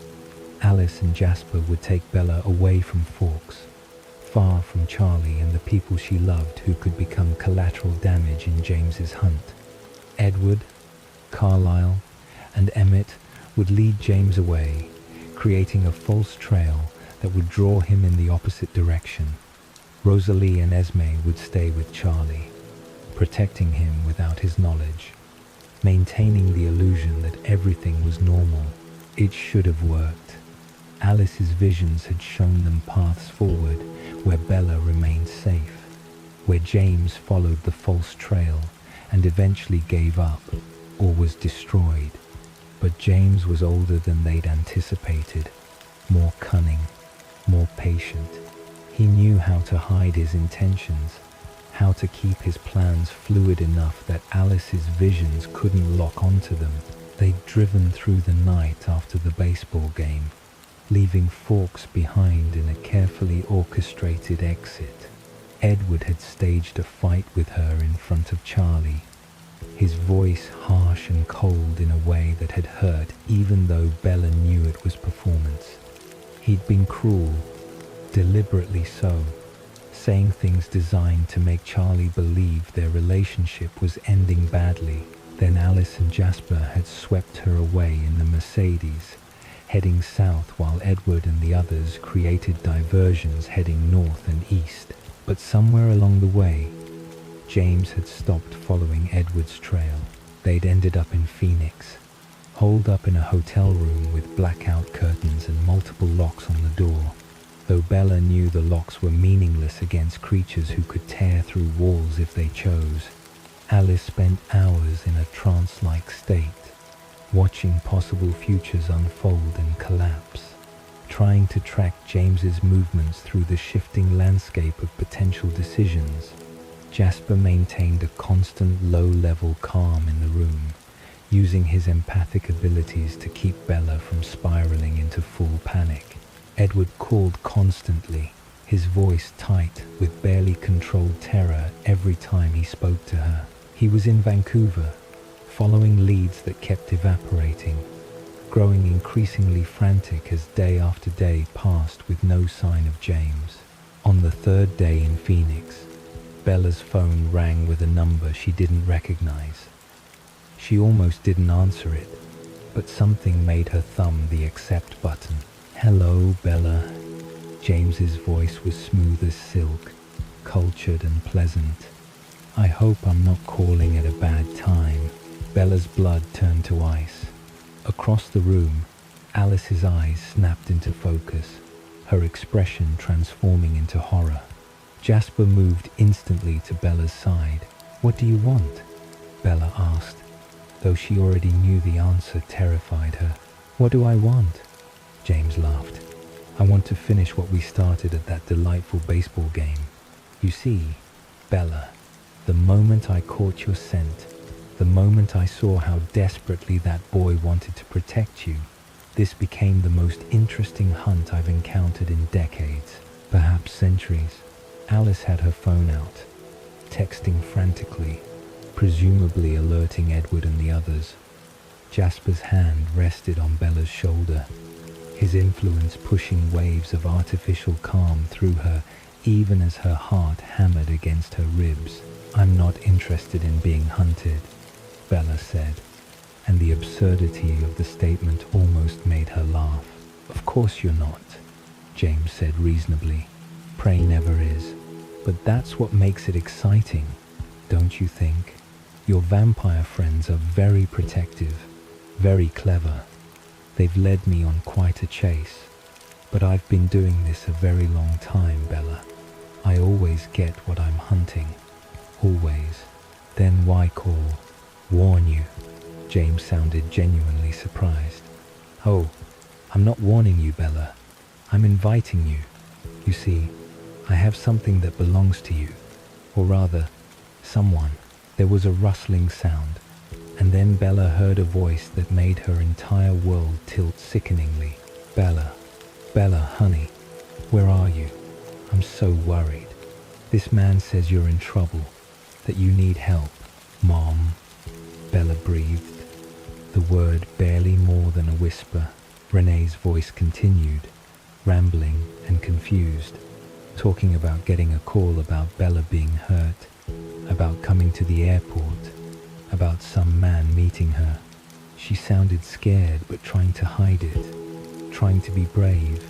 Alice and Jasper would take Bella away from Forks, far from Charlie and the people she loved who could become collateral damage in James's hunt. Edward, Carlisle, and Emmett would lead James away, creating a false trail that would draw him in the opposite direction. Rosalie and Esme would stay with Charlie, protecting him without his knowledge, maintaining the illusion that everything was normal. It should have worked. Alice's visions had shown them paths forward where Bella remained safe, where James followed the false trail and eventually gave up or was destroyed. But James was older than they'd anticipated, more cunning, more patient. He knew how to hide his intentions, how to keep his plans fluid enough that Alice's visions couldn't lock onto them. They'd driven through the night after the baseball game, leaving Forks behind in a carefully orchestrated exit. Edward had staged a fight with her in front of Charlie, his voice harsh and cold in a way that had hurt even though Bella knew it was performance. He'd been cruel, deliberately so, saying things designed to make Charlie believe their relationship was ending badly. Then Alice and Jasper had swept her away in the Mercedes, heading south while Edward and the others created diversions heading north and east. But somewhere along the way, James had stopped following Edward's trail. They'd ended up in Phoenix, holed up in a hotel room with blackout curtains and multiple locks on the door. Though Bella knew the locks were meaningless against creatures who could tear through walls if they chose, Alice spent hours in a trance-like state, watching possible futures unfold and collapse, trying to track James's movements through the shifting landscape of potential decisions. Jasper maintained a constant low-level calm in the room, using his empathic abilities to keep Bella from spiraling into full panic. Edward called constantly, his voice tight with barely controlled terror every time he spoke to her. He was in Vancouver, following leads that kept evaporating, growing increasingly frantic as day after day passed with no sign of James. On the third day in Phoenix, Bella's phone rang with a number she didn't recognize. She almost didn't answer it, but something made her thumb the accept button. "Hello, Bella." James's voice was smooth as silk, cultured and pleasant. "I hope I'm not calling at a bad time." Bella's blood turned to ice. Across the room, Alice's eyes snapped into focus, her expression transforming into horror. Jasper moved instantly to Bella's side. "What do you want?" Bella asked. though she already knew the answer terrified her. "What do I want?" James laughed. "I want to finish what we started at that delightful baseball game. You see, Bella, the moment I caught your scent, the moment I saw how desperately that boy wanted to protect you, this became the most interesting hunt I've encountered in decades, perhaps centuries." Alice had her phone out, texting frantically, presumably alerting Edward and the others. Jasper's hand rested on Bella's shoulder, his influence pushing waves of artificial calm through her even as her heart hammered against her ribs. "I'm not interested in being hunted," Bella said, and the absurdity of the statement almost made her laugh. "Of course you're not," James said reasonably. "Prey never is. But that's what makes it exciting, don't you think? Your vampire friends are very protective, very clever. They've led me on quite a chase. But I've been doing this a very long time, Bella. I always get what I'm hunting. Always. Then why call? Warn you?" James sounded genuinely surprised. "Oh, I'm not warning you, Bella. I'm inviting you. You see, I have something that belongs to you. Or rather, someone." There was a rustling sound, and then Bella heard a voice that made her entire world tilt sickeningly. "Bella, Bella, honey, where are you? I'm so worried. This man says you're in trouble, that you need help." "Mom," Bella breathed, the word barely more than a whisper. Renee's voice continued, rambling and confused, talking about getting a call about Bella being hurt, about coming to the airport, about some man meeting her. She sounded scared but trying to hide it, trying to be brave,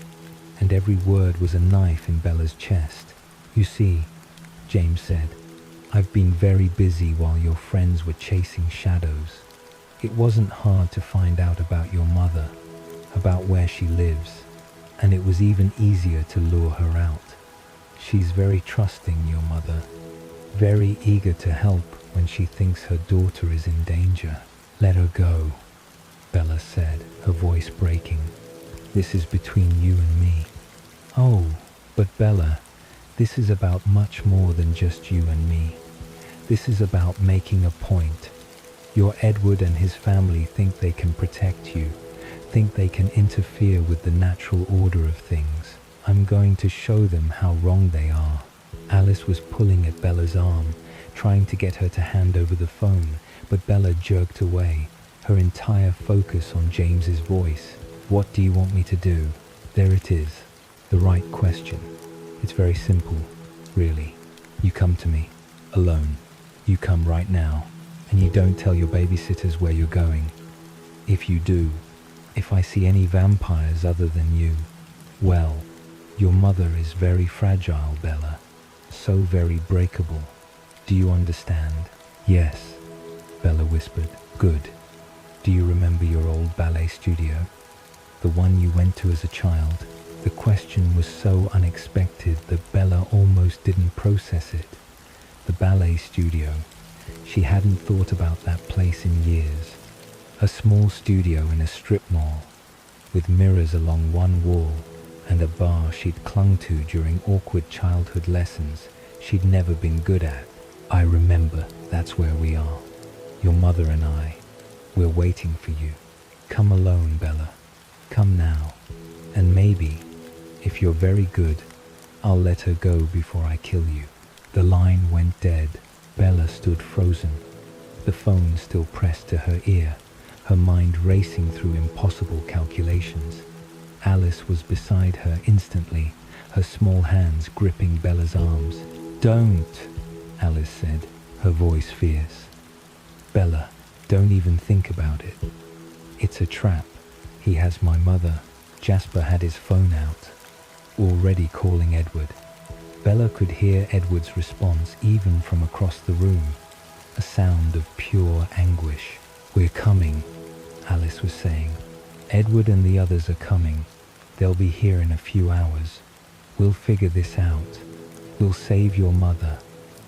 and every word was a knife in Bella's chest. "You see," James said, "I've been very busy while your friends were chasing shadows. It wasn't hard to find out about your mother, about where she lives, and it was even easier to lure her out. She's very trusting, your mother, very eager to help when she thinks her daughter is in danger." "Let her go," Bella said, her voice breaking. "This is between you and me." "Oh, but Bella, this is about much more than just you and me. This is about making a point. Your Edward and his family think they can protect you, think they can interfere with the natural order of things. I'm going to show them how wrong they are." Alice was pulling at Bella's arm, trying to get her to hand over the phone, but Bella jerked away, her entire focus on James's voice. "What do you want me to do?" There it is, the right question. It's very simple, really. You come to me, alone. You come right now, and you don't tell your babysitters where you're going. If you do, if I see any vampires other than you, well, your mother is very fragile, Bella. So very breakable. Do you understand? "Yes," Bella whispered. "Good. Do you remember your old ballet studio? The one you went to as a child?" The question was so unexpected that Bella almost didn't process it. The ballet studio. She hadn't thought about that place in years. A small studio in a strip mall, with mirrors along one wall, and a bar she'd clung to during awkward childhood lessons she'd never been good at. "I remember, that's where we are. Your mother and I. We're waiting for you. Come alone, Bella. Come now. And maybe, if you're very good, I'll let her go before I kill you." The line went dead. Bella stood frozen, the phone still pressed to her ear, her mind racing through impossible calculations. Alice was beside her instantly, her small hands gripping Bella's arms. "Don't," Alice said, her voice fierce. "Bella, don't even think about it. It's a trap. He has my mother." Jasper had his phone out, already calling Edward. Bella could hear Edward's response even from across the room, a sound of pure anguish. "We're coming," Alice was saying. "Edward and the others are coming. They'll be here in a few hours. We'll figure this out. We'll save your mother,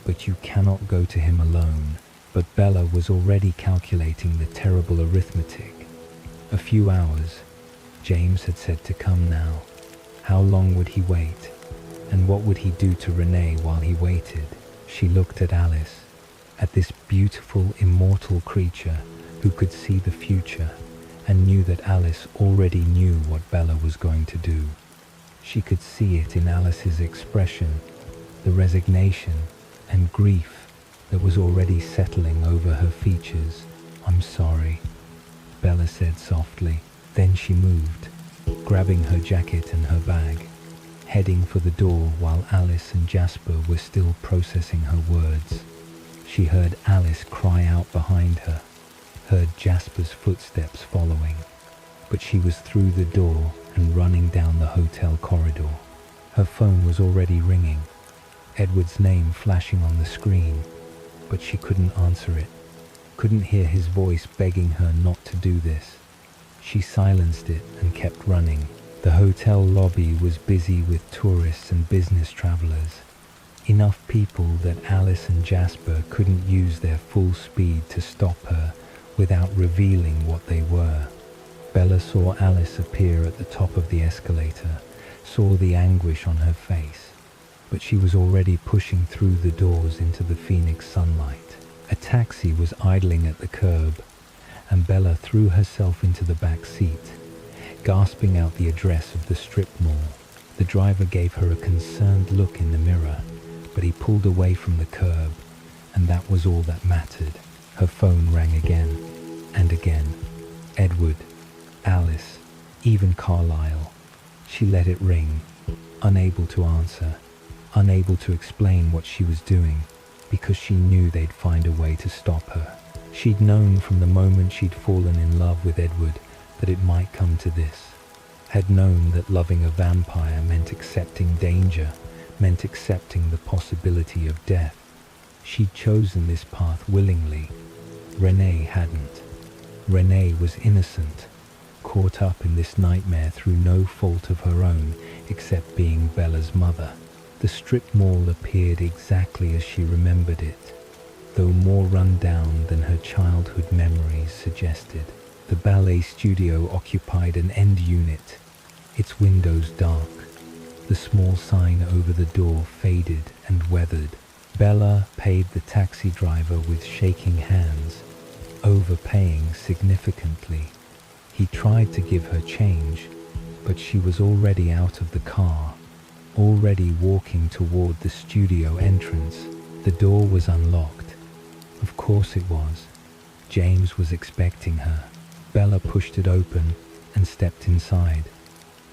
but you cannot go to him alone. But Bella was already calculating the terrible arithmetic. A few hours. James had said to come now. How long would he wait? And what would he do to Renee while he waited? She looked at Alice, at this beautiful, immortal creature who could see the future, and knew that Alice already knew what Bella was going to do. She could see it in Alice's expression, the resignation and grief that was already settling over her features. "I'm sorry," Bella said softly. Then she moved, grabbing her jacket and her bag, heading for the door while Alice and Jasper were still processing her words. She heard Alice cry out behind her, heard Jasper's footsteps following, but she was through the door and running down the hotel corridor. Her phone was already ringing, Edward's name flashing on the screen, but she couldn't answer it, couldn't hear his voice begging her not to do this. She silenced it and kept running. The hotel lobby was busy with tourists and business travelers, enough people that Alice and Jasper couldn't use their full speed to stop her without revealing what they were. Bella saw Alice appear at the top of the escalator, saw the anguish on her face, but she was already pushing through the doors into the Phoenix sunlight. A taxi was idling at the curb, and Bella threw herself into the back seat, gasping out the address of the strip mall. The driver gave her a concerned look in the mirror, but he pulled away from the curb, and that was all that mattered. Her phone rang again and again. Edward, Alice, even Carlisle. She let it ring, unable to answer, unable to explain what she was doing, because she knew they'd find a way to stop her. She'd known from the moment she'd fallen in love with Edward that it might come to this. Had known that loving a vampire meant accepting danger, meant accepting the possibility of death. She'd chosen this path willingly. Renee hadn't. Renee was innocent, caught up in this nightmare through no fault of her own except being Bella's mother. The strip mall appeared exactly as she remembered it, though more run down than her childhood memories suggested. The ballet studio occupied an end unit, its windows dark. The small sign over the door faded and weathered. Bella paid the taxi driver with shaking hands, overpaying significantly. He tried to give her change, but she was already out of the car, already walking toward the studio entrance. The door was unlocked. Of course it was. James was expecting her. Bella pushed it open and stepped inside,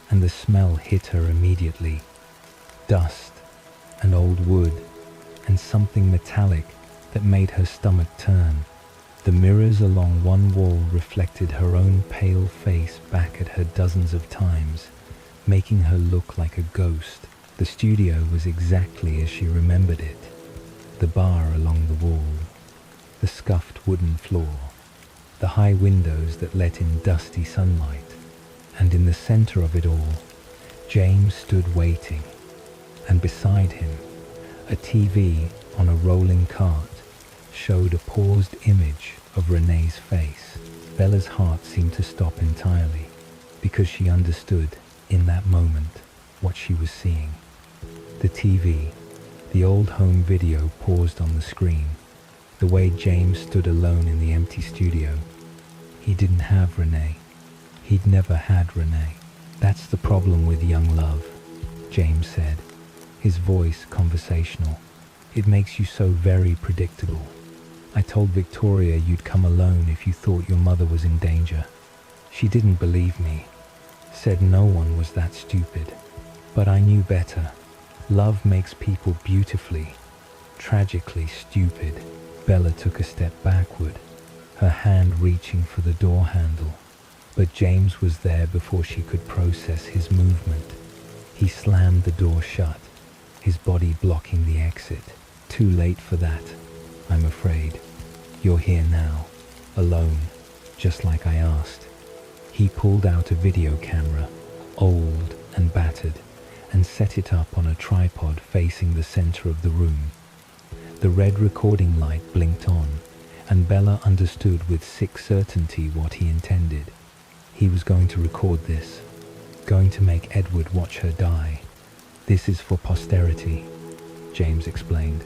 and the smell hit her immediately. Dust and old wood and something metallic that made her stomach turn. The mirrors along one wall reflected her own pale face back at her dozens of times, making her look like a ghost. The studio was exactly as she remembered it. The bar along the wall, the scuffed wooden floor, the high windows that let in dusty sunlight, and in the center of it all, James stood waiting, and beside him, a TV on a rolling cart showed a paused image of Renee's face. Bella's heart seemed to stop entirely, because she understood, in that moment, what she was seeing. The TV, the old home video paused on the screen, the way James stood alone in the empty studio. He didn't have Renee. He'd never had Renee. "That's the problem with young love," James said, his voice conversational. "It makes you so very predictable. I told Victoria you'd come alone if you thought your mother was in danger. She didn't believe me, said no one was that stupid. But I knew better. Love makes people beautifully, tragically stupid." Bella took a step backward, her hand reaching for the door handle, but James was there before she could process his movement. He slammed the door shut, his body blocking the exit. "Too late for that, I'm afraid. You're here now, alone, just like I asked." He pulled out a video camera, old and battered, and set it up on a tripod facing the center of the room. The red recording light blinked on, and Bella understood with sick certainty what he intended. He was going to record this, going to make Edward watch her die. "This is for posterity," James explained.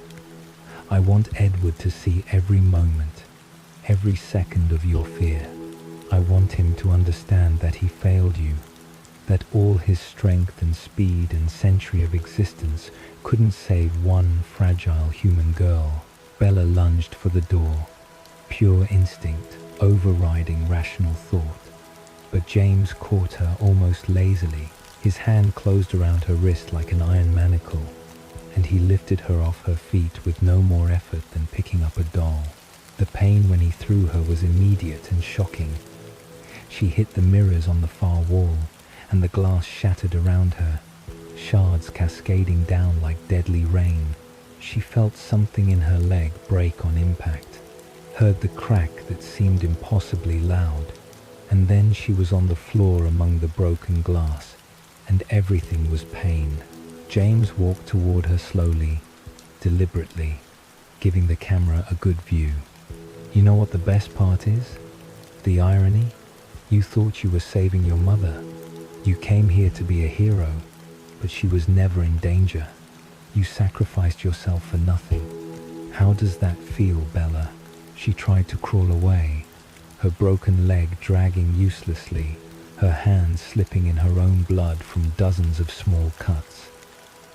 "I want Edward to see every moment, every second of your fear. I want him to understand that he failed you, that all his strength and speed and century of existence couldn't save one fragile human girl." Bella lunged for the door, pure instinct overriding rational thought. But James caught her almost lazily. His hand closed around her wrist like an iron manacle, and he lifted her off her feet with no more effort than picking up a doll. The pain when he threw her was immediate and shocking. She hit the mirrors on the far wall, and the glass shattered around her, shards cascading down like deadly rain. She felt something in her leg break on impact, heard the crack that seemed impossibly loud, and then she was on the floor among the broken glass, and everything was pain. James walked toward her slowly, deliberately, giving the camera a good view. "You know what the best part is? The irony? You thought you were saving your mother. You came here to be a hero, but she was never in danger. You sacrificed yourself for nothing. How does that feel, Bella?" She tried to crawl away, her broken leg dragging uselessly, her hand slipping in her own blood from dozens of small cuts.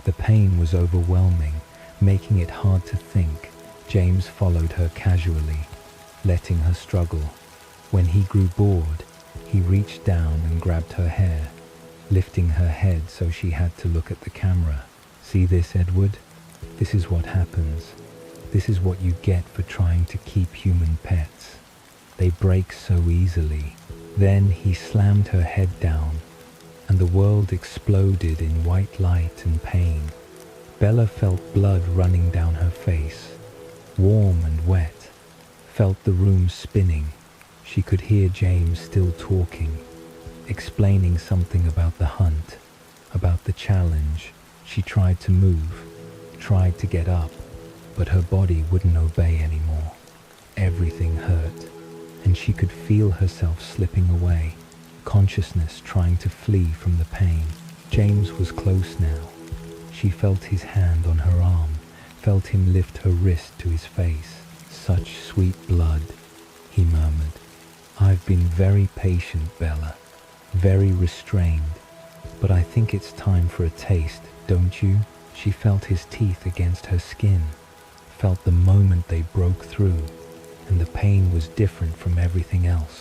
The pain was overwhelming, making it hard to think. James followed her casually, letting her struggle. When he grew bored, he reached down and grabbed her hair, lifting her head so she had to look at the camera. "See this, Edward? This is what happens. This is what you get for trying to keep human pets. They break so easily." Then he slammed her head down, and the world exploded in white light and pain. Bella felt blood running down her face, warm and wet, felt the room spinning. She could hear James still talking, explaining something about the hunt, about the challenge. She tried to move, tried to get up, but her body wouldn't obey anymore. Everything hurt, and she could feel herself slipping away, consciousness trying to flee from the pain. James was close now. She felt his hand on her arm, felt him lift her wrist to his face. "Such sweet blood," he murmured. "I've been very patient, Bella, very restrained, but I think it's time for a taste, don't you?" She felt his teeth against her skin, felt the moment they broke through, and the pain was different from everything else.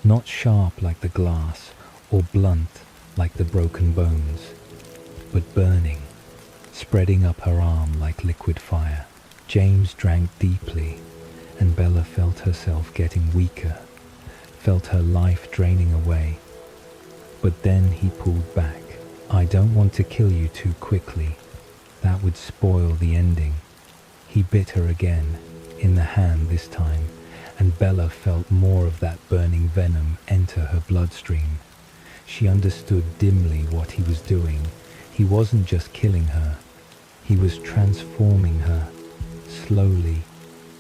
Not sharp like the glass, or blunt like the broken bones, but burning, spreading up her arm like liquid fire. James drank deeply, and Bella felt herself getting weaker, felt her life draining away. But then he pulled back. "I don't want to kill you too quickly. That would spoil the ending." He bit her again, in the hand this time, and Bella felt more of that burning venom enter her bloodstream. She understood dimly what he was doing. He wasn't just killing her. He was transforming her, slowly,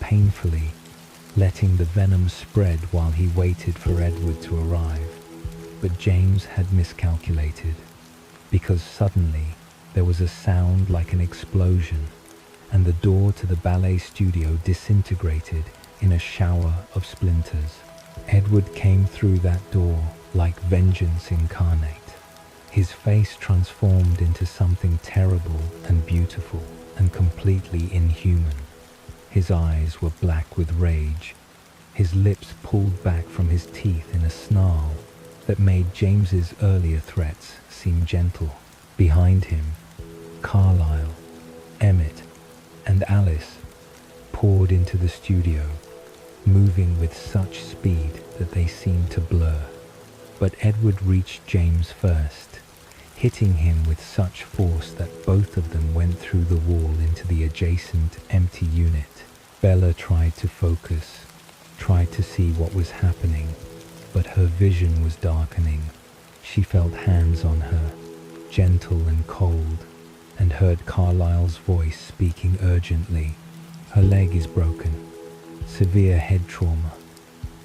painfully, letting the venom spread while he waited for Edward to arrive. But James had miscalculated, because suddenly there was a sound like an explosion, and the door to the ballet studio disintegrated in a shower of splinters. Edward came through that door like vengeance incarnate. His face transformed into something terrible and beautiful and completely inhuman. His eyes were black with rage, his lips pulled back from his teeth in a snarl that made James's earlier threats seem gentle. Behind him, Carlyle, Emmett, and Alice poured into the studio, moving with such speed that they seemed to blur. But Edward reached James first, hitting him with such force that both of them went through the wall into the adjacent empty unit. Bella tried to focus, tried to see what was happening, but her vision was darkening. She felt hands on her, gentle and cold, and heard Carlyle's voice speaking urgently. "Her leg is broken. Severe head trauma,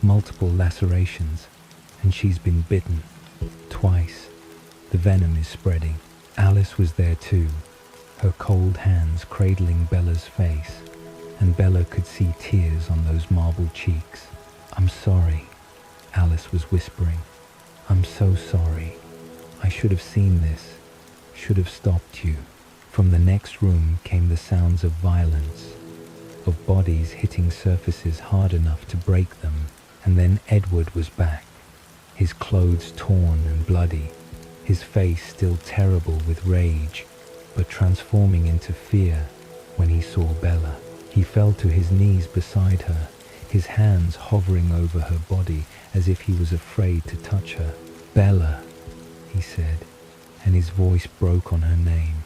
multiple lacerations, and she's been bitten twice. The venom is spreading. Alice was there too, her cold hands cradling Bella's face, and Bella could see tears on those marble cheeks. "I'm sorry," Alice was whispering. "I'm so sorry. I should have seen this, should have stopped you." From the next room came the sounds of violence, of bodies hitting surfaces hard enough to break them, and then Edward was back, his clothes torn and bloody, his face still terrible with rage, but transforming into fear when he saw Bella. He fell to his knees beside her, his hands hovering over her body as if he was afraid to touch her. "Bella," he said, and his voice broke on her name.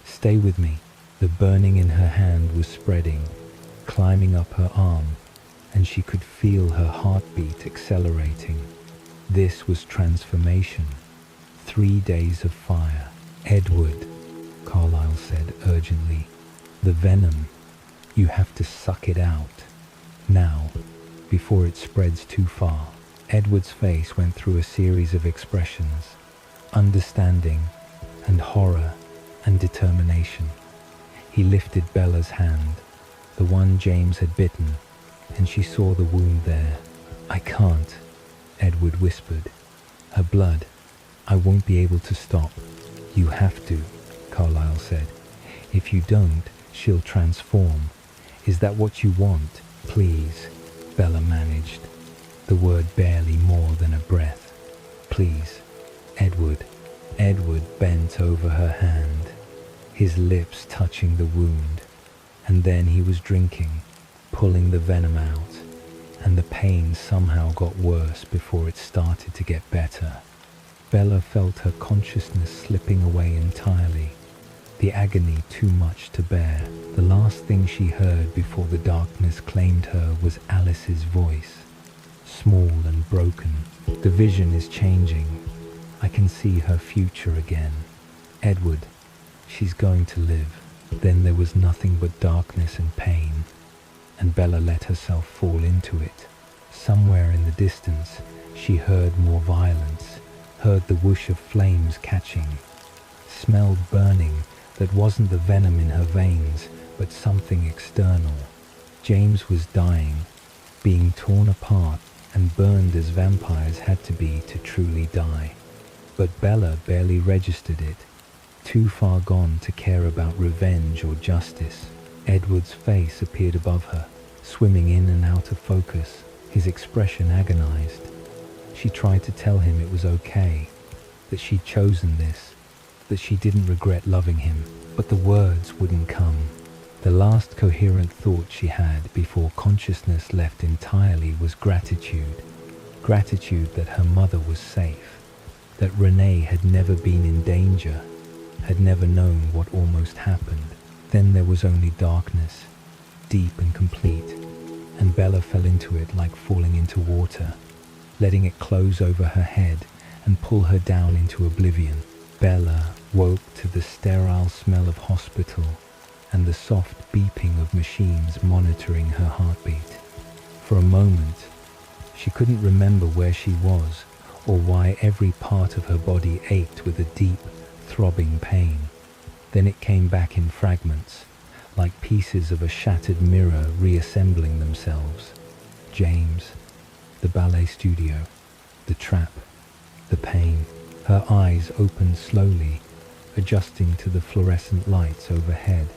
"Stay with me." The burning in her hand was spreading, climbing up her arm, and she could feel her heartbeat accelerating. This was transformation. 3 days of fire. "Edward," Carlyle said urgently, "the venom, you have to suck it out. Now, before it spreads too far." Edward's face went through a series of expressions, understanding and horror and determination. He lifted Bella's hand, the one James had bitten, and she saw the wound there. "I can't," Edward whispered. "Her blood. I won't be able to stop." "You have to," Carlyle said. "If you don't, she'll transform. Is that what you want?" "Please," Bella managed, the word barely more than a breath. "Please, Edward." Edward bent over her hand, his lips touching the wound, and then he was drinking, pulling the venom out, and the pain somehow got worse before it started to get better. Bella felt her consciousness slipping away entirely, the agony too much to bear. The last thing she heard before the darkness claimed her was Alice's voice, small and broken. "The vision is changing. I can see her future again. Edward, she's going to live." Then there was nothing but darkness and pain, and Bella let herself fall into it. Somewhere in the distance, she heard more violence, heard the whoosh of flames catching, smelled burning that wasn't the venom in her veins, but something external. James was dying, being torn apart and burned as vampires had to be to truly die. But Bella barely registered it, too far gone to care about revenge or justice. Edward's face appeared above her, swimming in and out of focus, his expression agonized. She tried to tell him it was okay, that she'd chosen this, that she didn't regret loving him, but the words wouldn't come. The last coherent thought she had before consciousness left entirely was gratitude. Gratitude that her mother was safe, that Renee had never been in danger, had never known what almost happened. Then there was only darkness, deep and complete, and Bella fell into it like falling into water, letting it close over her head and pull her down into oblivion. Bella woke to the sterile smell of hospital and the soft beeping of machines monitoring her heartbeat. For a moment, she couldn't remember where she was or why every part of her body ached with a deep, throbbing pain. Then it came back in fragments, like pieces of a shattered mirror reassembling themselves. James, the ballet studio, the trap, the pain. Her eyes opened slowly, adjusting to the fluorescent lights overhead.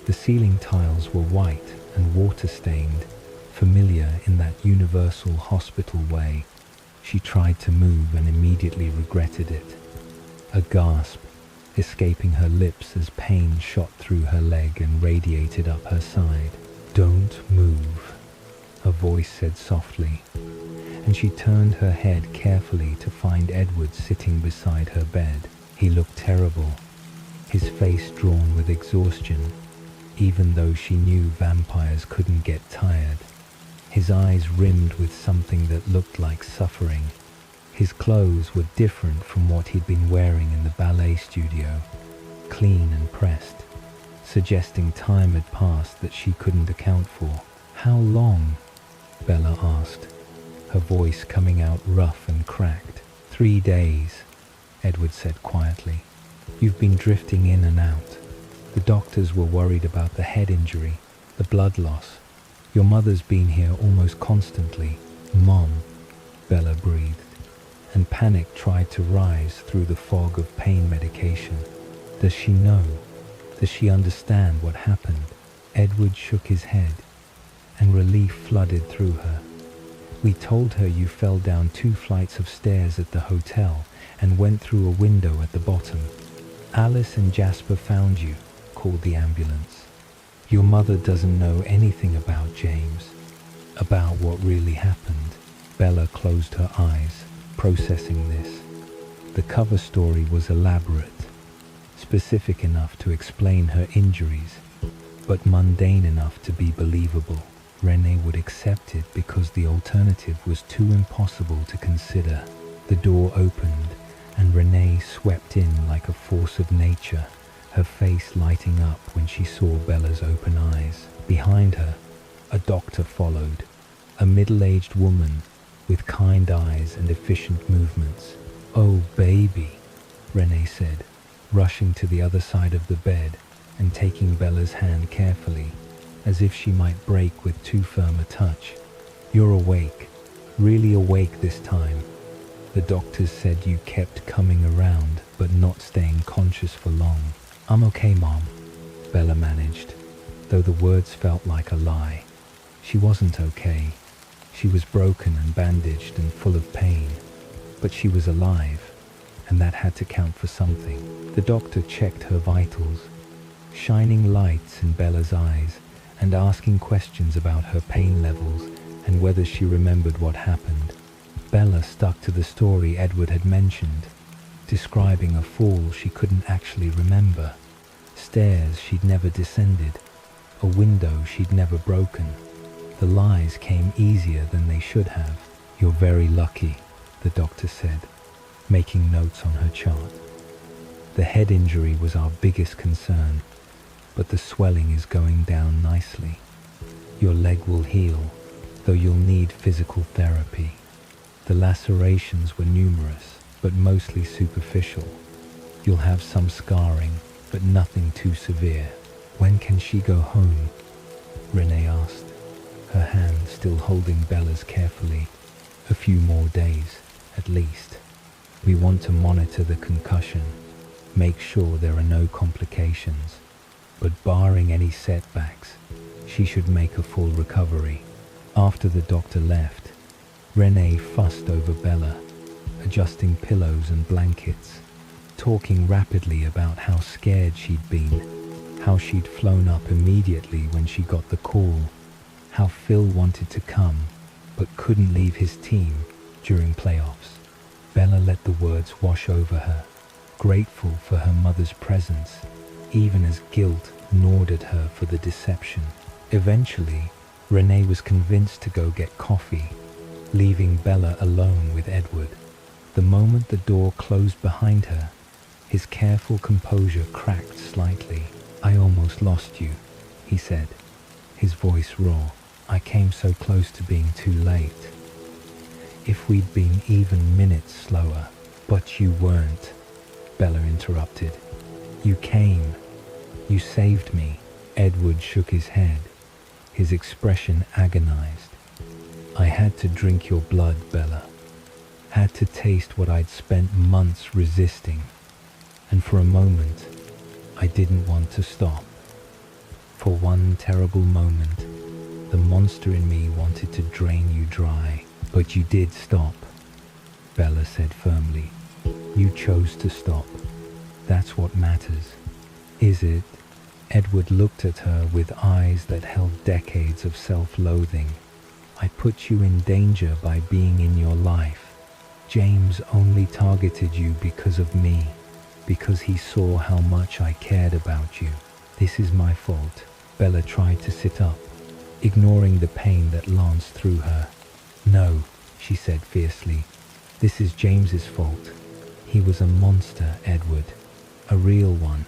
The ceiling tiles were white and water-stained, familiar in that universal hospital way. She tried to move and immediately regretted it. A gasp escaping her lips as pain shot through her leg and radiated up her side. "Don't move," a voice said softly, and she turned her head carefully to find Edward sitting beside her bed. He looked terrible, his face drawn with exhaustion, even though she knew vampires couldn't get tired. His eyes rimmed with something that looked like suffering. His clothes were different from what he'd been wearing in the ballet studio, clean and pressed, suggesting time had passed that she couldn't account for. How long? Bella asked, her voice coming out rough and cracked. 3 days, Edward said quietly. You've been drifting in and out. The doctors were worried about the head injury, the blood loss. Your mother's been here almost constantly. Mom, Bella breathed, and panic tried to rise through the fog of pain medication. Does she know? Does she understand what happened? Edward shook his head, and relief flooded through her. We told her you fell down 2 flights of stairs at the hotel and went through a window at the bottom. Alice and Jasper found you, called the ambulance. Your mother doesn't know anything about James, about what really happened. Bella closed her eyes, processing this. The cover story was elaborate, specific enough to explain her injuries, but mundane enough to be believable. Renee would accept it because the alternative was too impossible to consider. The door opened, and Renee swept in like a force of nature, her face lighting up when she saw Bella's open eyes. Behind her, a doctor followed, a middle-aged woman with kind eyes and efficient movements. "Oh, baby," Renee said, rushing to the other side of the bed and taking Bella's hand carefully, as if she might break with too firm a touch. "You're awake, really awake this time. The doctors said you kept coming around, but not staying conscious for long." "I'm okay, Mom," Bella managed, though the words felt like a lie. She wasn't okay. She was broken and bandaged and full of pain, but she was alive, and that had to count for something. The doctor checked her vitals, shining lights in Bella's eyes and asking questions about her pain levels and whether she remembered what happened. Bella stuck to the story Edward had mentioned, describing a fall she couldn't actually remember, stairs she'd never descended, a window she'd never broken. The lies came easier than they should have. "You're very lucky," the doctor said, making notes on her chart. "The head injury was our biggest concern, but the swelling is going down nicely. Your leg will heal, though you'll need physical therapy. The lacerations were numerous, but mostly superficial. You'll have some scarring, but nothing too severe." "When can she go home?" Renee asked, her hand still holding Bella's carefully. "A few more days, at least. We want to monitor the concussion, make sure there are no complications, but barring any setbacks, she should make a full recovery." After the doctor left, Renee fussed over Bella, adjusting pillows and blankets, talking rapidly about how scared she'd been, how she'd flown up immediately when she got the call, how Phil wanted to come, but couldn't leave his team during playoffs. Bella let the words wash over her, grateful for her mother's presence, even as guilt gnawed at her for the deception. Eventually, Renee was convinced to go get coffee, leaving Bella alone with Edward. The moment the door closed behind her, his careful composure cracked slightly. "I almost lost you," he said, his voice raw. "I came so close to being too late. If we'd been even minutes slower." "But you weren't," Bella interrupted. "You came. You saved me." Edward shook his head, his expression agonized. "I had to drink your blood, Bella. Had to taste what I'd spent months resisting. And for a moment, I didn't want to stop. For one terrible moment, the monster in me wanted to drain you dry. But you did stop," Bella said firmly. "You chose to stop. That's what matters." "Is it?" Edward looked at her with eyes that held decades of self-loathing. "I put you in danger by being in your life. James only targeted you because of me, because he saw how much I cared about you. This is my fault." Bella tried to sit up, ignoring the pain that lanced through her. "No," she said fiercely. "This is James's fault. He was a monster, Edward. A real one.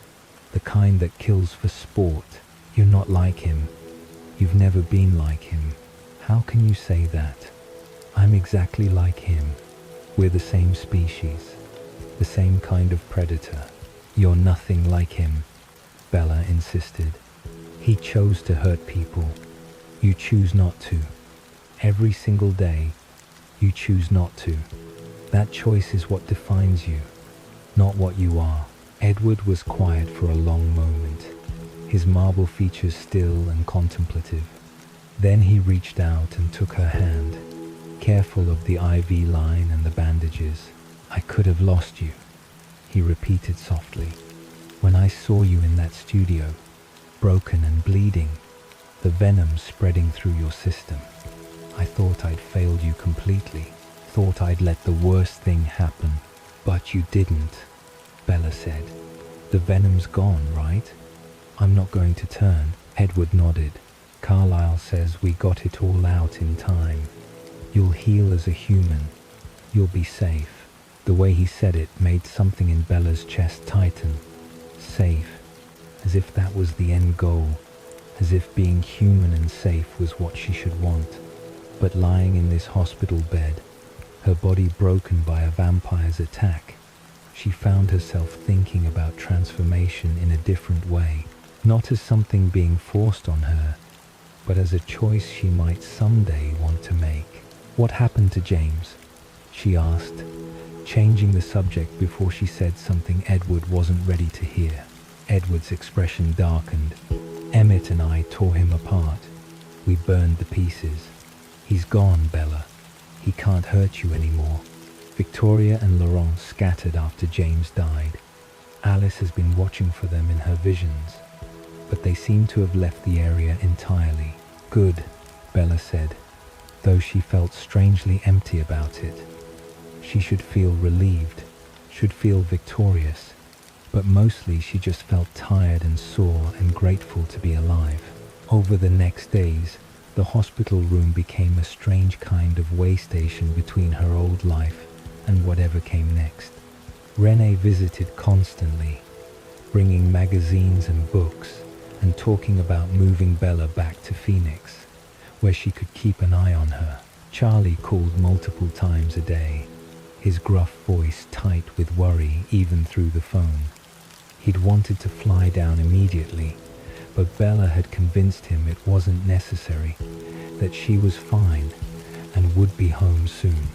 The kind that kills for sport. You're not like him. You've never been like him. How can you say that? I'm exactly like him. We're the same species, the same kind of predator. You're nothing like him, Bella insisted. He chose to hurt people. You choose not to. Every single day, you choose not to. That choice is what defines you, not what you are. Edward was quiet for a long moment, his marble features still and contemplative. Then he reached out and took her hand, careful of the IV line and the bandages. I could have lost you, he repeated softly. When I saw you in that studio, broken and bleeding, the venom spreading through your system, I thought I'd failed you completely, thought I'd let the worst thing happen. But you didn't, Bella said. The venom's gone, right? I'm not going to turn. Edward nodded. Carlyle says we got it all out in time. You'll heal as a human. You'll be safe. The way he said it made something in Bella's chest tighten. Safe. As if that was the end goal. As if being human and safe was what she should want. But lying in this hospital bed, her body broken by a vampire's attack, she found herself thinking about transformation in a different way. Not as something being forced on her, but as a choice she might someday want to make. What happened to James? She asked, changing the subject before she said something Edward wasn't ready to hear. Edward's expression darkened. Emmett and I tore him apart. We burned the pieces. He's gone, Bella. He can't hurt you anymore. Victoria and Laurent scattered after James died. Alice has been watching for them in her visions, but they seem to have left the area entirely. Good, Bella said, though she felt strangely empty about it. She should feel relieved, should feel victorious, but mostly she just felt tired and sore and grateful to be alive. Over the next days, the hospital room became a strange kind of way station between her old life and whatever came next. Renee visited constantly, bringing magazines and books and talking about moving Bella back to Phoenix, where she could keep an eye on her. Charlie called multiple times a day, his gruff voice tight with worry even through the phone. He'd wanted to fly down immediately, but Bella had convinced him it wasn't necessary, that she was fine and would be home soon.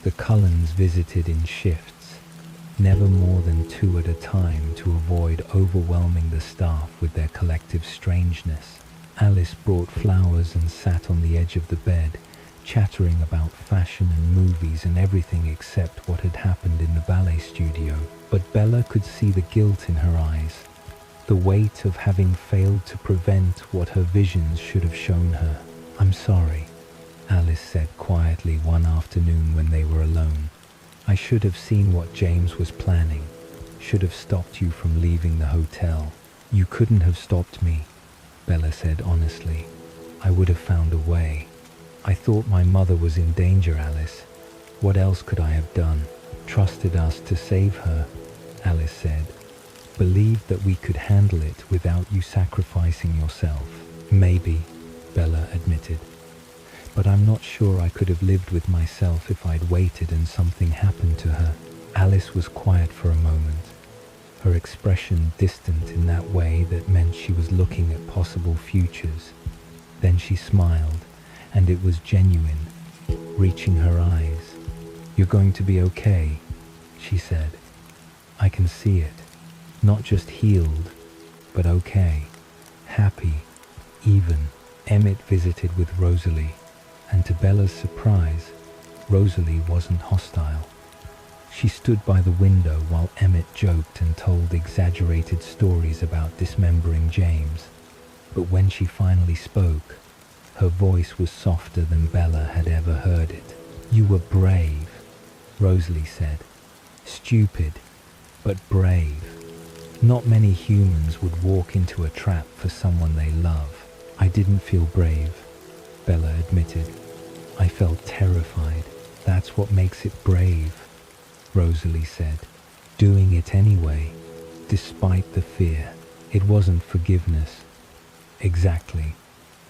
The Cullens visited in shifts, never more than 2 at a time to avoid overwhelming the staff with their collective strangeness. Alice brought flowers and sat on the edge of the bed, chattering about fashion and movies and everything except what had happened in the ballet studio. But Bella could see the guilt in her eyes, the weight of having failed to prevent what her visions should have shown her. I'm sorry, Alice said quietly one afternoon when they were alone. I should have seen what James was planning, should have stopped you from leaving the hotel. You couldn't have stopped me, Bella said honestly. I would have found a way. I thought my mother was in danger, Alice. What else could I have done? Trusted us to save her, Alice said. Believed that we could handle it without you sacrificing yourself. Maybe, Bella admitted. But I'm not sure I could have lived with myself if I'd waited and something happened to her. Alice was quiet for a moment, her expression distant in that way that meant she was looking at possible futures. Then she smiled, and it was genuine, reaching her eyes. You're going to be okay, she said. I can see it. Not just healed, but okay. Happy, even. Emmett visited with Rosalie, and to Bella's surprise, Rosalie wasn't hostile. She stood by the window while Emmett joked and told exaggerated stories about dismembering James. But when she finally spoke, her voice was softer than Bella had ever heard it. You were brave, Rosalie said. Stupid, but brave. Not many humans would walk into a trap for someone they love. I didn't feel brave, Bella admitted. I felt terrified. That's what makes it brave, Rosalie said. Doing it anyway, despite the fear. It wasn't forgiveness. Exactly.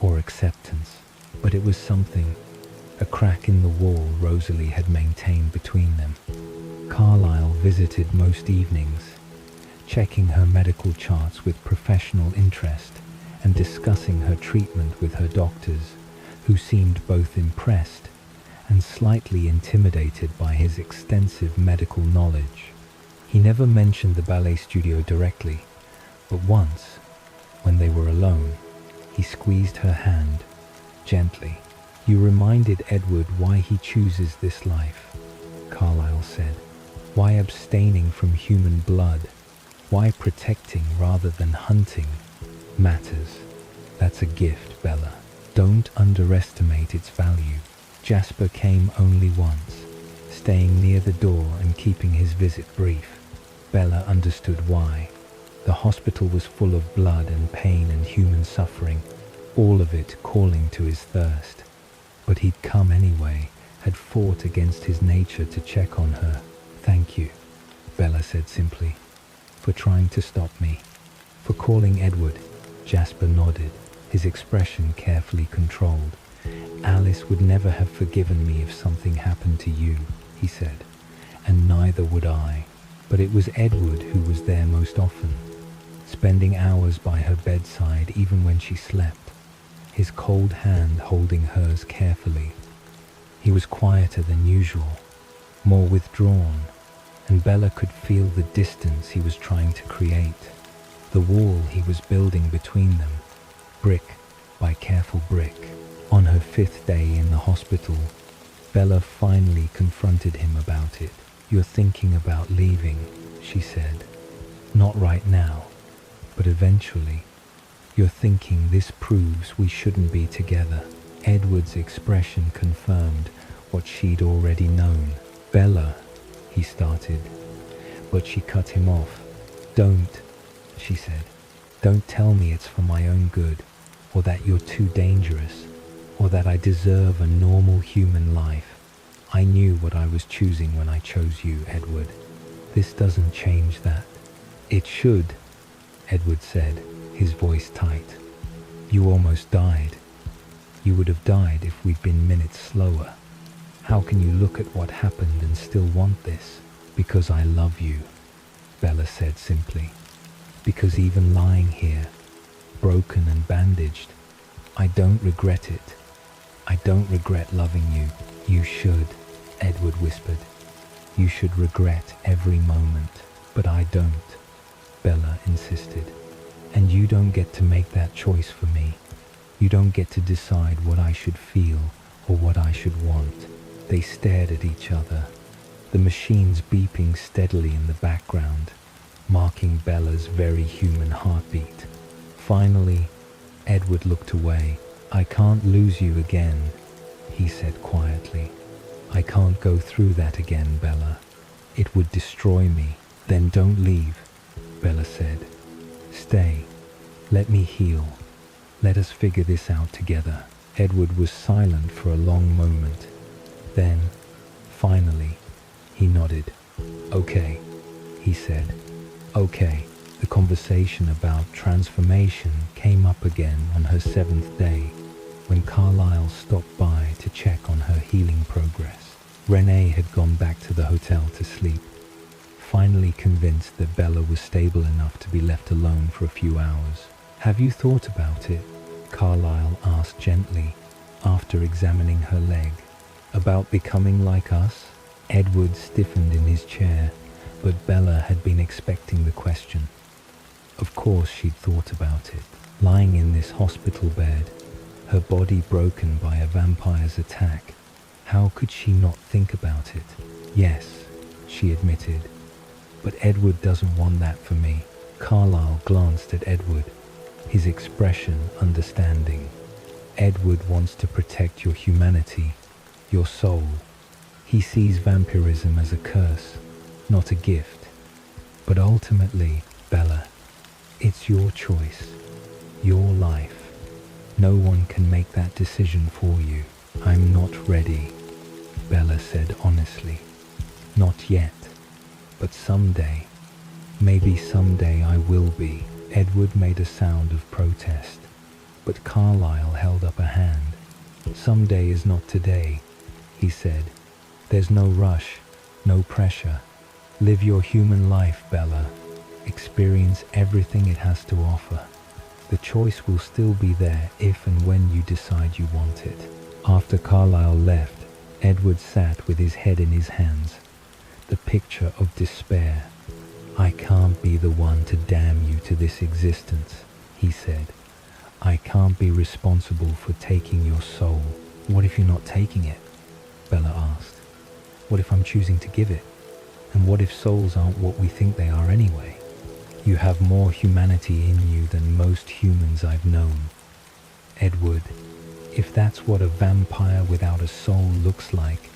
or acceptance, but it was something, a crack in the wall Rosalie had maintained between them. Carlyle visited most evenings, checking her medical charts with professional interest and discussing her treatment with her doctors, who seemed both impressed and slightly intimidated by his extensive medical knowledge. He never mentioned the ballet studio directly, but once, when they were alone, he squeezed her hand gently. "You reminded Edward why he chooses this life," Carlyle said. "Why abstaining from human blood, why protecting rather than hunting matters. That's a gift, Bella. Don't underestimate its value." Jasper came only once, staying near the door and keeping his visit brief. Bella understood why. The hospital was full of blood and pain and human suffering, all of it calling to his thirst. But he'd come anyway, had fought against his nature to check on her. "Thank you," Bella said simply, "for trying to stop me, for calling Edward." Jasper nodded, his expression carefully controlled. "Alice would never have forgiven me if something happened to you," he said, "and neither would I. But it was Edward who was there most often, spending hours by her bedside even when she slept, his cold hand holding hers carefully. He was quieter than usual, more withdrawn, and Bella could feel the distance he was trying to create, the wall he was building between them, brick by careful brick. On her 5th day in the hospital, Bella finally confronted him about it. "You're thinking about leaving," she said. "Not right now, but eventually. You're thinking this proves we shouldn't be together." Edward's expression confirmed what she'd already known. "Bella," he started, but she cut him off. "Don't," she said. "Don't tell me it's for my own good, or that you're too dangerous, or that I deserve a normal human life. I knew what I was choosing when I chose you, Edward. This doesn't change that." "It should," Edward said, his voice tight. "You almost died. You would have died if we'd been minutes slower. How can you look at what happened and still want this?" "Because I love you," Bella said simply. "Because even lying here, broken and bandaged, I don't regret it. I don't regret loving you." "You should," Edward whispered. "You should regret every moment." "But I don't," Bella insisted. "And you don't get to make that choice for me. You don't get to decide what I should feel or what I should want." They stared at each other, the machines beeping steadily in the background, marking Bella's very human heartbeat. Finally, Edward looked away. "I can't lose you again," he said quietly. "I can't go through that again, Bella. It would destroy me." "Then don't leave," Bella said. "Stay. Let me heal. Let us figure this out together." Edward was silent for a long moment. Then, finally, he nodded. "Okay," he said. "Okay." The conversation about transformation came up again on her 7th day, when Carlyle stopped by to check on her healing progress. Renee had gone back to the hotel to sleep, finally convinced that Bella was stable enough to be left alone for a few hours. "Have you thought about it?" Carlyle asked gently, after examining her leg. "About becoming like us?" Edward stiffened in his chair, but Bella had been expecting the question. Of course she'd thought about it. Lying in this hospital bed, her body broken by a vampire's attack, how could she not think about it? "Yes," she admitted, "but Edward doesn't want that for me." Carlyle glanced at Edward, his expression understanding. "Edward wants to protect your humanity, your soul. He sees vampirism as a curse, not a gift. But ultimately, Bella, it's your choice, your life. No one can make that decision for you." "I'm not ready," Bella said honestly. "Not yet, but someday, maybe someday I will be." Edward made a sound of protest. But Carlyle held up a hand. "Someday is not today," he said. "There's no rush, no pressure. Live your human life, Bella. Experience everything it has to offer. The choice will still be there if and when you decide you want it." After Carlyle left, Edward sat with his head in his hands, the picture of despair. "I can't be the one to damn you to this existence," he said. "I can't be responsible for taking your soul." "What if you're not taking it?" Bella asked. "What if I'm choosing to give it? And what if souls aren't what we think they are anyway? You have more humanity in you than most humans I've known. Edward, if that's what a vampire without a soul looks like,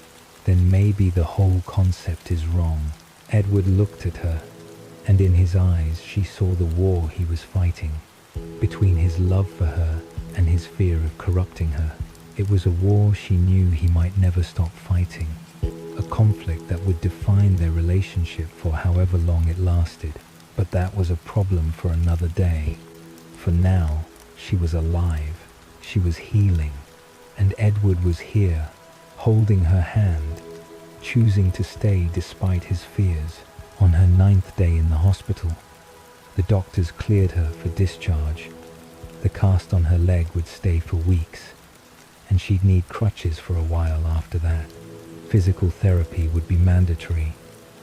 then maybe the whole concept is wrong." Edward looked at her, and in his eyes she saw the war he was fighting, between his love for her and his fear of corrupting her. It was a war she knew he might never stop fighting, a conflict that would define their relationship for however long it lasted. But that was a problem for another day. For now, she was alive, she was healing, and Edward was here, holding her hand, choosing to stay despite his fears. On her 9th day in the hospital, the doctors cleared her for discharge. The cast on her leg would stay for weeks, and she'd need crutches for a while after that. Physical therapy would be mandatory.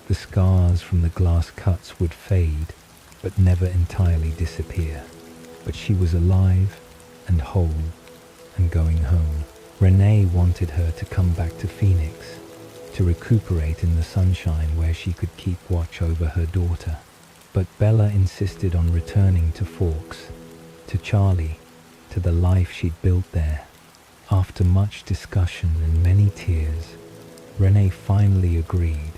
The scars from the glass cuts would fade, but never entirely disappear. But she was alive and whole and going home. Renee wanted her to come back to Phoenix, to recuperate in the sunshine where she could keep watch over her daughter. But Bella insisted on returning to Forks, to Charlie, to the life she'd built there. After much discussion and many tears, Renee finally agreed,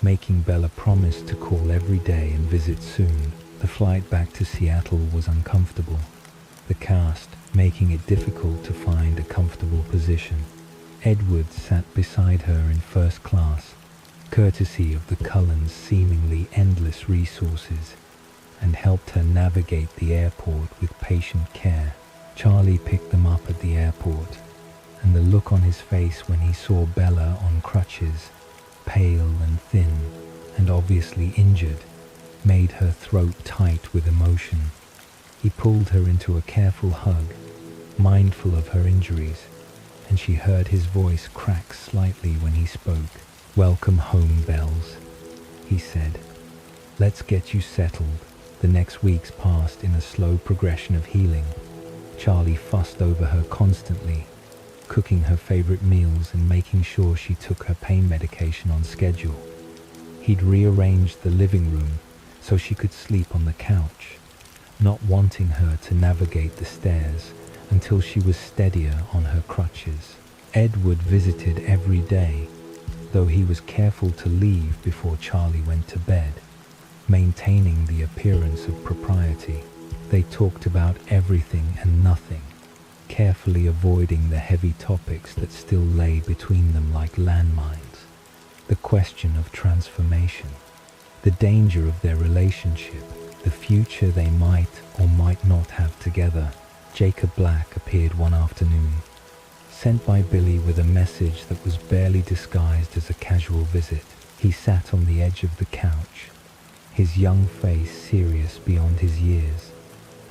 making Bella promise to call every day and visit soon. The flight back to Seattle was uncomfortable, the cast making it difficult to find a comfortable position. Edward sat beside her in first class, courtesy of the Cullens' seemingly endless resources, and helped her navigate the airport with patient care. Charlie picked them up at the airport, and the look on his face when he saw Bella on crutches, pale and thin, and obviously injured, made her throat tight with emotion. He pulled her into a careful hug, mindful of her injuries, and she heard his voice crack slightly when he spoke. "Welcome home, Bells," he said. "Let's get you settled." The next weeks passed in a slow progression of healing. Charlie fussed over her constantly, cooking her favorite meals and making sure she took her pain medication on schedule. He'd rearranged the living room so she could sleep on the couch, not wanting her to navigate the stairs until she was steadier on her crutches. Edward visited every day, though he was careful to leave before Charlie went to bed, maintaining the appearance of propriety. They talked about everything and nothing, carefully avoiding the heavy topics that still lay between them like landmines. The question of transformation, the danger of their relationship, the future they might or might not have together. Jacob Black appeared one afternoon, sent by Billy with a message that was barely disguised as a casual visit. He sat on the edge of the couch, his young face serious beyond his years,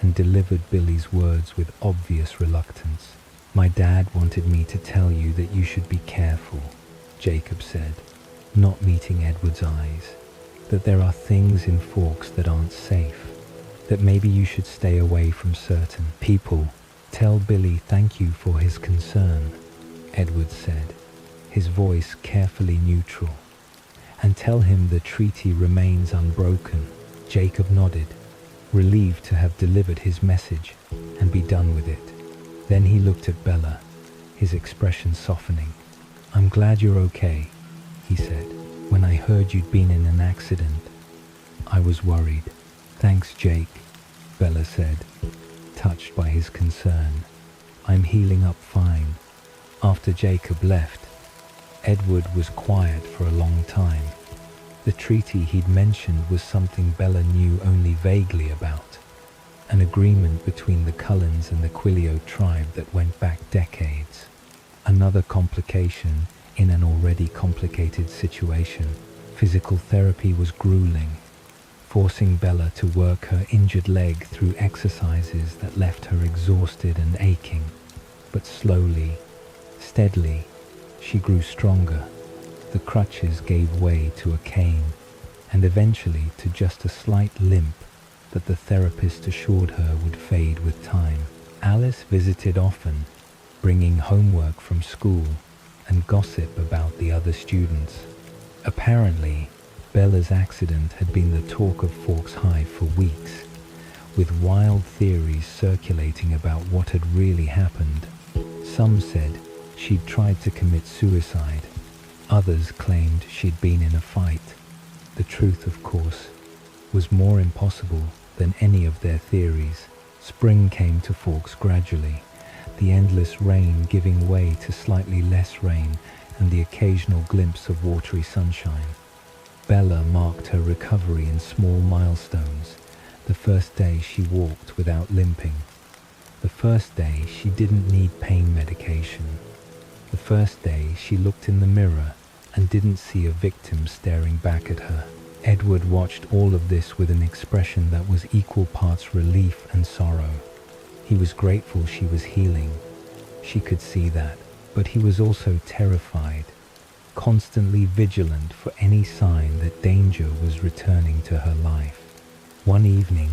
and delivered Billy's words with obvious reluctance. "My dad wanted me to tell you that you should be careful," Jacob said, not meeting Edward's eyes, "that there are things in Forks that aren't safe, that maybe you should stay away from certain people. Tell Billy thank you for his concern," Edward said, his voice carefully neutral. "And tell him the treaty remains unbroken." Jacob nodded, relieved to have delivered his message and be done with it. Then he looked at Bella, his expression softening. "I'm glad you're okay," he said. "When I heard you'd been in an accident, I was worried." "Thanks, Jake," Bella said, touched by his concern. "I'm healing up fine." After Jacob left, Edward was quiet for a long time. The treaty he'd mentioned was something Bella knew only vaguely about. an agreement between the Cullens and the Quilio tribe that went back decades. Another complication in an already complicated situation. Physical therapy was grueling, forcing Bella to work her injured leg through exercises that left her exhausted and aching. But slowly, steadily, she grew stronger. The crutches gave way to a cane, and eventually to just a slight limp that the therapist assured her would fade with time. Alice visited often, bringing homework from school and gossip about the other students. Apparently, Bella's accident had been the talk of Forks High for weeks, with wild theories circulating about what had really happened. Some said she'd tried to commit suicide. Others claimed she'd been in a fight. The truth, of course, was more impossible than any of their theories. Spring came to Forks gradually, the endless rain giving way to slightly less rain and the occasional glimpse of watery sunshine. Bella marked her recovery in small milestones. The first day she walked without limping. The first day she didn't need pain medication. The first day she looked in the mirror and didn't see a victim staring back at her. Edward watched all of this with an expression that was equal parts relief and sorrow. He was grateful she was healing. She could see that, but he was also terrified, constantly vigilant for any sign that danger was returning to her life. One evening,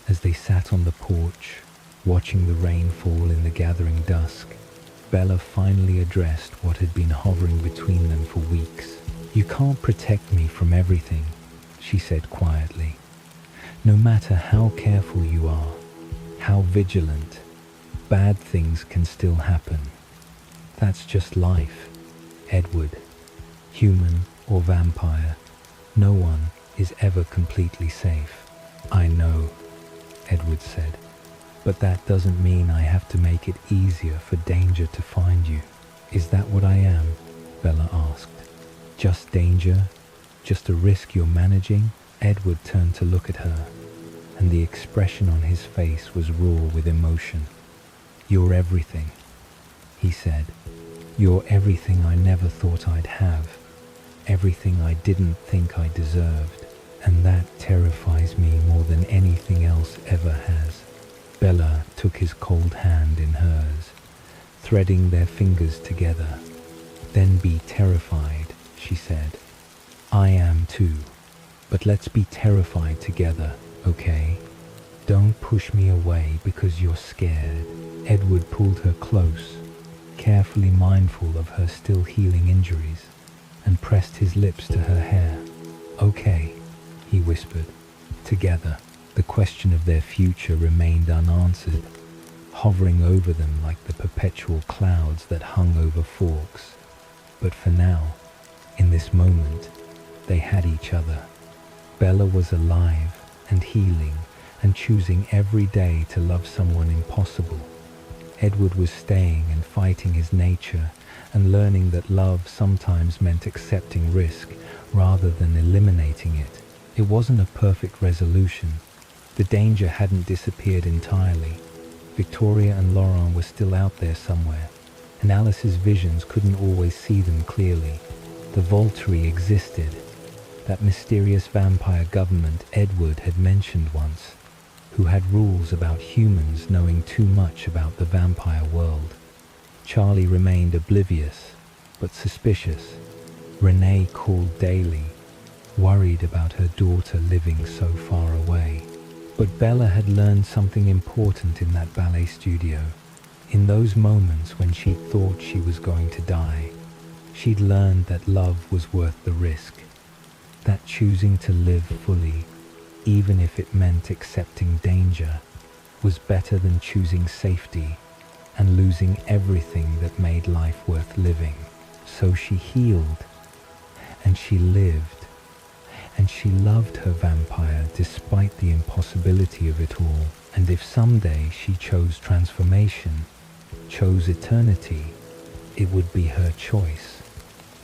as they sat on the porch, watching the rain fall in the gathering dusk, Bella finally addressed what had been hovering between them for weeks. "You can't protect me from everything," she said quietly. "No matter how careful you are, how vigilant, bad things can still happen. That's just life, Edward. Human or vampire, no one is ever completely safe." "I know," Edward said, "but that doesn't mean I have to make it easier for danger to find you." "Is that what I am?" Bella asked. "Just danger? Just a risk you're managing?" Edward turned to look at her, and the expression on his face was raw with emotion. "You're everything," he said. "You're everything I never thought I'd have, everything I didn't think I deserved, and that terrifies me more than anything else ever has." Bella took his cold hand in hers, threading their fingers together. "Then be terrified," she said. "I am too, but let's be terrified together, okay? Don't push me away because you're scared." Edward pulled her close, carefully mindful of her still healing injuries, and pressed his lips to her hair. "Okay," he whispered. Together, the question of their future remained unanswered, hovering over them like the perpetual clouds that hung over Forks. But for now, in this moment, they had each other. Bella was alive and healing and choosing every day to love someone impossible. Edward was staying and fighting his nature and learning that love sometimes meant accepting risk rather than eliminating it. It wasn't a perfect resolution. The danger hadn't disappeared entirely. Victoria and Laurent were still out there somewhere, and Alice's visions couldn't always see them clearly. The Volturi existed, that mysterious vampire government Edward had mentioned once, who had rules about humans knowing too much about the vampire world. Charlie remained oblivious, but suspicious. Renee called daily, worried about her daughter living so far away. But Bella had learned something important in that ballet studio. In those moments when she thought she was going to die, she'd learned that love was worth the risk, that choosing to live fully, even if it meant accepting danger, was better than choosing safety and losing everything that made life worth living. So she healed, and she lived, and she loved her vampire despite the impossibility of it all. And if someday she chose transformation, chose eternity, it would be her choice,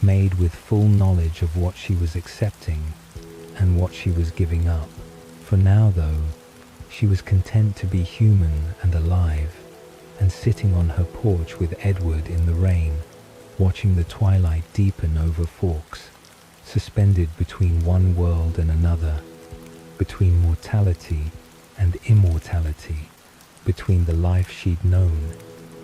made with full knowledge of what she was accepting and what she was giving up. For now, though, She was content to be human and alive, and sitting on her porch with Edward in the rain, watching the twilight deepen over Forks, suspended between one world and another, between mortality and immortality, between the life she'd known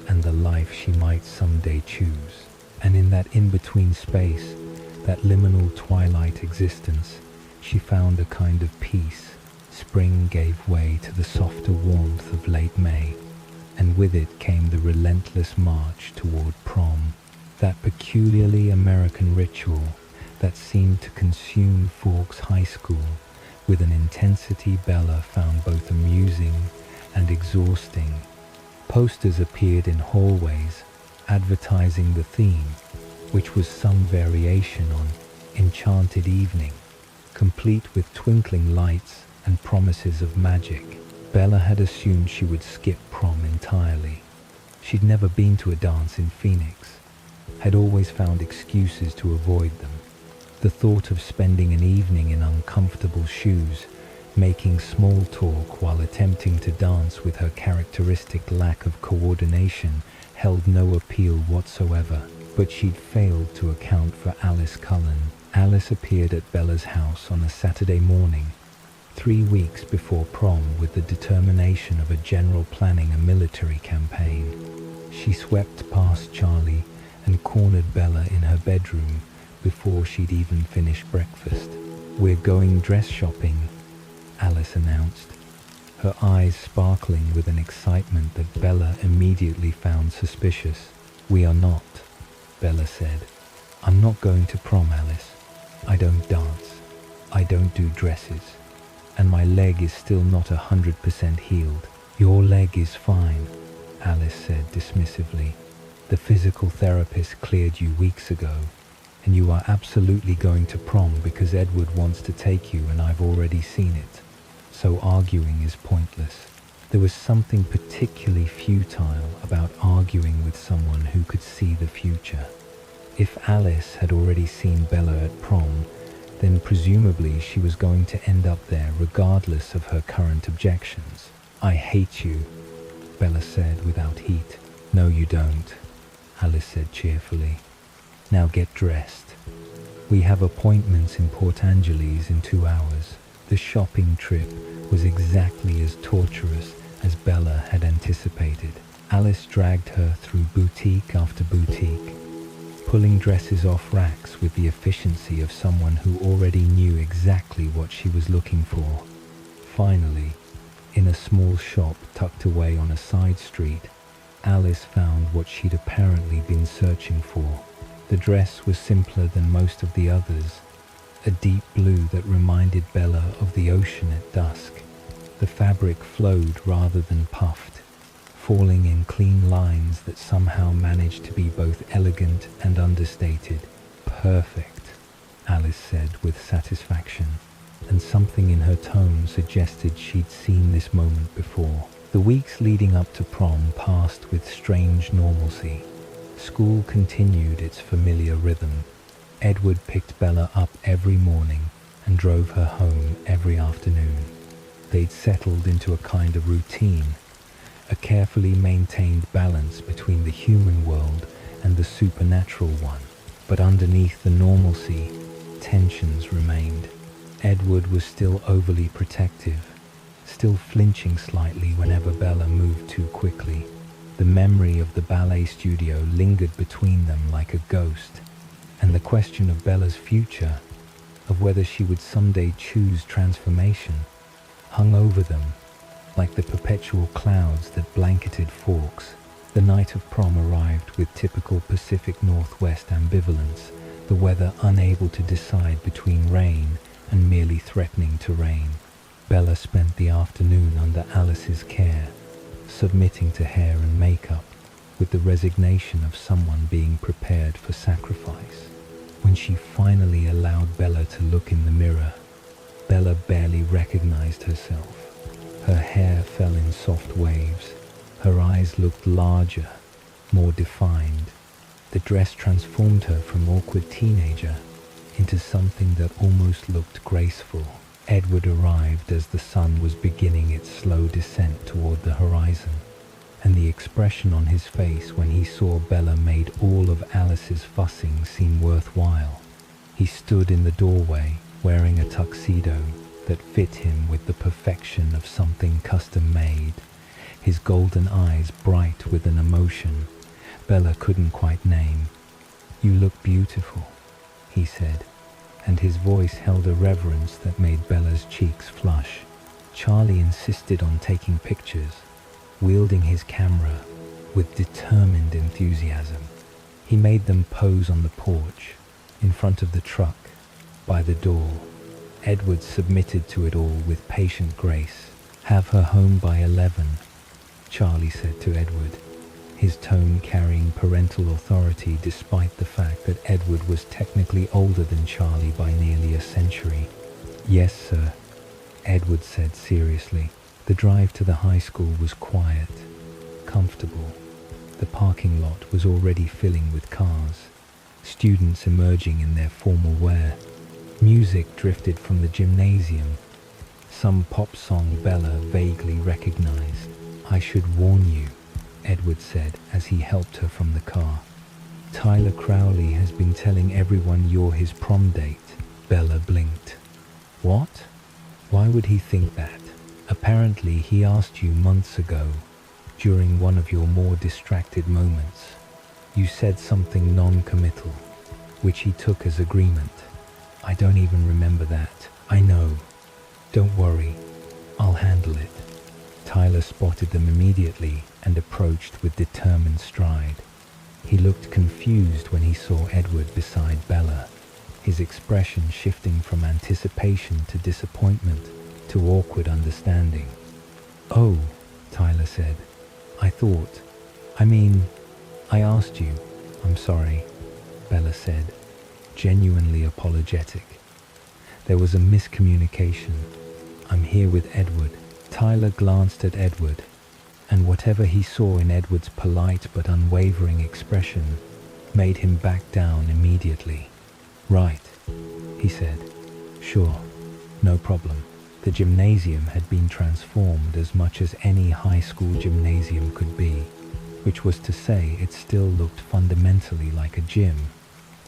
and the life she might someday choose. And in that in-between space, that liminal twilight existence, she found a kind of peace. Spring gave way to the softer warmth of late May, and with it came the relentless march toward prom, that peculiarly American ritual that seemed to consume Forks High School with an intensity Bella found both amusing and exhausting. Posters appeared in hallways advertising the theme, which was some variation on Enchanted Evening, complete with twinkling lights and promises of magic. Bella had assumed she would skip prom entirely. She'd never been to a dance in Phoenix, had always found excuses to avoid them. The thought of spending an evening in uncomfortable shoes, making small talk while attempting to dance with her characteristic lack of coordination held no appeal whatsoever. But she'd failed to account for Alice Cullen. Alice appeared at Bella's house on a Saturday morning, 3 weeks before prom, with the determination of a general planning a military campaign. She swept past Charlie and cornered Bella in her bedroom before she'd even finished breakfast. "We're going dress shopping," Alice announced, her eyes sparkling with an excitement that Bella immediately found suspicious. "We are not," Bella said. "I'm not going to prom, Alice. I don't dance. I don't do dresses. And my leg is still not 100% healed." "Your leg is fine," Alice said dismissively. "The physical therapist cleared you weeks ago, and you are absolutely going to prom because Edward wants to take you and I've already seen it. So arguing is pointless." There was something particularly futile about arguing with someone who could see the future. If Alice had already seen Bella at prom, then presumably she was going to end up there regardless of her current objections. "I hate you," Bella said without heat. "No, you don't," Alice said cheerfully. "Now get dressed. We have appointments in Port Angeles in 2 hours." The shopping trip was exactly as torturous as Bella had anticipated. Alice dragged her through boutique after boutique, pulling dresses off racks with the efficiency of someone who already knew exactly what she was looking for. Finally, in a small shop tucked away on a side street, Alice found what she'd apparently been searching for. The dress was simpler than most of the others, a deep blue that reminded Bella of the ocean at dusk. The fabric flowed rather than puffed, falling in clean lines that somehow managed to be both elegant and understated. "Perfect," Alice said with satisfaction, and something in her tone suggested she'd seen this moment before. The weeks leading up to prom passed with strange normalcy. School continued its familiar rhythm. Edward picked Bella up every morning and drove her home every afternoon. They'd settled into a kind of routine, a carefully maintained balance between the human world and the supernatural one. But underneath the normalcy, tensions remained. Edward was still overly protective, still flinching slightly whenever Bella moved too quickly. The memory of the ballet studio lingered between them like a ghost, and the question of Bella's future, of whether she would someday choose transformation, hung over them like the perpetual clouds that blanketed Forks. The night of prom arrived with typical Pacific Northwest ambivalence, the weather unable to decide between rain and merely threatening to rain. Bella spent the afternoon under Alice's care, submitting to hair and makeup with the resignation of someone being prepared for sacrifice. When she finally allowed Bella to look in the mirror, Bella barely recognized herself. Her hair fell in soft waves. Her eyes looked larger, more defined. The dress transformed her from awkward teenager into something that almost looked graceful. Edward arrived as the sun was beginning its slow descent toward the horizon, and the expression on his face when he saw Bella made all of Alice's fussing seem worthwhile. He stood in the doorway, wearing a tuxedo that fit him with the perfection of something custom-made, his golden eyes bright with an emotion Bella couldn't quite name. "You look beautiful," he said, and his voice held a reverence that made Bella's cheeks flush. Charlie insisted on taking pictures, wielding his camera with determined enthusiasm. He made them pose on the porch, in front of the truck, by the door. Edward submitted to it all with patient grace. "Have her home by 11, Charlie said to Edward, his tone carrying parental authority despite the fact that Edward was technically older than Charlie by nearly a century. "Yes, sir," Edward said seriously. The drive to the high school was quiet, comfortable. The parking lot was already filling with cars, students emerging in their formal wear. Music drifted from the gymnasium, some pop song Bella vaguely recognized. "I should warn you," Edward said as he helped her from the car. "Tyler Crowley has been telling everyone you're his prom date." Bella blinked. "What? Why would he think that?" "Apparently he asked you months ago, during one of your more distracted moments. You said something non-committal, which he took as agreement." "I don't even remember that." "I know. Don't worry. I'll handle it." Tyler spotted them immediately and approached with determined stride. He looked confused when he saw Edward beside Bella, his expression shifting from anticipation to disappointment to awkward understanding. "Oh," Tyler said. I asked you. I'm sorry," Bella said, genuinely apologetic. "There was a miscommunication. I'm here with Edward." Tyler glanced at Edward, and whatever he saw in Edward's polite but unwavering expression made him back down immediately. "Right," he said. "Sure, no problem." The gymnasium had been transformed as much as any high school gymnasium could be, which was to say it still looked fundamentally like a gym,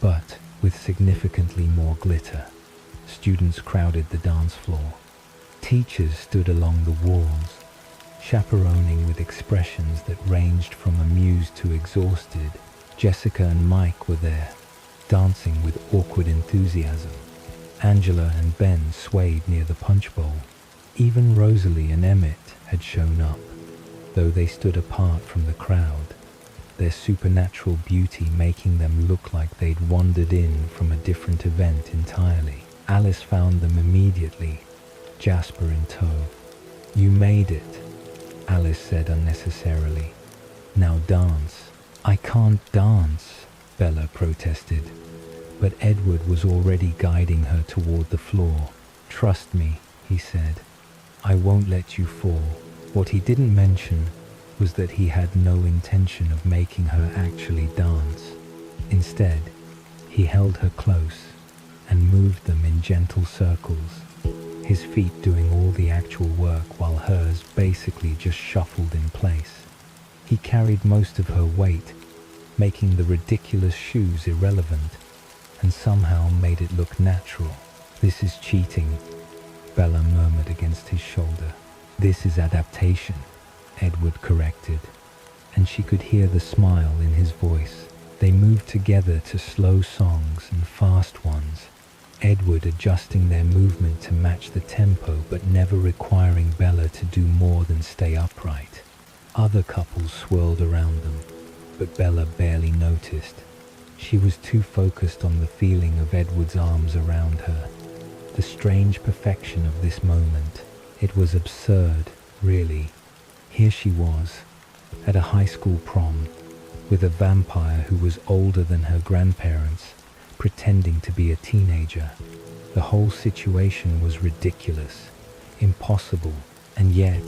but with significantly more glitter. Students crowded the dance floor. Teachers stood along the walls, chaperoning with expressions that ranged from amused to exhausted. Jessica and Mike were there, dancing with awkward enthusiasm. Angela and Ben swayed near the punch bowl. Even Rosalie and Emmett had shown up, though they stood apart from the crowd, their supernatural beauty making them look like they'd wandered in from a different event entirely. Alice found them immediately, Jasper in tow. "You made it," Alice said unnecessarily. "Now dance." "I can't dance," Bella protested, but Edward was already guiding her toward the floor. "Trust me," he said. "I won't let you fall." What he didn't mention was that he had no intention of making her actually dance. Instead, he held her close and moved them in gentle circles, his feet doing all the actual work while hers basically just shuffled in place. He carried most of her weight, making the ridiculous shoes irrelevant, and somehow made it look natural. "This is cheating," Bella murmured against his shoulder. "This is adaptation," Edward corrected, and she could hear the smile in his voice. They moved together to slow songs and fast ones, Edward adjusting their movement to match the tempo but never requiring Bella to do more than stay upright. Other couples swirled around them, but Bella barely noticed. She was too focused on the feeling of Edward's arms around her, the strange perfection of this moment. It was absurd, really. Here she was, at a high school prom, with a vampire who was older than her grandparents, pretending to be a teenager. The whole situation was ridiculous, impossible, and yet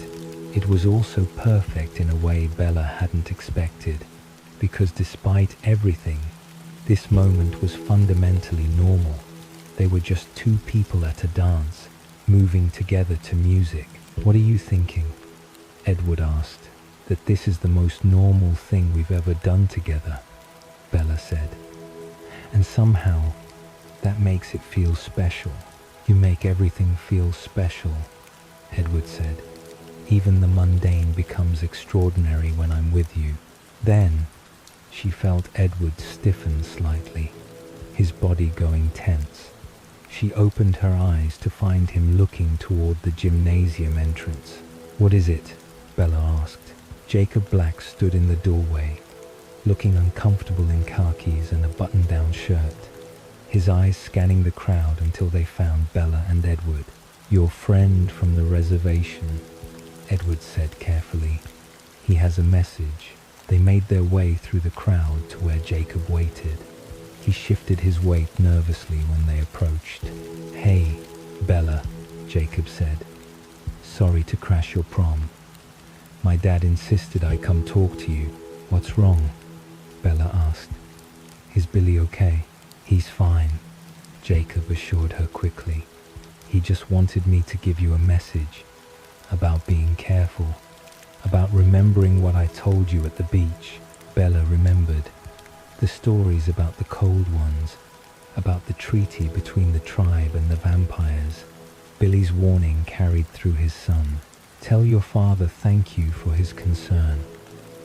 it was also perfect in a way Bella hadn't expected, because despite everything, this moment was fundamentally normal. They were just two people at a dance, moving together to music. What are you thinking? Edward asked. That this is the most normal thing we've ever done together, Bella said. And somehow, that makes it feel special. You make everything feel special, Edward said. Even the mundane becomes extraordinary when I'm with you. Then, she felt Edward stiffen slightly, his body going tense. She opened her eyes to find him looking toward the gymnasium entrance. What is it? Bella asked. Jacob Black stood in the doorway, looking uncomfortable in khakis and a button-down shirt, his eyes scanning the crowd until they found Bella and Edward. Your friend from the reservation, Edward said carefully. He has a message. They made their way through the crowd to where Jacob waited. He shifted his weight nervously when they approached. Hey, Bella, Jacob said. Sorry to crash your prom. My dad insisted I come talk to you. What's wrong? Bella asked. Is Billy okay? He's fine, Jacob assured her quickly. He just wanted me to give you a message about being careful, about remembering what I told you at the beach. Bella remembered the stories about the cold ones, about the treaty between the tribe and the vampires. Billy's warning carried through his son. Tell your father thank you for his concern,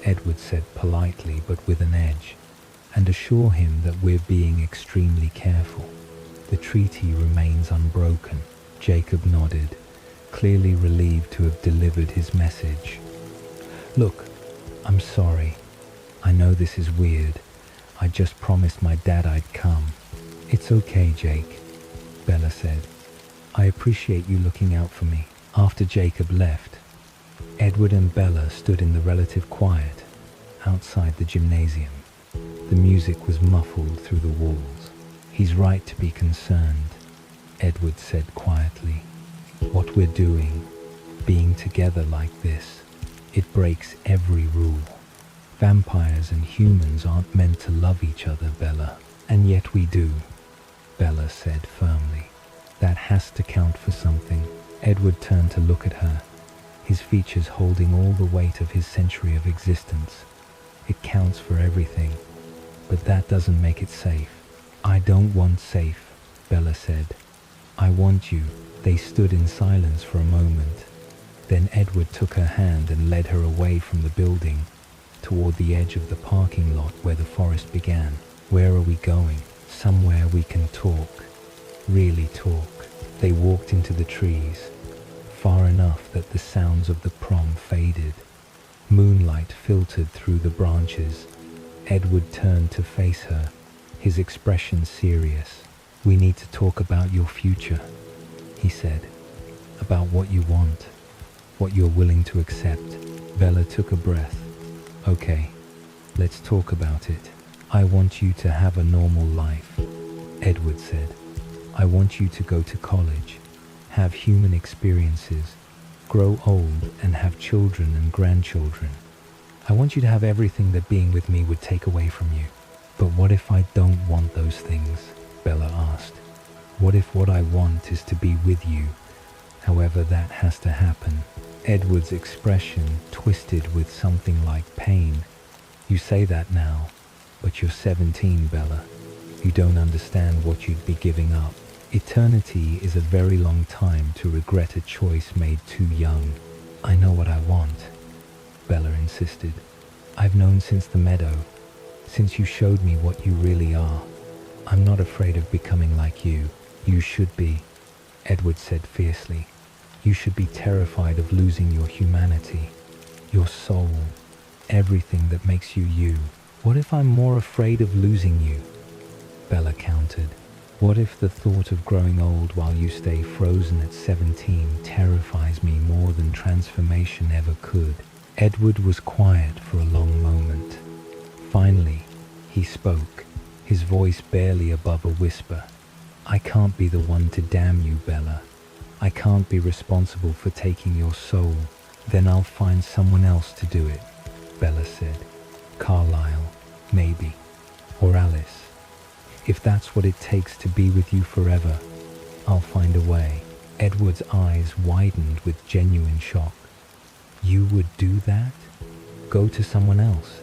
Edward said politely but with an edge, and assure him that we're being extremely careful. The treaty remains unbroken. Jacob nodded, clearly relieved to have delivered his message. Look, I'm sorry. I know this is weird. I just promised my dad I'd come. It's okay, Jake, Bella said. I appreciate you looking out for me. After Jacob left, Edward and Bella stood in the relative quiet outside the gymnasium. The music was muffled through the walls. He's right to be concerned, Edward said quietly. What we're doing, being together like this, it breaks every rule. Vampires and humans aren't meant to love each other, Bella. And yet we do, Bella said firmly. That has to count for something. Edward turned to look at her, his features holding all the weight of his century of existence. It counts for everything, but that doesn't make it safe. I don't want safe, Bella said. I want you. They stood in silence for a moment. Then Edward took her hand and led her away from the building, toward the edge of the parking lot where the forest began. Where are we going? Somewhere we can talk. Really talk. They walked into the trees, far enough that the sounds of the prom faded. Moonlight filtered through the branches. Edward turned to face her, his expression serious. We need to talk about your future, he said. About what you want, what you're willing to accept. Bella took a breath. Okay, let's talk about it. I want you to have a normal life, Edward said. I want you to go to college, have human experiences, grow old and have children and grandchildren. I want you to have everything that being with me would take away from you. But what if I don't want those things? Bella asked. What if what I want is to be with you, however that has to happen? Edward's expression twisted with something like pain. You say that now, but you're 17, Bella. You don't understand what you'd be giving up. Eternity is a very long time to regret a choice made too young. I know what I want, Bella insisted. I've known since the meadow, since you showed me what you really are. I'm not afraid of becoming like you. You should be, Edward said fiercely. You should be terrified of losing your humanity, your soul, everything that makes you you. What if I'm more afraid of losing you? Bella countered. What if the thought of growing old while you stay frozen at 17 terrifies me more than transformation ever could? Edward was quiet for a long moment. Finally, he spoke, his voice barely above a whisper. I can't be the one to damn you, Bella. I can't be responsible for taking your soul. Then I'll find someone else to do it, Bella said. Carlisle, maybe. Or Alice. If that's what it takes to be with you forever, I'll find a way. Edward's eyes widened with genuine shock. You would do that? Go to someone else?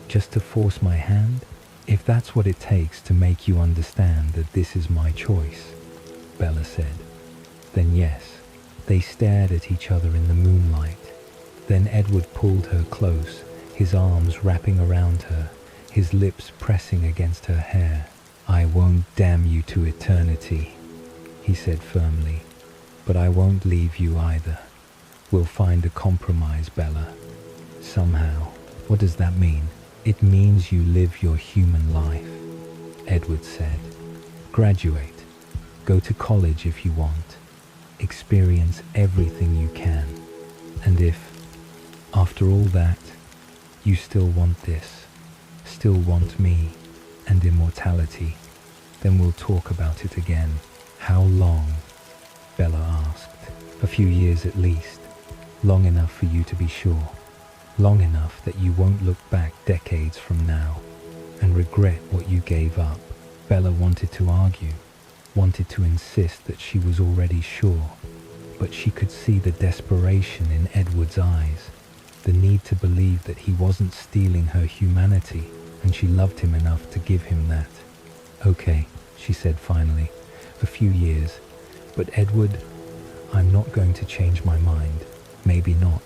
Just to force my hand? If that's what it takes to make you understand that this is my choice, Bella said, then yes. They stared at each other in the moonlight. Then Edward pulled her close, his arms wrapping around her, his lips pressing against her hair. I won't damn you to eternity, he said firmly, but I won't leave you either. We'll find a compromise, Bella. Somehow. What does that mean? It means you live your human life, Edward said. Graduate. Go to college if you want. Experience everything you can. And if, after all that, you still want this, still want me and immortality, then we'll talk about it again. How long? Bella asked. A few years at least. Long enough for you to be sure. Long enough that you won't look back decades from now and regret what you gave up. Bella wanted to argue, wanted to insist that she was already sure, but she could see the desperation in Edward's eyes, the need to believe that he wasn't stealing her humanity, and she loved him enough to give him that. Okay, she said finally, a few years, but Edward, I'm not going to change my mind. Maybe not,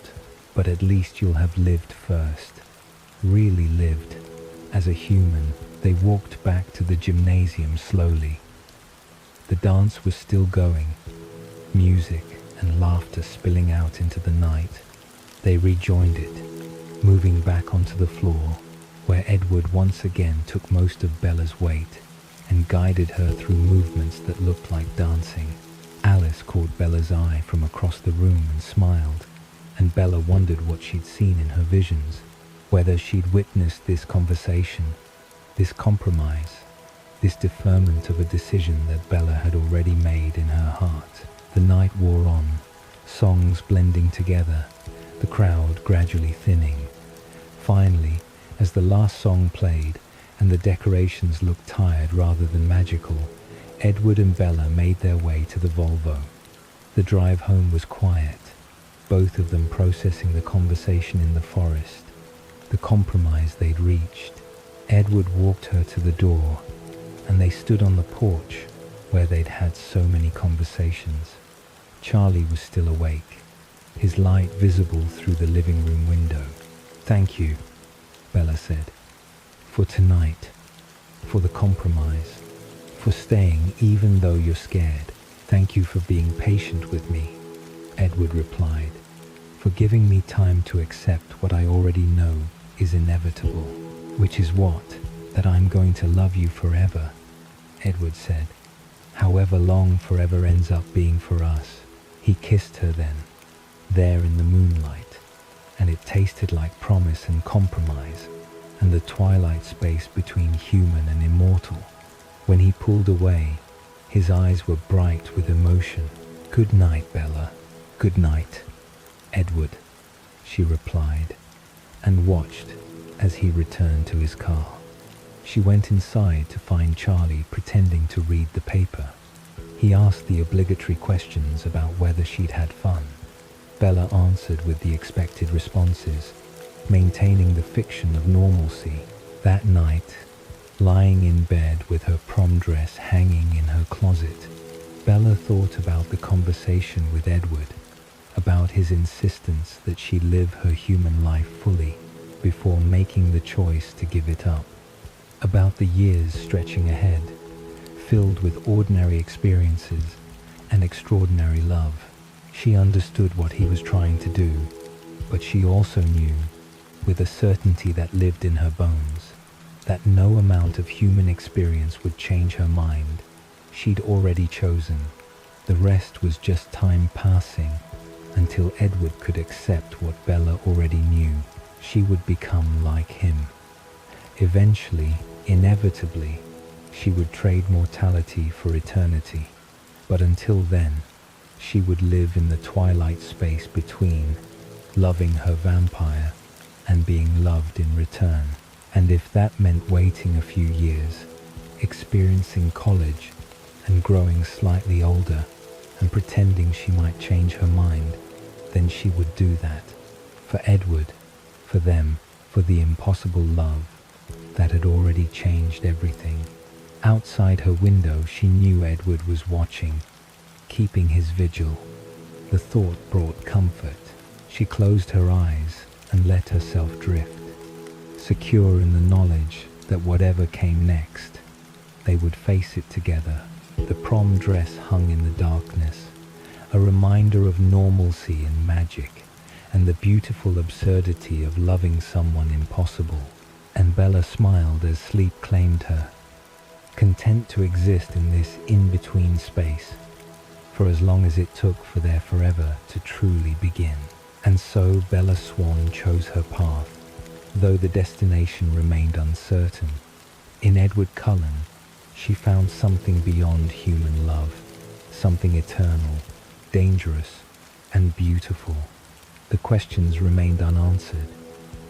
but at least you'll have lived first. Really lived. As a human, they walked back to the gymnasium slowly. The dance was still going, music and laughter spilling out into the night. They rejoined it, moving back onto the floor, where Edward once again took most of Bella's weight and guided her through movements that looked like dancing. Alice caught Bella's eye from across the room and smiled, and Bella wondered what she'd seen in her visions, whether she'd witnessed this conversation, this compromise, this deferment of a decision that Bella had already made in her heart. The night wore on, songs blending together, the crowd gradually thinning. Finally, as the last song played and the decorations looked tired rather than magical, Edward and Bella made their way to the Volvo. The drive home was quiet, both of them processing the conversation in the forest, the compromise they'd reached. Edward walked her to the door, and they stood on the porch where they'd had so many conversations. Charlie was still awake, his light visible through the living room window. Thank you, Bella said, for tonight, for the compromise, for staying even though you're scared. Thank you for being patient with me, Edward replied, for giving me time to accept what I already know is inevitable, which is what? That I'm going to love you forever, Edward said, however long forever ends up being for us. He kissed her then, there in the moonlight, and it tasted like promise and compromise, and the twilight space between human and immortal. When he pulled away, his eyes were bright with emotion. Good night, Bella. Good night, Edward, she replied, and watched as he returned to his car. She went inside to find Charlie pretending to read the paper. He asked the obligatory questions about whether she'd had fun. Bella answered with the expected responses, maintaining the fiction of normalcy. That night, lying in bed with her prom dress hanging in her closet, Bella thought about the conversation with Edward, about his insistence that she live her human life fully before making the choice to give it up, about the years stretching ahead, filled with ordinary experiences and extraordinary love. She understood what he was trying to do, but she also knew, with a certainty that lived in her bones, that no amount of human experience would change her mind. She'd already chosen. The rest was just time passing until Edward could accept what Bella already knew. She would become like him. Eventually, inevitably, she would trade mortality for eternity. But until then, she would live in the twilight space between, loving her vampire and being loved in return. And if that meant waiting a few years, experiencing college and growing slightly older, and pretending she might change her mind, then she would do that. For Edward, for them, for the impossible love that had already changed everything. Outside her window, she knew Edward was watching, keeping his vigil. The thought brought comfort. She closed her eyes and let herself drift, secure in the knowledge that whatever came next, they would face it together. The prom dress hung in the darkness, a reminder of normalcy and magic, and the beautiful absurdity of loving someone impossible. And Bella smiled as sleep claimed her, content to exist in this in-between space, for as long as it took for their forever to truly begin. And so Bella Swan chose her path, though the destination remained uncertain. In Edward Cullen, she found something beyond human love, something eternal, dangerous, and beautiful. The questions remained unanswered.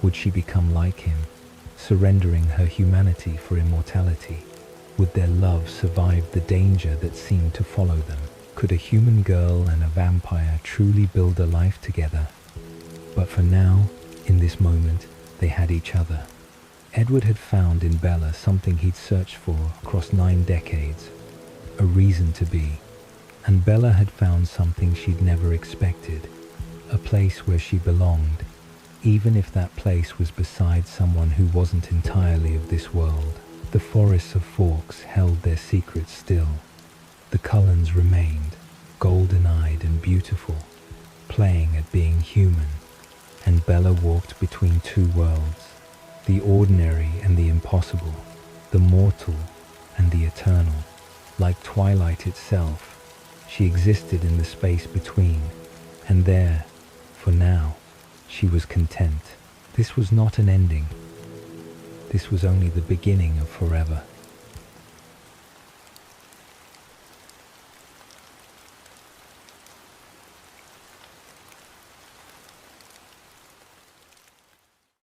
Would she become like him, surrendering her humanity for immortality? Would their love survive the danger that seemed to follow them? Could a human girl and a vampire truly build a life together? But for now, in this moment, they had each other. Edward had found in Bella something he'd searched for across 9 decades, a reason to be. And Bella had found something she'd never expected, a place where she belonged, even if that place was beside someone who wasn't entirely of this world. The forests of Forks held their secrets still. The Cullens remained, golden-eyed and beautiful, playing at being human. And Bella walked between 2 worlds, the ordinary and the impossible, the mortal and the eternal. Like Twilight itself, she existed in the space between, and there, for now, she was content. This was not an ending. This was only the beginning of forever.